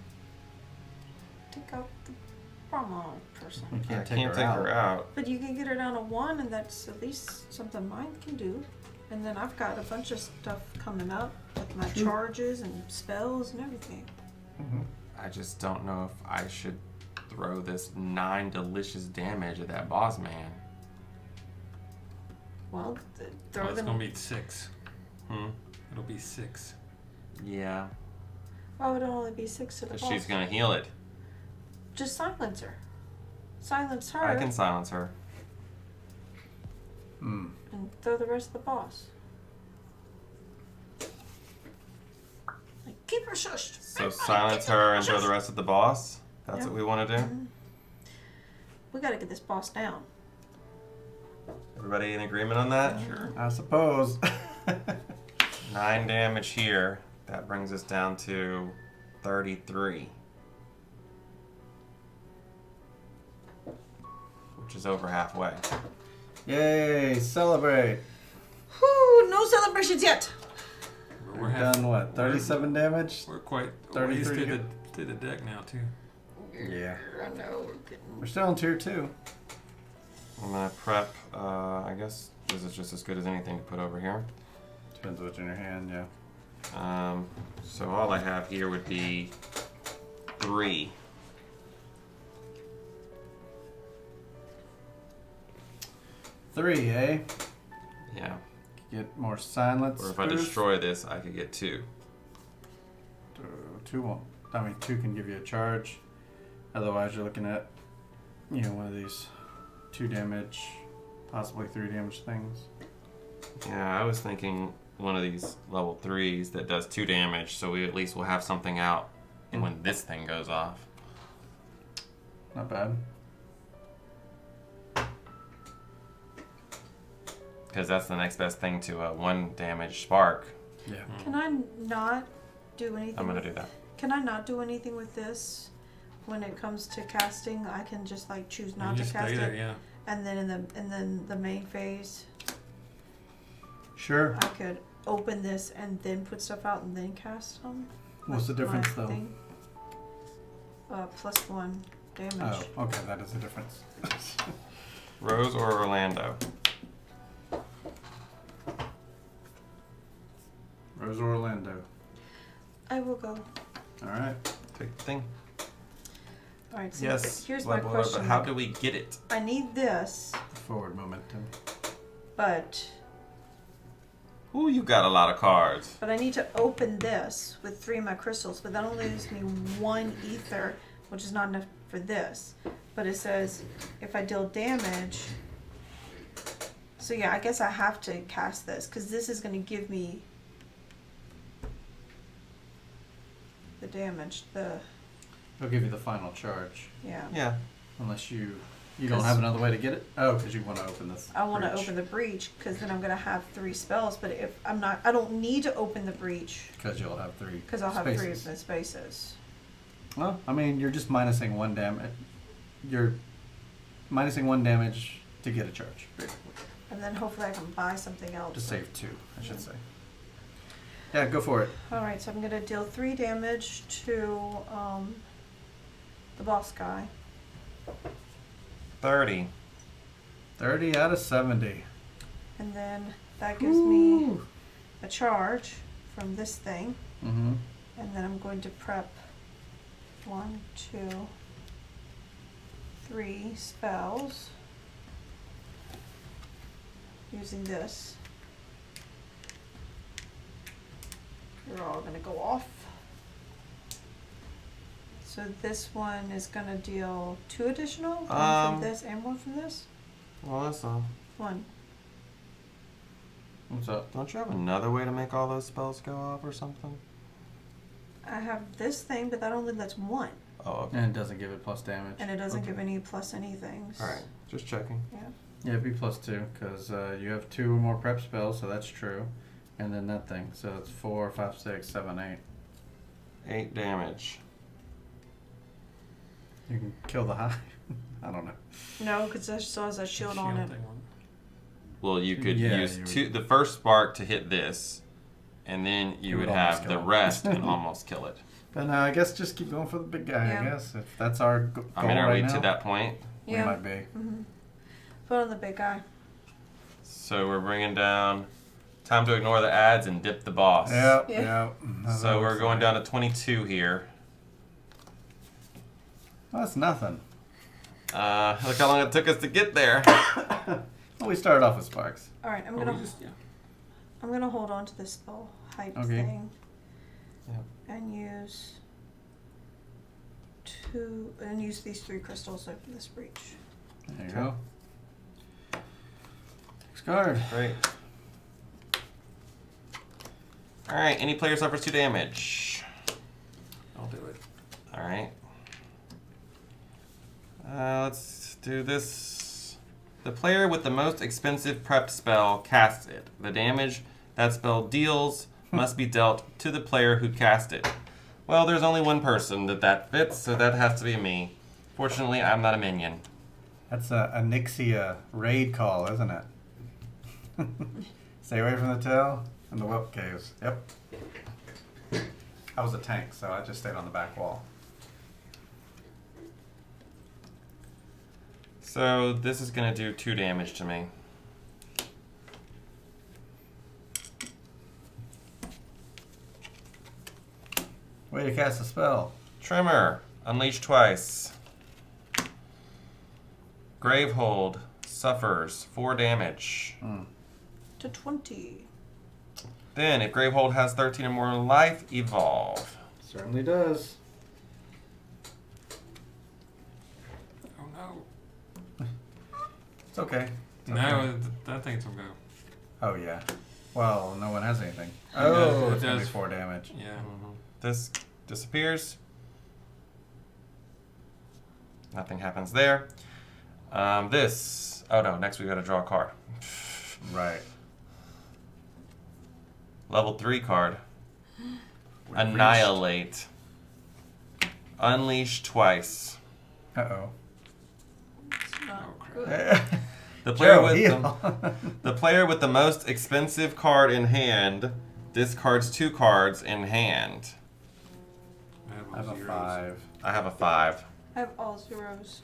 B: take out the Brahma person.
C: You
A: I
C: can't
A: can't take her out.
B: But you can get her down to 1, and that's at least something mine can do. And then I've got a bunch of stuff coming up with my charges and spells and everything.
C: Mm-hmm.
A: I just don't know if I should throw this 9 delicious damage at that boss man.
B: Well, throw
D: Oh, it's
B: them.
D: gonna be 6.
A: Hmm?
D: It'll be 6.
A: Yeah.
B: Oh, it'll only be 6 to the
A: Because
B: boss.
A: she's going to heal it.
B: Just silence her. Silence her.
A: I can silence her.
C: Hmm.
B: And throw the rest of the boss. Like, keep her shushed.
A: So silence her and throw the rest of the boss? That's
B: Yeah.
A: what we want to do?
B: Mhm. We gotta get this boss down.
A: Everybody in agreement on that?
D: Sure.
C: I suppose.
A: 9 damage here. That brings us down to 33. Which is over halfway.
C: Yay, celebrate.
B: Whew, no celebrations yet.
D: We're
C: We've done what, 37 damage?
D: We're quite
C: 33
D: ways
C: good.
D: to the deck now too.
C: Yeah.
B: I know we're getting.
C: We're still on tier 2.
A: I'm going to prep, I guess this is just as good as anything to put over here.
C: Depends what's in your hand, yeah.
A: So all I have here would be 3.
C: Three, eh?
A: Yeah.
C: Get more silence.
A: Or if I
C: boost.
A: destroy this, I could get 2.
C: 2 won't. I mean, 2 can give you a charge. Otherwise, you're looking at, one of these 2 damage, possibly 3 damage things.
A: Yeah, I was thinking one of these level 3s that does 2 damage, so we at least will have something out when this thing goes off.
C: Not bad.
A: Because that's the next best thing to a 1 damage spark.
C: Yeah.
B: Can I not do anything?
A: I'm going to do that.
B: Can I not do anything with this? When it comes to casting, I can just like choose not
D: You
B: to
D: just
B: cast
D: stay
B: it,
D: there, yeah.
B: and then in the main phase.
C: Sure.
B: I could open this and then put stuff out and then cast them.
C: What's the
B: With my
C: difference, though?
B: thing. +1 damage.
C: Oh, okay, that is the difference.
A: Rose or Orlando?
C: Rose or Orlando?
B: I will go.
C: All right.
A: Take the thing.
B: All right. So
A: Yes.
B: here's
A: blah,
B: my
A: blah,
B: question.
A: But how do we get it?
B: I need this,
C: Forward momentum.
B: but
A: Ooh, you got a lot of cards.
B: I need to open this with 3 of my crystals, but that only leaves me 1 ether, which is not enough for this. But it says if I deal damage. So yeah, I guess I have to cast this because this is going to give me the damage.
C: It'll give you the final charge.
B: Yeah.
A: Yeah.
C: Unless you don't have another way to get it? Oh, because you want to open this.
B: I want to
C: breach.
B: open the breach because then I'm going to have 3 spells. But if I'm not, I don't need to open the breach
C: Because you'll have 3
B: because I'll have 3 of
C: spaces.
B: the spaces.
C: Well, I mean, you're just minusing 1 damage. You're minusing 1 damage to get a charge, basically.
B: And then hopefully I can buy something else.
C: To save 2, I should say. Yeah, go for it.
B: Alright, so I'm going to deal 3 damage to the boss guy.
A: 30.
C: 30 out of 70.
B: And then that gives me a charge from this thing.
C: Mm-hmm.
B: And then I'm going to prep 1, 2, 3 spells using this. They're all going to go off. So this one is going to deal 2 additional, 1 from this and 1 from this.
A: Well, that's all.
B: 1.
C: What's up?
A: Don't you have another way to make all those spells go off or something?
B: I have this thing, but that only lets 1.
A: Oh, okay.
C: And it doesn't give it plus damage.
B: And it doesn't
A: Okay.
B: give any plus anything.
A: Alright, just checking.
B: Yeah.
C: Yeah, it'd be plus 2, because you have 2 or more prep spells, so that's true. And then that thing, so it's 4, 5, 6, 7, 8.
A: 8 damage.
C: You can kill the hive. I don't know.
B: No, because that still has a shield on it.
D: thing on
A: Well, you could
C: Yeah,
A: use
C: you would.
A: the first spark to hit this, and then you
C: You
A: would
C: would almost
A: have the
C: kill it.
A: rest and almost kill it.
C: But I guess just keep going for the big guy,
B: Yeah.
C: I guess. If that's our goal
A: I mean, are
C: right
A: we
C: now,
A: to that point?
C: we
B: Yeah.
C: might be.
B: Mm-hmm. Put on the big guy.
A: So we're bringing down. Time to ignore the ads and dip the boss.
C: Yep,
B: Yeah.
C: yep. That's
A: So
C: what
A: we're
C: it's
A: going
C: like.
A: down to 22 here.
C: Well, that's nothing.
A: Look how long it took us to get there.
C: Well, we started off with sparks.
B: All right, I'm
D: Or
B: gonna
D: we just, yeah.
B: I'm gonna hold on to this spell hype
C: Okay.
B: thing.
A: Yep.
B: And use these 3 crystals to open this breach.
C: There you
A: Okay.
C: go. Next card.
A: Great. Alright, any player suffers 2 damage.
D: I'll do it.
A: Alright. Let's do this. The player with the most expensive prepped spell casts it. The damage that spell deals must be dealt to the player who cast it. Well, there's only one person that fits, so that has to be me. Fortunately, I'm not a minion.
C: That's a Nixia raid call, isn't it? Stay away from the tail and the whelp caves. Yep. I was a tank, so I just stayed on the back wall.
A: So this is going to do 2 damage to me.
C: Way to cast a spell.
A: Tremor. Unleash twice. Gravehold. Suffers 4 damage.
B: To 20.
A: Then, if Gravehold has 13 or more life, evolve.
C: Certainly does.
D: Oh no.
C: It's okay. It's
D: No,
C: okay.
D: that thing's gonna go.
C: Oh, yeah. Well, no one has anything.
D: does-
C: Oh,
D: it
C: it's going to
D: does.
C: be 4 damage.
D: Yeah.
A: This disappears. Nothing happens there. This. Oh no, next we gotta draw a card.
C: Right.
A: Level 3 card.
C: We've
A: Annihilate. Unleash twice.
C: Uh-oh.
B: It's not
D: Oh, crap.
B: good.
A: The player
C: Joe,
A: with
C: heal.
A: the player with the most expensive card in hand discards 2 cards in hand.
C: I have a 5.
A: I have a 5.
B: I have all zeros.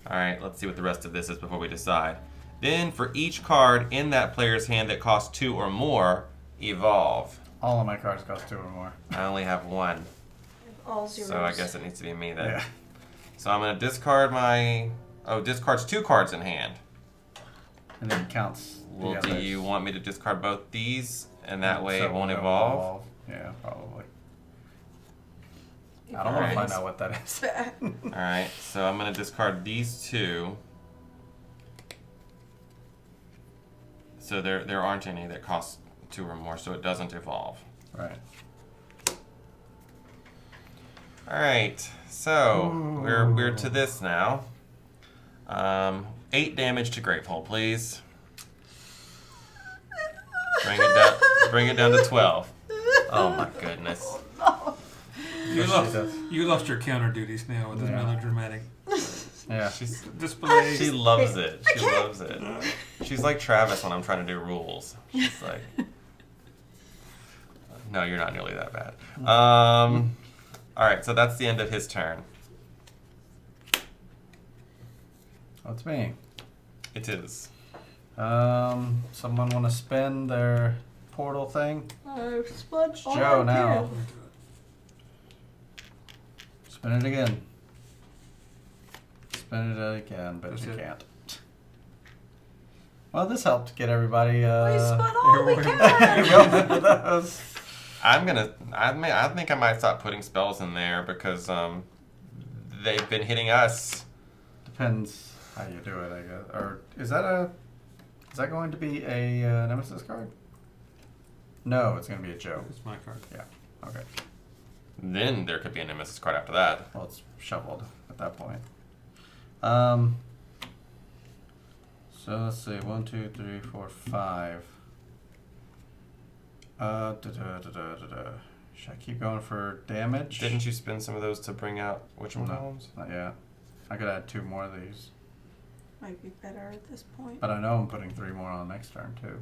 A: All right, let's see what the rest of this is before we decide. Then, for each card in that player's hand that costs 2 or more, evolve.
C: All of my cards cost 2 or more.
A: I only have 1,
B: I have all zeros.
A: so I guess it needs to be me then.
C: Yeah.
A: So I'm gonna discard my. Oh, discards 2 cards in hand.
C: And then it counts.
A: Well,
C: the
A: do
C: others.
A: you want me to discard both these, and that way
C: So
A: it won't
C: it'll
A: evolve?
C: Yeah, probably.
B: If
C: I don't want
A: Alright.
C: to find out what that is.
A: All right, so I'm gonna discard these 2. So there aren't any that cost 2 or more, so it doesn't evolve.
C: Right.
A: All right, so we're to this now. 8 damage to Grapehold, please. Bring it down to 12. Oh my goodness.
D: You lost your counter duties now with this
C: Yeah.
D: melodramatic
C: Yeah.
D: display.
A: She loves it. She loves it. She's like Travis when I'm trying to do rules. She's like, no, you're not nearly that bad. All right, so that's the end of his turn.
C: What's me?
A: It is.
C: Someone want to spin their portal thing?
B: Spud all
C: Joe
B: I
C: now.
B: can.
C: Spin it again. Spin it again, but
D: That's
C: you
D: it.
C: can't. Well, this helped get everybody.
B: We spun all we can.
C: Going to those.
A: I think I might stop putting spells in there because they've been hitting us.
C: Depends how you do it, I guess. Or is that going to be a nemesis card? No, it's going to be a Joe.
D: It's my card.
C: Yeah. Okay.
A: Then there could be a nemesis card after that.
C: Well, it's shuffled at that point. So let's see. 1, 2, 3, 4, 5. Should I keep going for damage?
A: Didn't you spend some of those to bring out whatchamacallums?
C: Not yet. I could add 2 more of these.
B: Might be better at this point.
C: But I know I'm putting 3 more on next turn too.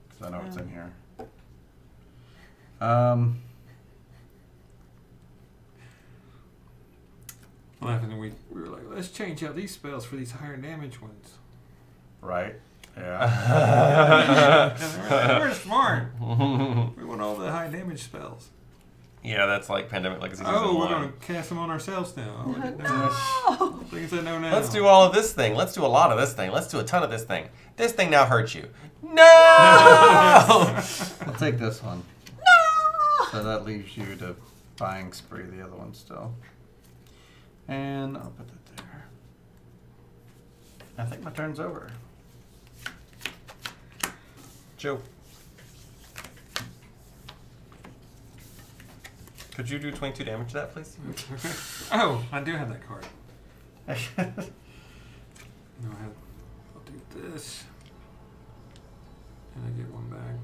C: Because I know it's in here.
D: Laughing, and we were like, let's change out these spells for these higher damage ones.
C: Right. Yeah.
D: And we're smart. We want all the high damage spells.
A: Yeah, that's like Pandemic Legacy Season
D: Oh, we're
A: 1.
D: going to cast them on ourselves now. Oh, I didn't know.
B: No!
D: Things I know now.
A: Let's do all of this thing. Let's do a lot of this thing. Let's do a ton of this thing. This thing now hurts you. No!
C: I'll take this one.
B: No!
C: So that leaves you to buying spree the other one still. And I'll put that there. I think my turn's over.
A: Joe. Could you do 22 damage to that, please?
D: Okay. Oh, I do have that card. No, I'll do this. And I get one back.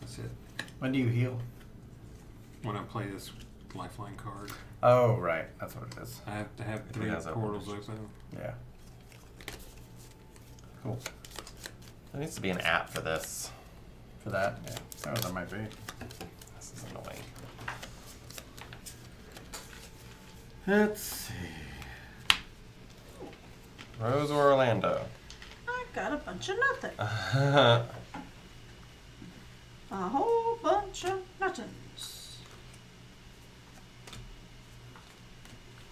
D: That's it.
C: When do you heal?
D: When I play this lifeline card,
C: Oh, right. That's what it is.
D: I have to have
A: If it
D: 3
A: has that
D: portals
A: one.
D: open.
C: Yeah. Cool.
A: There needs to be an app for this.
C: For that? Yeah. Oh, there might be.
A: This is annoying.
C: Let's see.
A: Rose or Orlando?
B: I got a bunch of nothing.
A: Uh,
B: A whole bunch of nothings.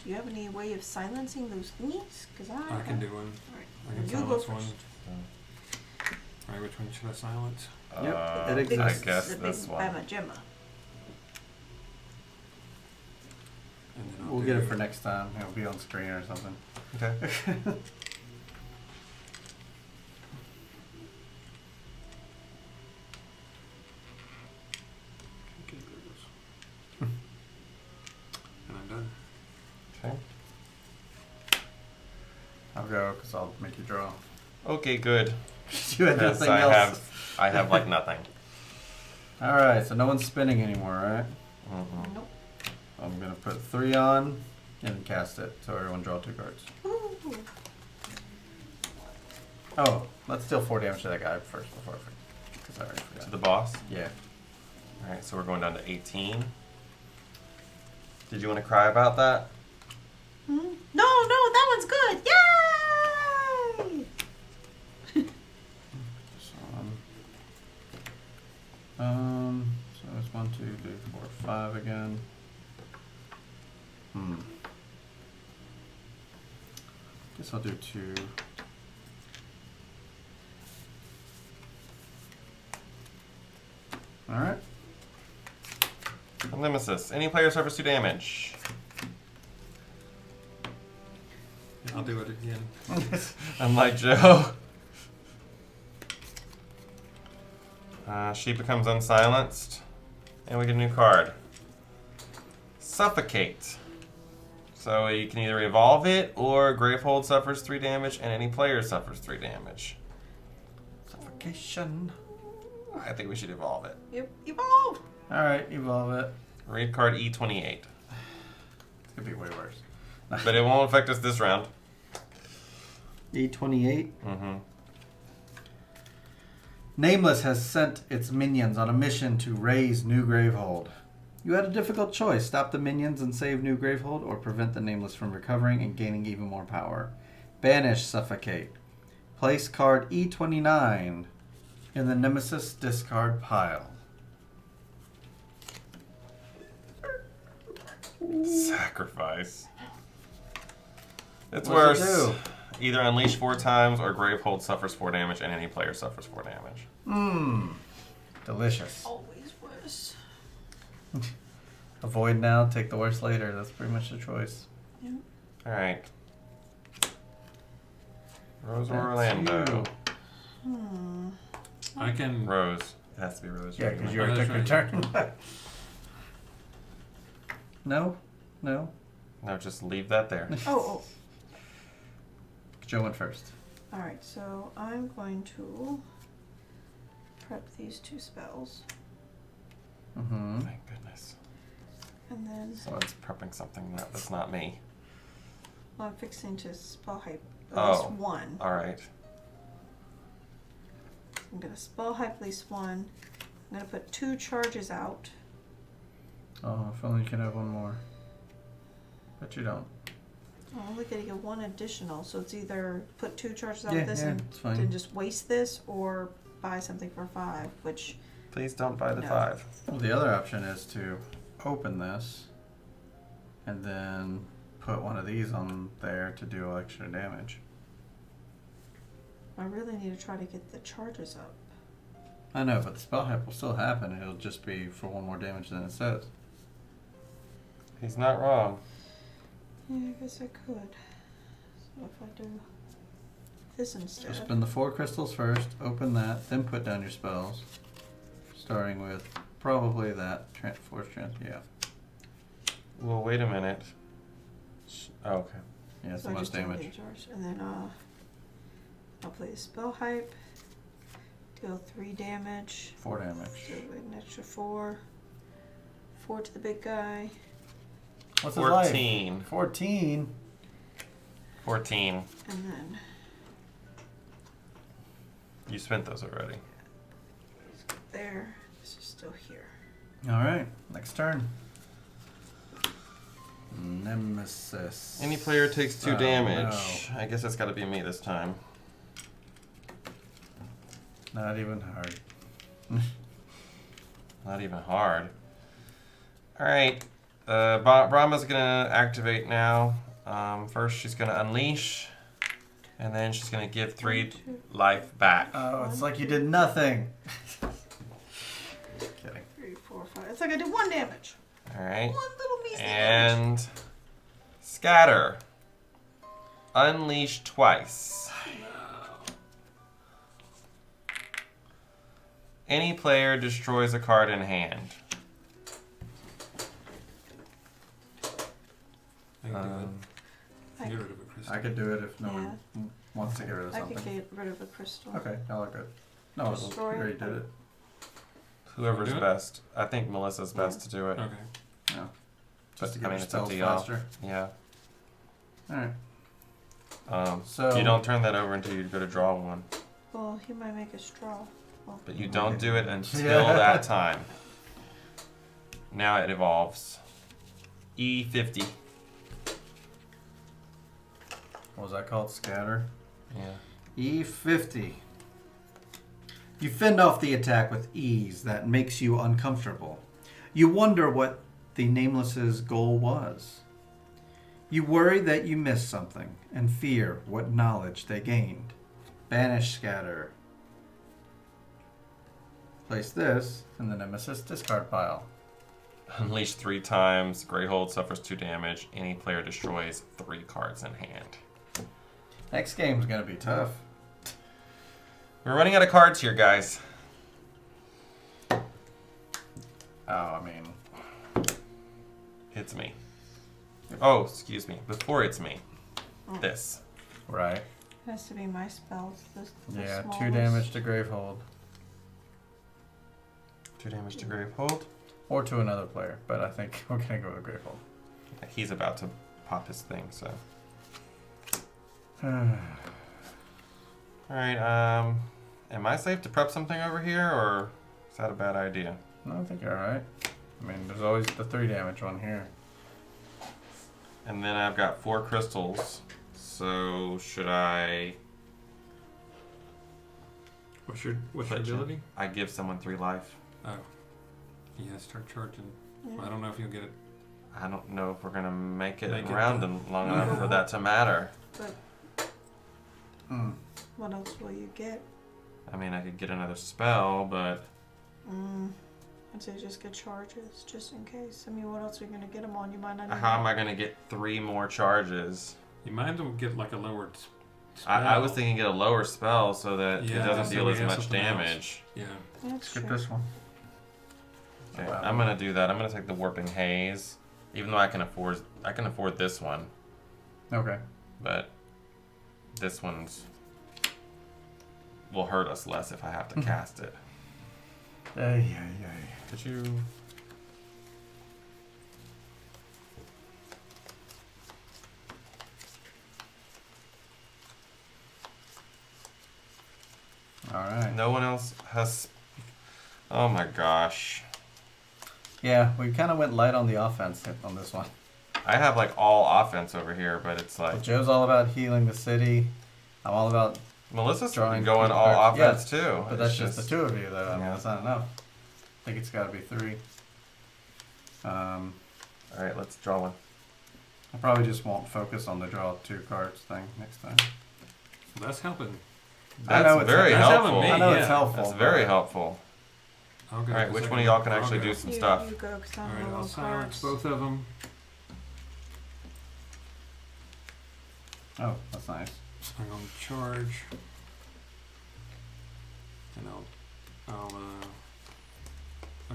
B: Do you have any way of silencing those thingies? Because
D: I can do one.
B: Alright,
D: I can
B: you go
D: silence one.
B: first.
D: Alright, which one should I silence?
C: Yep, it
A: I
C: exists.
A: guess
B: The
A: this
B: big
A: one.
B: Bama Gemma.
D: And then I'll
C: We'll
D: do
C: get it for next time. It'll be on screen or something.
A: Okay.
D: Okay, there it goes. And I'm done.
A: Okay.
C: I'll go because I'll make you draw.
A: Okay, good.
C: You had
A: Because
C: nothing
A: I
C: else.
A: have like nothing.
C: All right, so no one's spinning anymore, right?
B: Nope.
C: I'm going to put 3 on and cast it. So everyone draw 2 cards.
B: Ooh.
C: Oh, let's deal 4 damage to that guy first before I forget. Because I already forgot.
A: To the boss?
C: Yeah.
A: Alright, so we're going down to 18. Did you want to cry about that?
B: No, that one's good. Yay!
C: So it's 1, 2, 3, 4, 5 again. Guess I'll do 2. Alright.
A: Nemesis. Any player suffers 2 damage.
D: Yeah, I'll do it again.
A: Unlike Joe. She becomes unsilenced. And we get a new card. Suffocate. So you can either evolve it, or Gravehold suffers 3 damage, and any player suffers 3 damage.
C: Suffocation.
A: I think we should evolve it.
B: Evolve.
C: Alright, evolve it.
A: Read card E28.
C: It could be way worse.
A: But it won't affect us this round.
C: E28.
A: Mm-hmm.
C: Nameless has sent its minions on a mission to raise New Gravehold. You had a difficult choice. Stop the minions and save New Gravehold, or prevent the Nameless from recovering and gaining even more power. Banish Suffocate. Place card E29 in the Nemesis discard pile.
A: Sacrifice. It's
C: What's it
A: worse.
C: do?
A: Either unleash 4 times, or Gravehold suffers 4 damage, and any player suffers 4 damage.
C: Delicious.
B: Always worse.
C: Avoid now, take the worst later. That's pretty much the choice.
B: Yeah.
A: Alright. Rose or
C: That's
A: Orlando?
C: you.
D: I can.
A: Rose. It has to be Rose.
C: Yeah,
A: right?
C: because you
D: Oh,
C: already
D: that's
C: took your
D: right.
C: turn. No? No?
A: No, just leave that there.
B: Oh.
C: Joe went first.
B: All right. So I'm going to prep these 2 spells,
C: Mm-hmm.
A: Thank goodness.
B: and then
A: Someone's prepping something that's not me.
B: I'm fixing to spell hype at
A: Oh.
B: least 1.
A: Alright.
B: I'm gonna spell hype at least 1. I'm gonna put 2 charges out.
C: Oh, if only you could have one more. But you don't.
B: I'm only gonna get 1 additional, so it's either put 2 charges out
C: Yeah,
B: with this
C: yeah,
B: and
C: it's fine.
B: then just waste this, or buy something for 5, which
A: Please don't buy the
B: No.
A: 5.
C: Well, the other option is to open this and then put one of these on there to do extra damage.
B: I really need to try to get the charges up.
C: I know, but the spell hype will still happen. It'll just be for 1 more damage than it says.
A: He's not wrong.
B: Yeah, I guess I could. So if I do this
C: So
B: instead.
C: spend the 4 crystals first, open that, then put down your spells. Starting with probably that force trans. Yeah.
A: Well, wait a minute. Oh, okay.
C: Yeah, it's
B: So
C: the
B: I
C: most
B: just did
C: damage.
B: the charge. And then I'll play spell hype. Deal 3 damage.
C: 4 damage.
B: So an extra 4. 4 to the big guy.
C: What's his life?
A: 14.
C: 14.
A: 14.
B: And then
A: You spent those already.
B: he's there. This is still here.
C: Alright, next turn. Nemesis.
A: Any player takes 2
C: Oh,
A: damage. I guess that's got to be me this time.
C: Not even hard.
A: Not even hard. Alright. Brahma's going to activate now. First, she's going to unleash. And then she's going to give 3 life back.
C: Oh, it's like you did nothing. Kidding.
B: 3, 4, 5. It's like I did 1 damage.
A: Alright.
B: 1 little measly damage.
A: And scatter. Unleash twice. Any player destroys a card in hand.
D: I can do
A: Um,
D: it. Get rid of a crystal.
C: I could do it if no one wants to get rid of
B: I
C: something.
B: could get rid of a crystal.
C: Okay, y'all are good. No, you
B: Destroy
C: already
B: it.
C: did it.
A: Whoever's
D: Do it?
A: best. I think Melissa's best to do it.
D: Okay.
C: No.
A: But,
C: Just to get
A: I mean,
C: your
A: it's up
C: spells
A: to y'all.
C: faster.
A: Yeah.
C: Alright. So
A: You don't turn that over until you go to draw one.
B: Well, he might make a straw. Well,
A: But you don't do it until
C: Yeah.
A: that time. Now it evolves. E50.
C: what was that called? Scatter?
A: Yeah.
C: E50. You fend off the attack with ease that makes you uncomfortable. You wonder what the Nameless's goal was. You worry that you missed something and fear what knowledge they gained. Banish Scatter. Place this in the Nemesis discard pile.
A: Unleash 3 times. Greyhold suffers 2 damage. Any player destroys 3 cards in hand.
C: Next game's gonna be tough.
A: We're running out of cards here, guys.
C: Oh, I mean,
A: It's me. Oh, excuse me. Before it's me. This.
C: right.
B: it has to be my spells. The
C: Yeah, 2
B: smallest.
C: damage to Gravehold.
A: 2 damage to Gravehold.
C: Or to another player, but I think we're gonna go with Gravehold.
A: He's about to pop his thing, so. Alright, am I safe to prep something over here, or is that a bad idea?
C: No, I think you're alright. I mean, there's always the 3 damage one here.
A: And then I've got 4 crystals, so should I...
D: What's your
A: Put you-
D: ability?
A: I give someone 3 life?
D: Oh. Yeah, start charging.
B: Yeah.
D: I don't know if you'll get it.
A: I don't know if we're gonna make it
D: Make it
A: around
D: to-
A: them long enough for that to matter.
B: But
C: Hmm.
B: what else will you get?
A: I mean, I could get another spell, but
B: I'd say just get charges, just in case. I mean, what else are you going to get them on? You might not even...
A: how am I gonna get 3 more charges?
D: You might as well get like a lowered spell.
A: I was thinking get a lower spell so that it
D: Yeah,
A: doesn't
D: so
A: deal
D: we
A: as
D: have
A: much
D: something else.
A: damage.
D: Yeah.
B: That's
C: Skip
B: true.
C: this one.
A: Okay,
C: Wow.
A: I'm gonna do that. I'm gonna take the Warping Haze, even though I can afford this one,
C: Okay.
A: but this one's will hurt us less if I have to cast it.
C: Ay.
A: Could you?
C: Alright.
A: No one else has. Oh my gosh!
C: Yeah, we kind of went light on the offense on this one.
A: I have like all offense over here, but it's like
C: Joe's all about healing the city. I'm all about,
A: Melissa's
C: drawing
A: going all
C: cards. Yeah,
A: offense too.
C: but
A: It's
C: that's just the 2 of you, though. I mean,
A: Yeah.
C: that's not enough. I think it's got to be 3.
A: All right, let's draw one.
C: I probably just won't focus on the draw 2 cards thing next time.
D: That's helping.
C: I know
A: That's
C: it's-
A: very
D: that's helping
A: helpful.
D: me.
C: I know
D: Yeah,
C: it's helpful.
A: That's very
C: but-
A: helpful.
D: I'll go
A: All right,
D: 'cause
A: which
D: I
A: one of y'all can
D: I'll
A: actually
D: go.
A: do some
B: You,
A: stuff?
B: you go, because
D: All
B: I'm
D: right,
B: the
D: I'll
B: little
D: silence
B: cards.
D: both of them.
C: Oh, that's nice.
D: I'm going to charge. And I'll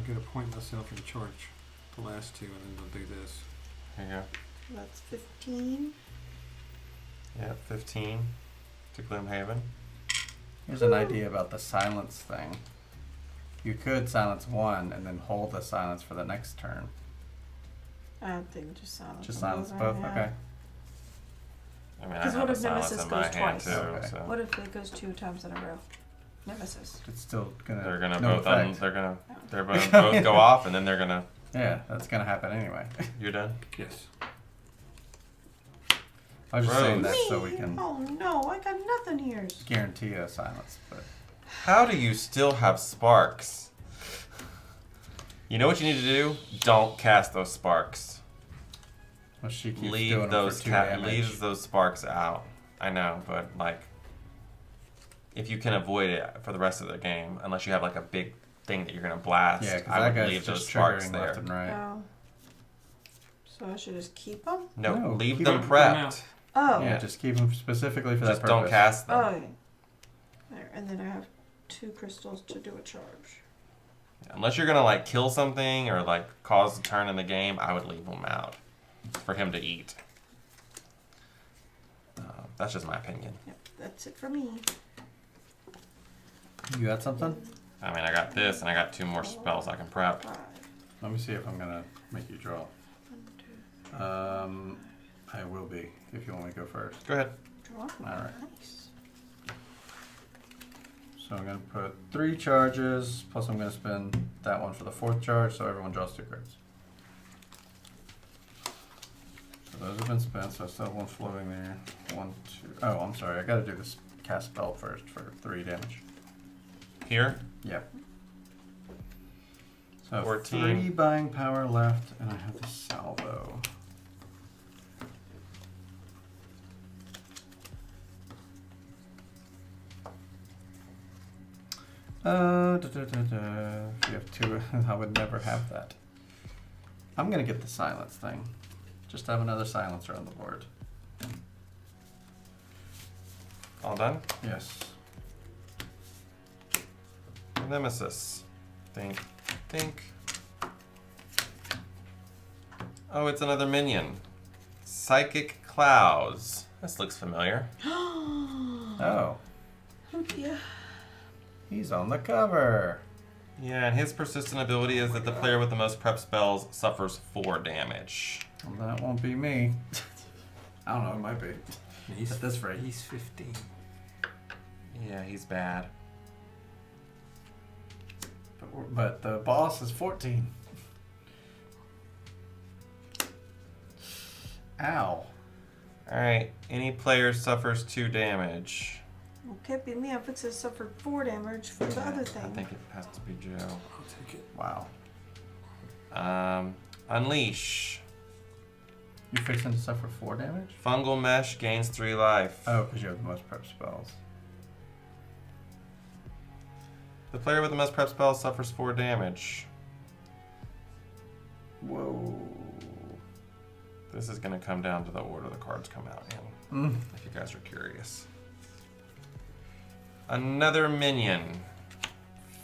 D: get a point myself and charge the last 2, and then I'll do this.
A: Here you go.
B: That's 15.
A: Yeah, 15 to Gloomhaven.
C: Here's an idea about the silence thing. You could silence 1 and then hold the silence for the next turn.
B: I don't think just silence.
C: Just
B: them
C: silence
B: right
C: both?
B: now.
C: Okay.
A: I mean, I
B: 'Cause
A: have
B: what
A: a
B: if
A: silence
B: Nemesis
A: in my
B: goes
A: hand
B: twice?
A: too,
C: Okay.
A: so
B: What if it goes 2 times in a row? Nemesis.
C: It's still gonna.
A: they're gonna
C: no
A: both
C: effect.
A: they're both go off, and then they're gonna.
C: Yeah, that's gonna happen anyway.
A: You're done.
D: Yes.
C: I was just saying that
B: Me?
C: so we can
B: Oh no, I got nothing here.
C: guarantee a silence. But
A: How do you still have sparks? You know what you need to do? Don't cast those sparks.
C: well, she keeps doing
A: Leave
C: them
A: those
C: for 2 damage.
A: leave those sparks out. I know, but like, if you can avoid it for the rest of the game, unless you have like a big thing that you're gonna blast,
C: Yeah, because
A: I
C: that
A: would
C: guy's
A: leave those
C: just
A: sparks
C: triggering
A: there.
C: left and right.
B: Oh. So I should just keep them?
A: No,
C: No,
A: leave
C: keep
A: them
D: them
A: prepped.
D: out.
B: Oh.
C: Yeah, just keep them specifically for
A: Just
C: that purpose.
A: don't cast them.
B: Oh. Yeah. There, and then I have 2 crystals to do a charge.
A: Unless you're gonna like kill something or like cause a turn in the game, I would leave them out for him to eat. That's just my opinion.
B: Yep, that's it for me.
C: You got something?
A: I mean, I got this and I got 2 more spells I can prep.
B: 5.
C: Let me see if I'm gonna make you draw.
B: 1, 2,
C: I will be if you want me to go first.
A: Go ahead.
B: draw.
C: All right.
B: Nice.
C: So I'm gonna put 3 charges, plus I'm gonna spend that one for the 4th charge, so everyone draws 2 cards. So those have been spent, so I still have one floating there. 1, 2. Oh, I'm sorry. I gotta do this cast spell first for 3 damage.
A: Here.
C: Yeah. So
A: 14.
C: 3 buying power left, and I have the salvo. If you have 2, I would never have that. I'm gonna get the silence thing. Just have another silencer on the board.
A: All done.
C: Yes.
A: Nemesis. Think. Think. Oh, it's another minion. Psychic Clouds. This looks familiar.
C: Oh,
B: Oh dear.
C: he's on the cover.
A: Yeah, and his persistent ability is that the player with the most prep spells suffers 4 damage.
C: Well, that won't be me. I don't know, it might be.
D: He's,
C: At this rate.
D: he's 15.
A: Yeah, he's bad.
C: But the boss is 14. Ow.
A: Alright, any player suffers 2 damage.
B: Well, can't be me. I fixed to suffer 4 damage for the other
A: I
B: thing.
A: think it has to be Joe.
D: I'll take it.
C: Wow.
A: Unleash.
C: You fixing to suffer 4 damage?
A: Fungal Mesh gains 3 life.
C: Oh, because you have the most prep spells.
A: The player with the most prep spells suffers 4 damage.
C: Whoa.
A: This is going to come down to the order the cards come out in, if you guys are curious. Another minion.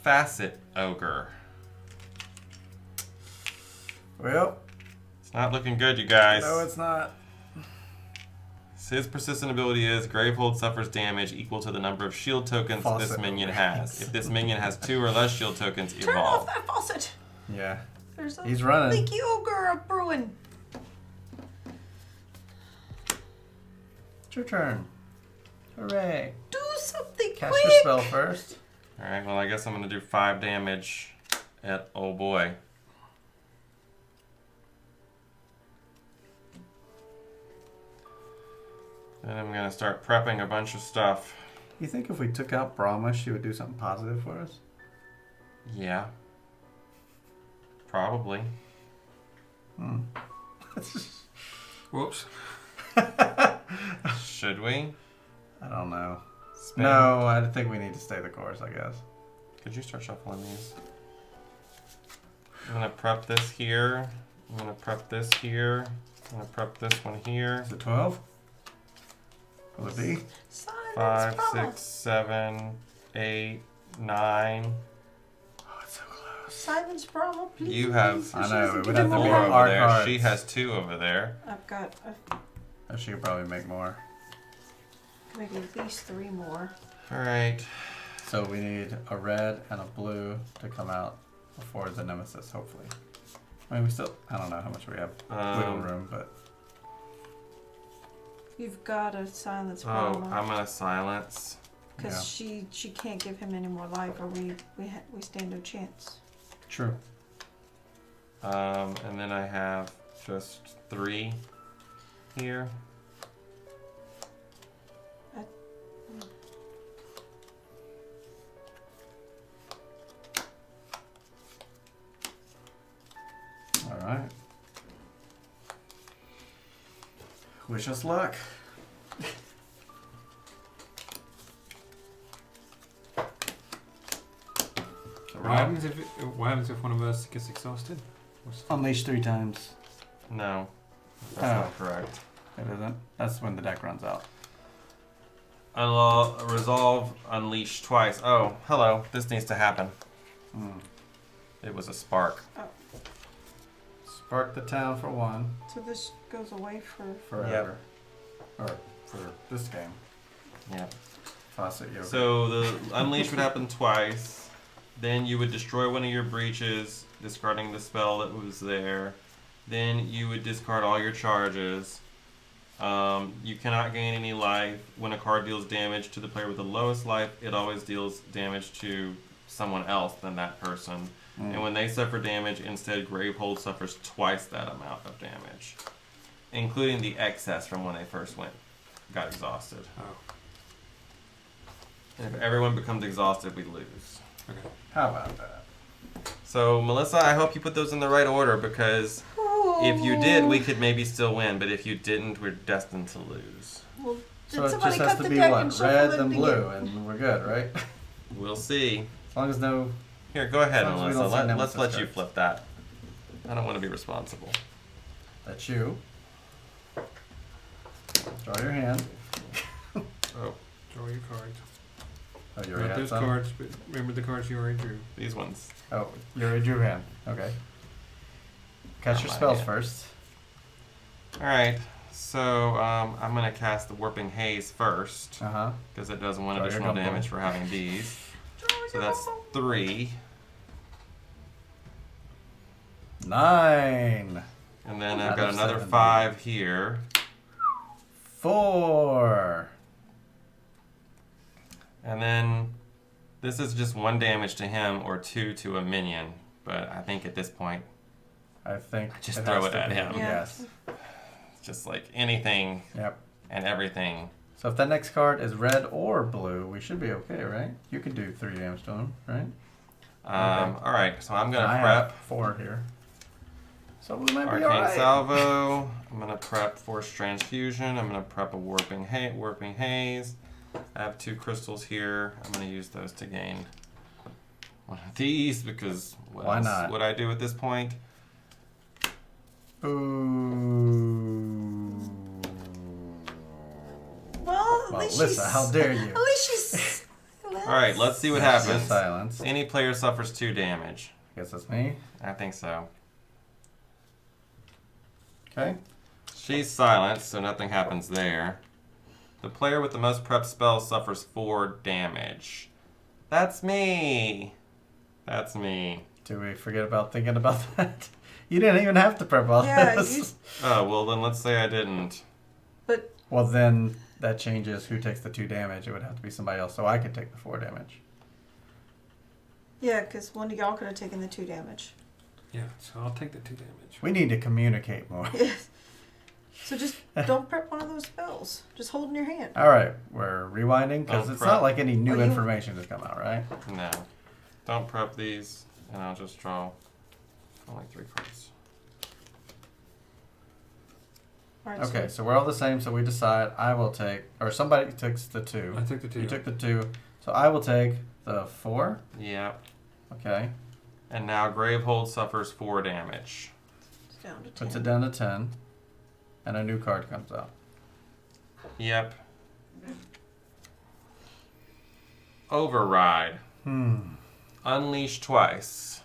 A: Facet Ogre.
C: Well,
A: It's not looking good, you guys.
C: no, it's not.
A: His persistent ability is Gravehold suffers damage equal to the number of shield tokens this
C: Faucet.
A: minion has. If this minion has 2 or less shield tokens,
B: Turn off
A: evolve.
B: that faucet.
C: Yeah.
B: There's a
C: He's running.
B: leaky ogre up brewing.
C: It's your turn. Hooray.
B: Do something
C: Cast
B: quick.
C: your spell first.
A: Alright, well, I guess I'm going to do 5 damage at oh boy. Then I'm going to start prepping a bunch of stuff.
C: You think if we took out Brahma, she would do something positive for us?
A: Yeah. Probably.
D: Whoops.
A: Should we?
C: I don't know.
A: Spin?
C: No, I think we need to stay the course, I guess.
A: Could you start shuffling these? I'm going to prep this here. I'm going to prep this here. I'm going to prep this one here.
C: Is it 12? Will it be?
B: Silence
A: 5,
B: Brahma.
A: 6, 7, 8, 9.
C: Oh, it's so close.
B: Silence Brahma, please.
A: You have-
C: I
B: She
C: know,
B: doesn't
C: it
B: give
C: would have
B: him
C: to
B: a
C: be
A: Four
B: one.
A: over
C: our
A: there.
C: cards.
A: She has 2 over there.
B: I've got.
C: Oh, she could probably make more.
B: I can make at least 3 more.
A: Alright.
C: So we need a red and a blue to come out before the Nemesis, hopefully. I mean, we still, I don't know how much we have wiggle room, but
B: You've got to silence
A: Oh,
B: Brahma
A: I'm going to silence.
B: because
C: yeah.
B: she can't give him any more life, or we stand no chance.
C: True.
A: And then I have just 3 here.
C: All right. Wish us luck. So we're
D: What
C: up.
D: happens if one of us gets exhausted?
C: Unleash 3 times.
A: No. That's
C: Oh.
A: not correct.
C: It isn't. That's when the deck runs out.
A: Resolve Unleash twice. Oh, hello. This needs to happen. It was a spark.
B: Oh,
C: Spark the town for 1
B: so this goes away for.
C: forever. Or for this game.
A: Yeah.
C: Faucet yoga.
A: So the Unleash would happen twice. Then you would destroy one of your breaches, discarding the spell that was there. Then you would discard all your charges. You cannot gain any life. When a card deals damage to the player with the lowest life, it always deals damage to someone else than that person. And when they suffer damage, instead Gravehold suffers twice that amount of damage, including the excess from when they first got exhausted.
D: Oh,
A: And if everyone becomes exhausted, we lose.
D: okay.
C: How about that?
A: So, Melissa, I hope you put those in the right order, because if you did, we could maybe still win, but if you didn't, we're destined to lose.
B: Well, did
C: So it
B: somebody
C: just has
B: cut
C: to
B: the
C: be
B: deck
C: what?
B: and shuffle
C: Red
B: it
C: and
B: again?
C: blue, and we're good, right?
A: We'll see.
C: As long as no...
A: Here, go ahead,
C: As long as we
A: Melissa.
C: don't see
A: Let's
C: nemesis
A: let you
C: cards.
A: flip that. I don't want to be responsible.
C: That's you. Draw your hand.
A: Oh,
D: Draw your cards.
C: Oh, you
D: Not
C: already had
D: those
C: some?
D: cards, but remember the cards you already drew.
A: these ones.
C: Oh, you already drew hand. Okay. Cast
A: Not
C: your
A: my
C: spells
A: hand.
C: first.
A: All right. So I'm gonna cast the Warping Haze first,
C: Uh-huh.
A: because it does one
C: Draw your
A: additional
C: gumbo.
A: damage for having these. So that's 3.
C: 9.
A: And then I've
C: Out
A: got
C: of
A: another
C: 7.
A: 5 here.
C: 4.
A: And then this is just 1 damage to him or 2 to a minion. But I think at this point,
C: I think
A: Just
C: it
A: throw
C: has
A: it
C: to
A: at
C: be,
A: him.
B: Yeah.
C: Yes.
A: it's just like anything
C: Yep.
A: and everything.
C: So if that next card is red or blue, we should be okay, right? You can do 3 damage to him, right?
A: All right, so I'm going
C: I
A: to
C: have
A: prep
C: 4 here. So we might be
A: Arcane
C: alright.
A: Salvo. I'm going to prep Force Transfusion. I'm going to prep a Warping Haze. I have 2 crystals here. I'm going to use those to gain one of these, because what
C: Why
A: else
C: not?
A: would I do at this point?
C: Ooh.
B: Well, at least
C: Melissa, how dare you?
B: At least she's.
A: All right, let's see what
C: That's
A: happens.
C: Silence. I
A: Any player suffers 2 damage.
C: guess that's me.
A: I think so.
C: Okay.
A: She's silenced, so nothing happens there. The player with the most prep spells suffers 4 damage. That's me. That's me.
C: Do we forget about thinking about that? You didn't even have to prep all
B: Yeah,
C: this.
A: Oh, well then let's say I didn't.
B: But
C: Well, then that changes who takes the 2 damage. It would have to be somebody else, so I could take the 4 damage.
B: yeah, because one of y'all could have taken the 2 damage.
D: Yeah, so I'll take the 2 damage.
C: We need to communicate more.
B: Yes. So just don't prep one of those spells. Just hold in your hand.
C: All right, we're rewinding because
A: Oh,
C: it's
A: prep.
C: not like any new
B: Oh, you-
C: information has come out, right?
A: No. Don't prep these, and I'll just draw only 3 cards.
B: All right,
C: Okay, so we're all the same. So we decide I will take, or somebody takes the 2.
D: I took the 2.
C: You took the 2, so I will take the 4.
A: Yep.
C: Okay,
A: And now Gravehold suffers 4 damage.
B: It's down to 10.
C: puts it down to 10, and a new card comes out.
A: Yep. Override. Unleash twice.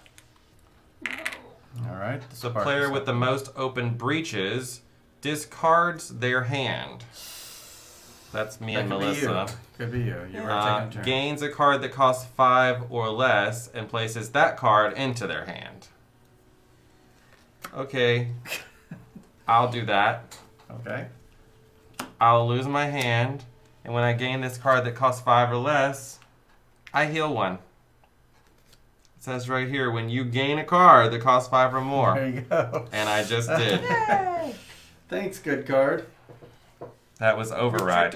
C: All right.
A: The player with the most open breaches discards their hand. That's me and Melissa.
C: Could be you. You were taking a turn.
A: Gains a card that costs 5 or less and places that card into their hand. Okay. I'll do that.
C: Okay.
A: I'll lose my hand, and when I gain this card that costs 5 or less, I heal 1. It says right here, when you gain a card that costs 5 or more.
C: There you go.
A: And I just did.
B: Yay!
C: Thanks, good card.
A: That was Override.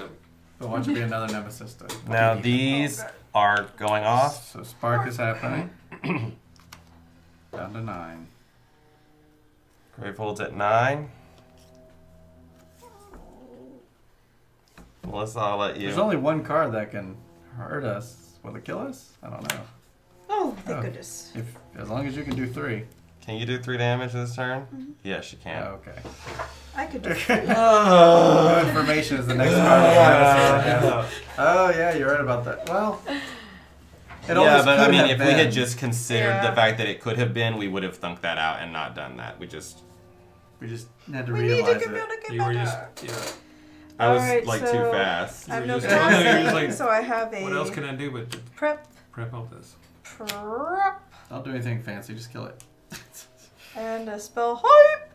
C: But watch it be another nemesis. To
A: Now
C: keep
A: these are going off.
C: So Spark is happening. Down to 9.
A: Gravehold's at 9. Melissa, I'll let you.
C: There's only one card that can hurt us. Will it kill us? I don't know.
B: Oh, thank
C: Oh.
B: goodness.
C: If as long as you can do 3.
A: Can you do 3 damage this turn? Yes, you can.
C: Oh, okay.
B: I could do
C: No information is the next card. Oh yeah, you're right about that. Well, it
A: Yeah,
C: always
A: but I
C: could
A: mean,
C: have
A: if we
C: been.
A: had just considered
B: Yeah.
A: the fact that it could have been, we would have thunked that out and not done that.
C: We just had to
B: We need to
C: realize it.
B: communicate
D: You were
B: better.
D: just,
A: I was
B: Alright,
A: like
B: so-
A: too fast.
B: I have
D: You're
B: no
D: just-
B: spells,
D: you're just like,
B: so I have a
D: what else can I do but
B: prep,
D: prep all this?
B: Trap.
C: Don't do anything fancy, just kill it.
B: And a spell hype.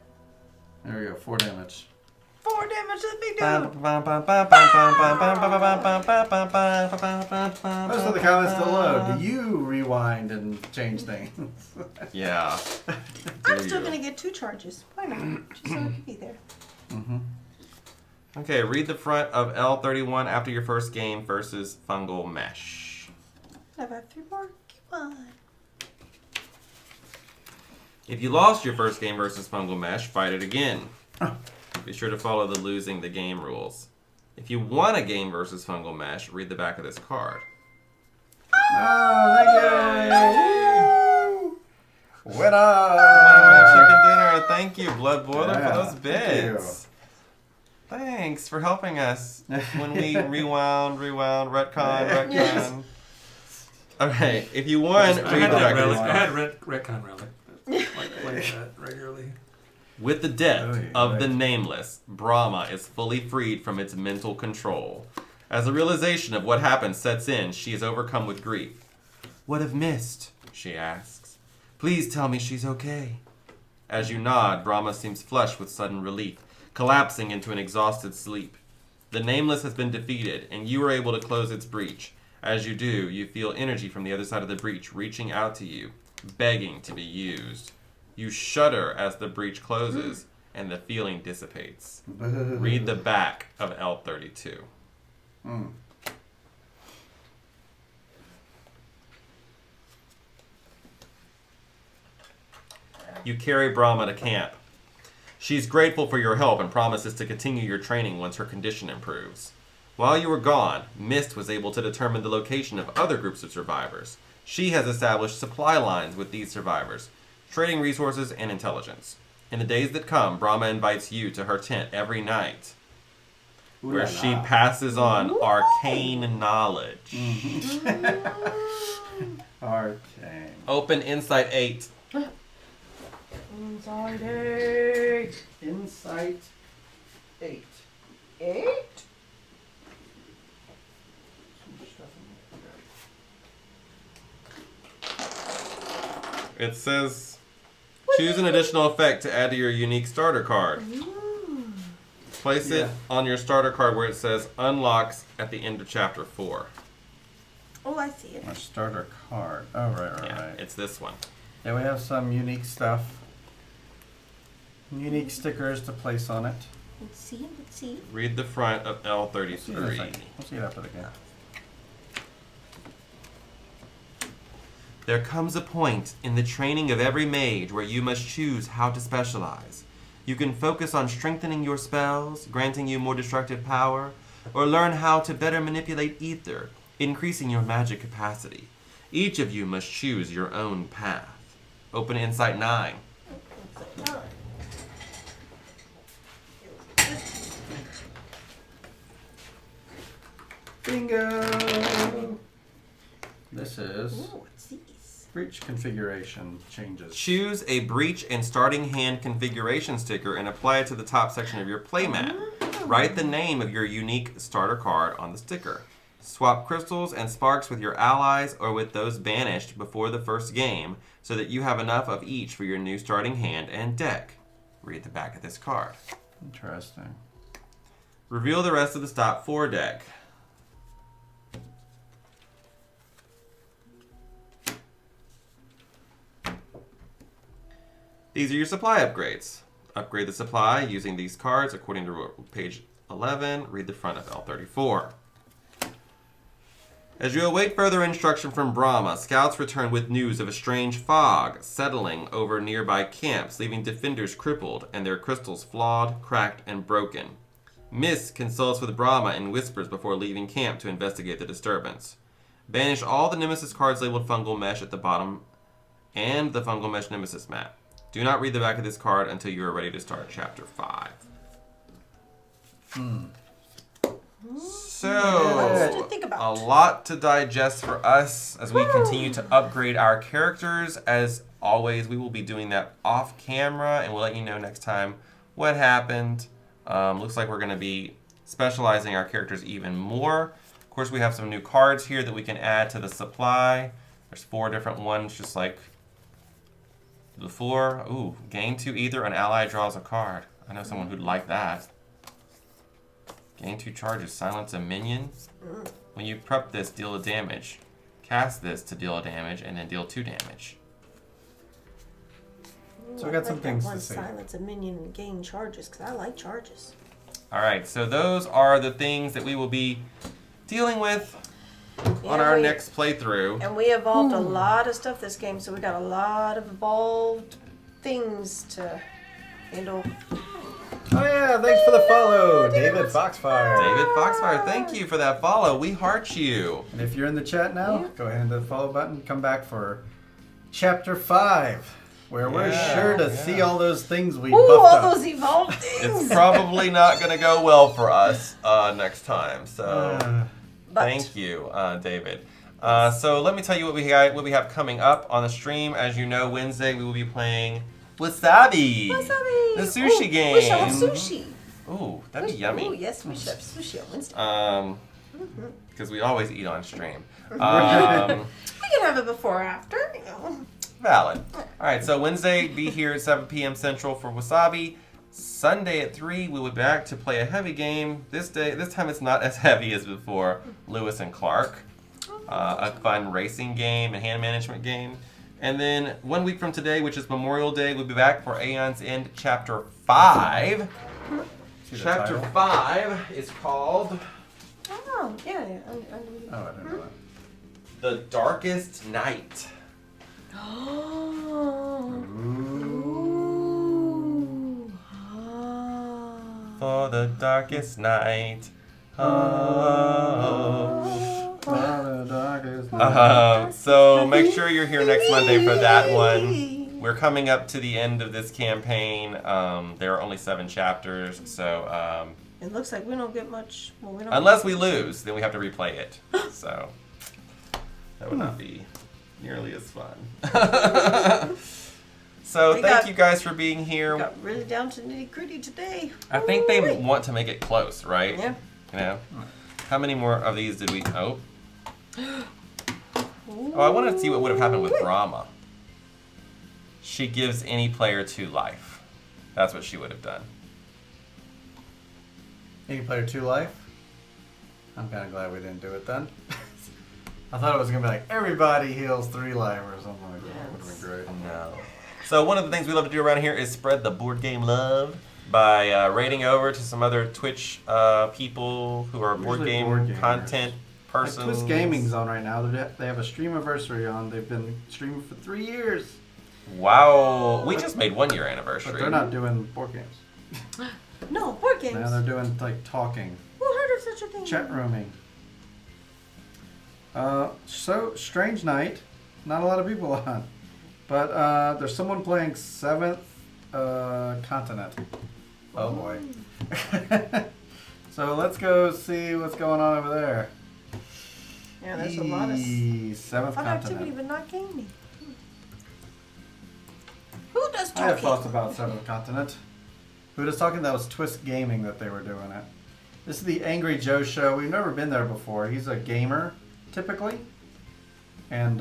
C: There we go, 4 damage.
B: 4 damage to the big dude.
C: Most of the comments still load. Do you rewind and change things?
A: Yeah.
B: I'm still going to get 2 charges. Why not? Just so it can be there.
C: Mm-hmm.
A: Okay, read the front of L31 after your first game versus Fungal Mesh.
B: I have 3 more. Keep on.
A: If you lost your first game versus Fungal Mesh, fight it again. Be sure to follow the losing the game rules. If you won a game versus Fungal Mesh, read the back of this card.
C: Oh, thank you! Winner!
A: Chicken dinner. Thank you, Blood Boiler,
C: Yeah,
A: for those
C: thank you.
A: bits. Thanks for helping us when we rewound, retcon.
B: Yes.
A: Okay, if you won,
D: I
A: read
D: had
A: the
D: that
A: back of
D: relic.
A: this
D: I
A: card.
D: had retcon relic. Like play that regularly.
A: With the death
C: Oh, yeah,
A: of the
C: right.
A: Nameless, Brahma is fully freed from its mental control. As the realization of what happened sets in, she is overcome with grief. What have missed? She asks. Please tell me she's okay. As you nod, Brahma seems flushed with sudden relief, collapsing into an exhausted sleep. The Nameless has been defeated, and you are able to close its breach. As you do, you feel energy from the other side of the breach reaching out to you, begging to be used. You shudder as the breach closes, and the feeling dissipates. Read the back of L32.
C: Mm.
A: You carry Brahma to camp. She's grateful for your help and promises to continue your training once her condition improves. While you were gone, Mist was able to determine the location of other groups of survivors. She has established supply lines with these survivors, trading resources and intelligence. In the days that come, Brahma invites you to her tent every night, where she passes on arcane knowledge.
C: Arcane.
A: Open Insight 8.
B: Inside 8.
C: Insight 8.
B: 8?
A: It says, choose an additional effect to add to your unique starter card. Place it on your starter card where it says unlocks at the end of chapter 4.
B: Oh, I see it.
C: Our starter card. Oh, right.
A: Yeah, it's this one.
C: Yeah, we have some unique stuff. Unique stickers to place on it.
B: Let's see. Let's see.
A: Read the front of
C: We'll see it in a
A: L33.
C: second. We'll see it after the game.
A: There comes a point in the training of every mage where you must choose how to specialize. You can focus on strengthening your spells, granting you more destructive power, or learn how to better manipulate ether, increasing your magic capacity. Each of you must choose your own path. Open Insight 9.
C: Bingo! This is
B: Ooh, what's these?
C: breach configuration changes.
A: Choose a breach and starting hand configuration sticker and apply it to the top section of your playmat. Write the name of your unique starter card on the sticker. Swap crystals and sparks with your allies or with those banished before the first game so that you have enough of each for your new starting hand and deck. Read the back of this card.
C: Interesting.
A: Reveal the rest of the Stop 4 deck. These are your supply upgrades. Upgrade the supply using these cards according to page 11. Read the front of L34. As you await further instruction from Brahma, scouts return with news of a strange fog settling over nearby camps, leaving defenders crippled and their crystals flawed, cracked, and broken. Mist consults with Brahma and whispers before leaving camp to investigate the disturbance. Banish all the Nemesis cards labeled Fungal Mesh at the bottom and the Fungal Mesh Nemesis map. Do not read the back of this card until you are ready to start Chapter 5. So,
B: Lots to think about.
A: a lot to digest for us as we continue to upgrade our characters. As always, we will be doing that off camera, and we'll let you know next time what happened. Looks like we're going to be specializing our characters even more. Of course, we have some new cards here that we can add to the supply. There's 4 different ones, just like before. Ooh, gain 2 either. An ally draws a card. I know someone who'd like that. Gain 2 charges. Silence a minion. When you prep this, deal a damage. Cast this to deal a damage, and then deal 2 damage.
C: So we got some things to
E: say. Silence a minion and gain charges, because I like charges.
A: All right, so those are the things that we will be dealing with on our next playthrough.
E: And we evolved a lot of stuff this game, so we got a lot of evolved things to handle.
C: Oh yeah, thanks for the follow, David Foxfire.
A: David Foxfire, thank you for that follow. We heart you.
C: And if you're in the chat now, go ahead and hit the follow button. Come back for Chapter 5, where we're sure to see all those things we buffed
E: all
C: up.
E: those evolved things.
A: It's probably not going to go well for us next time. So thank you, David. So let me tell you what we have coming up on the stream. As you know, Wednesday we will be playing Wasabi. The sushi game.
E: We should have sushi.
A: Ooh, that'd be yummy.
E: Ooh, yes, we should have sushi on Wednesday.
A: Because we always eat on stream.
E: We can have it before or after, you know.
A: Valid. All right, so Wednesday, be here at 7 p.m. Central for Wasabi. Sunday at 3, we will be back to play a heavy game. This time it's not as heavy as before. Lewis and Clark. A fun racing game and hand management game. And then 1 week from today, which is Memorial Day, we'll be back for Aeon's End Chapter 5. Chapter 5 is called...
E: Oh, yeah.
C: Oh, I didn't know that.
A: The Darkest Night. For the darkest night. So make sure you're here next Monday for that one. We're coming up to the end of this campaign. There are only 7 chapters, so
E: it looks like we don't get much. Well, we don't
A: unless we lose, then we have to replay it. So that would not be nearly as fun. So thank you guys for being here.
E: We got really down to nitty gritty today.
A: I think they want to make it close, right?
E: Yeah.
A: You know, how many more of these did we? Oh, I wanted to see what would have happened with Brahma. She gives any player 2 life. That's what she would have done.
C: Any player 2 life? I'm kind of glad we didn't do it then. I thought it was going to be like, everybody heals 3 life or something like that. That would have been great.
A: No. So one of the things we love to do around here is spread the board game love by raiding over to some other Twitch people who are board game content persons.
C: Like Twist Gaming's on right now. They have a stream anniversary on. They've been streaming for 3 years.
A: Wow. We just made 1 year anniversary.
C: But they're not doing board games.
E: No, board games.
C: Now they're doing like talking.
E: Who heard of such a thing?
C: Chat rooming. So, strange night. Not a lot of people on. But there's someone playing 7th Continent. Oh boy. So let's go see what's going on over there.
E: Yeah, there's a lot of
C: 7th
E: fun
C: Continent.
E: activity, but not gaming. Who does talking?
C: I have thoughts about 7th Continent. Who does talking? That was Twist Gaming that they were doing it. This is the Angry Joe show. We've never been there before. He's a gamer, typically. And,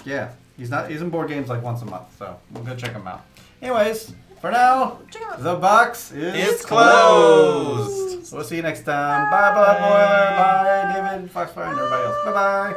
C: yeah, he's in board games like once a month, so we'll go check him out. Anyways, for now, the box is
A: closed.
C: We'll see you next time. Bye, Blood Boiler. Bye, David Foxfire, and everybody else. Bye-bye.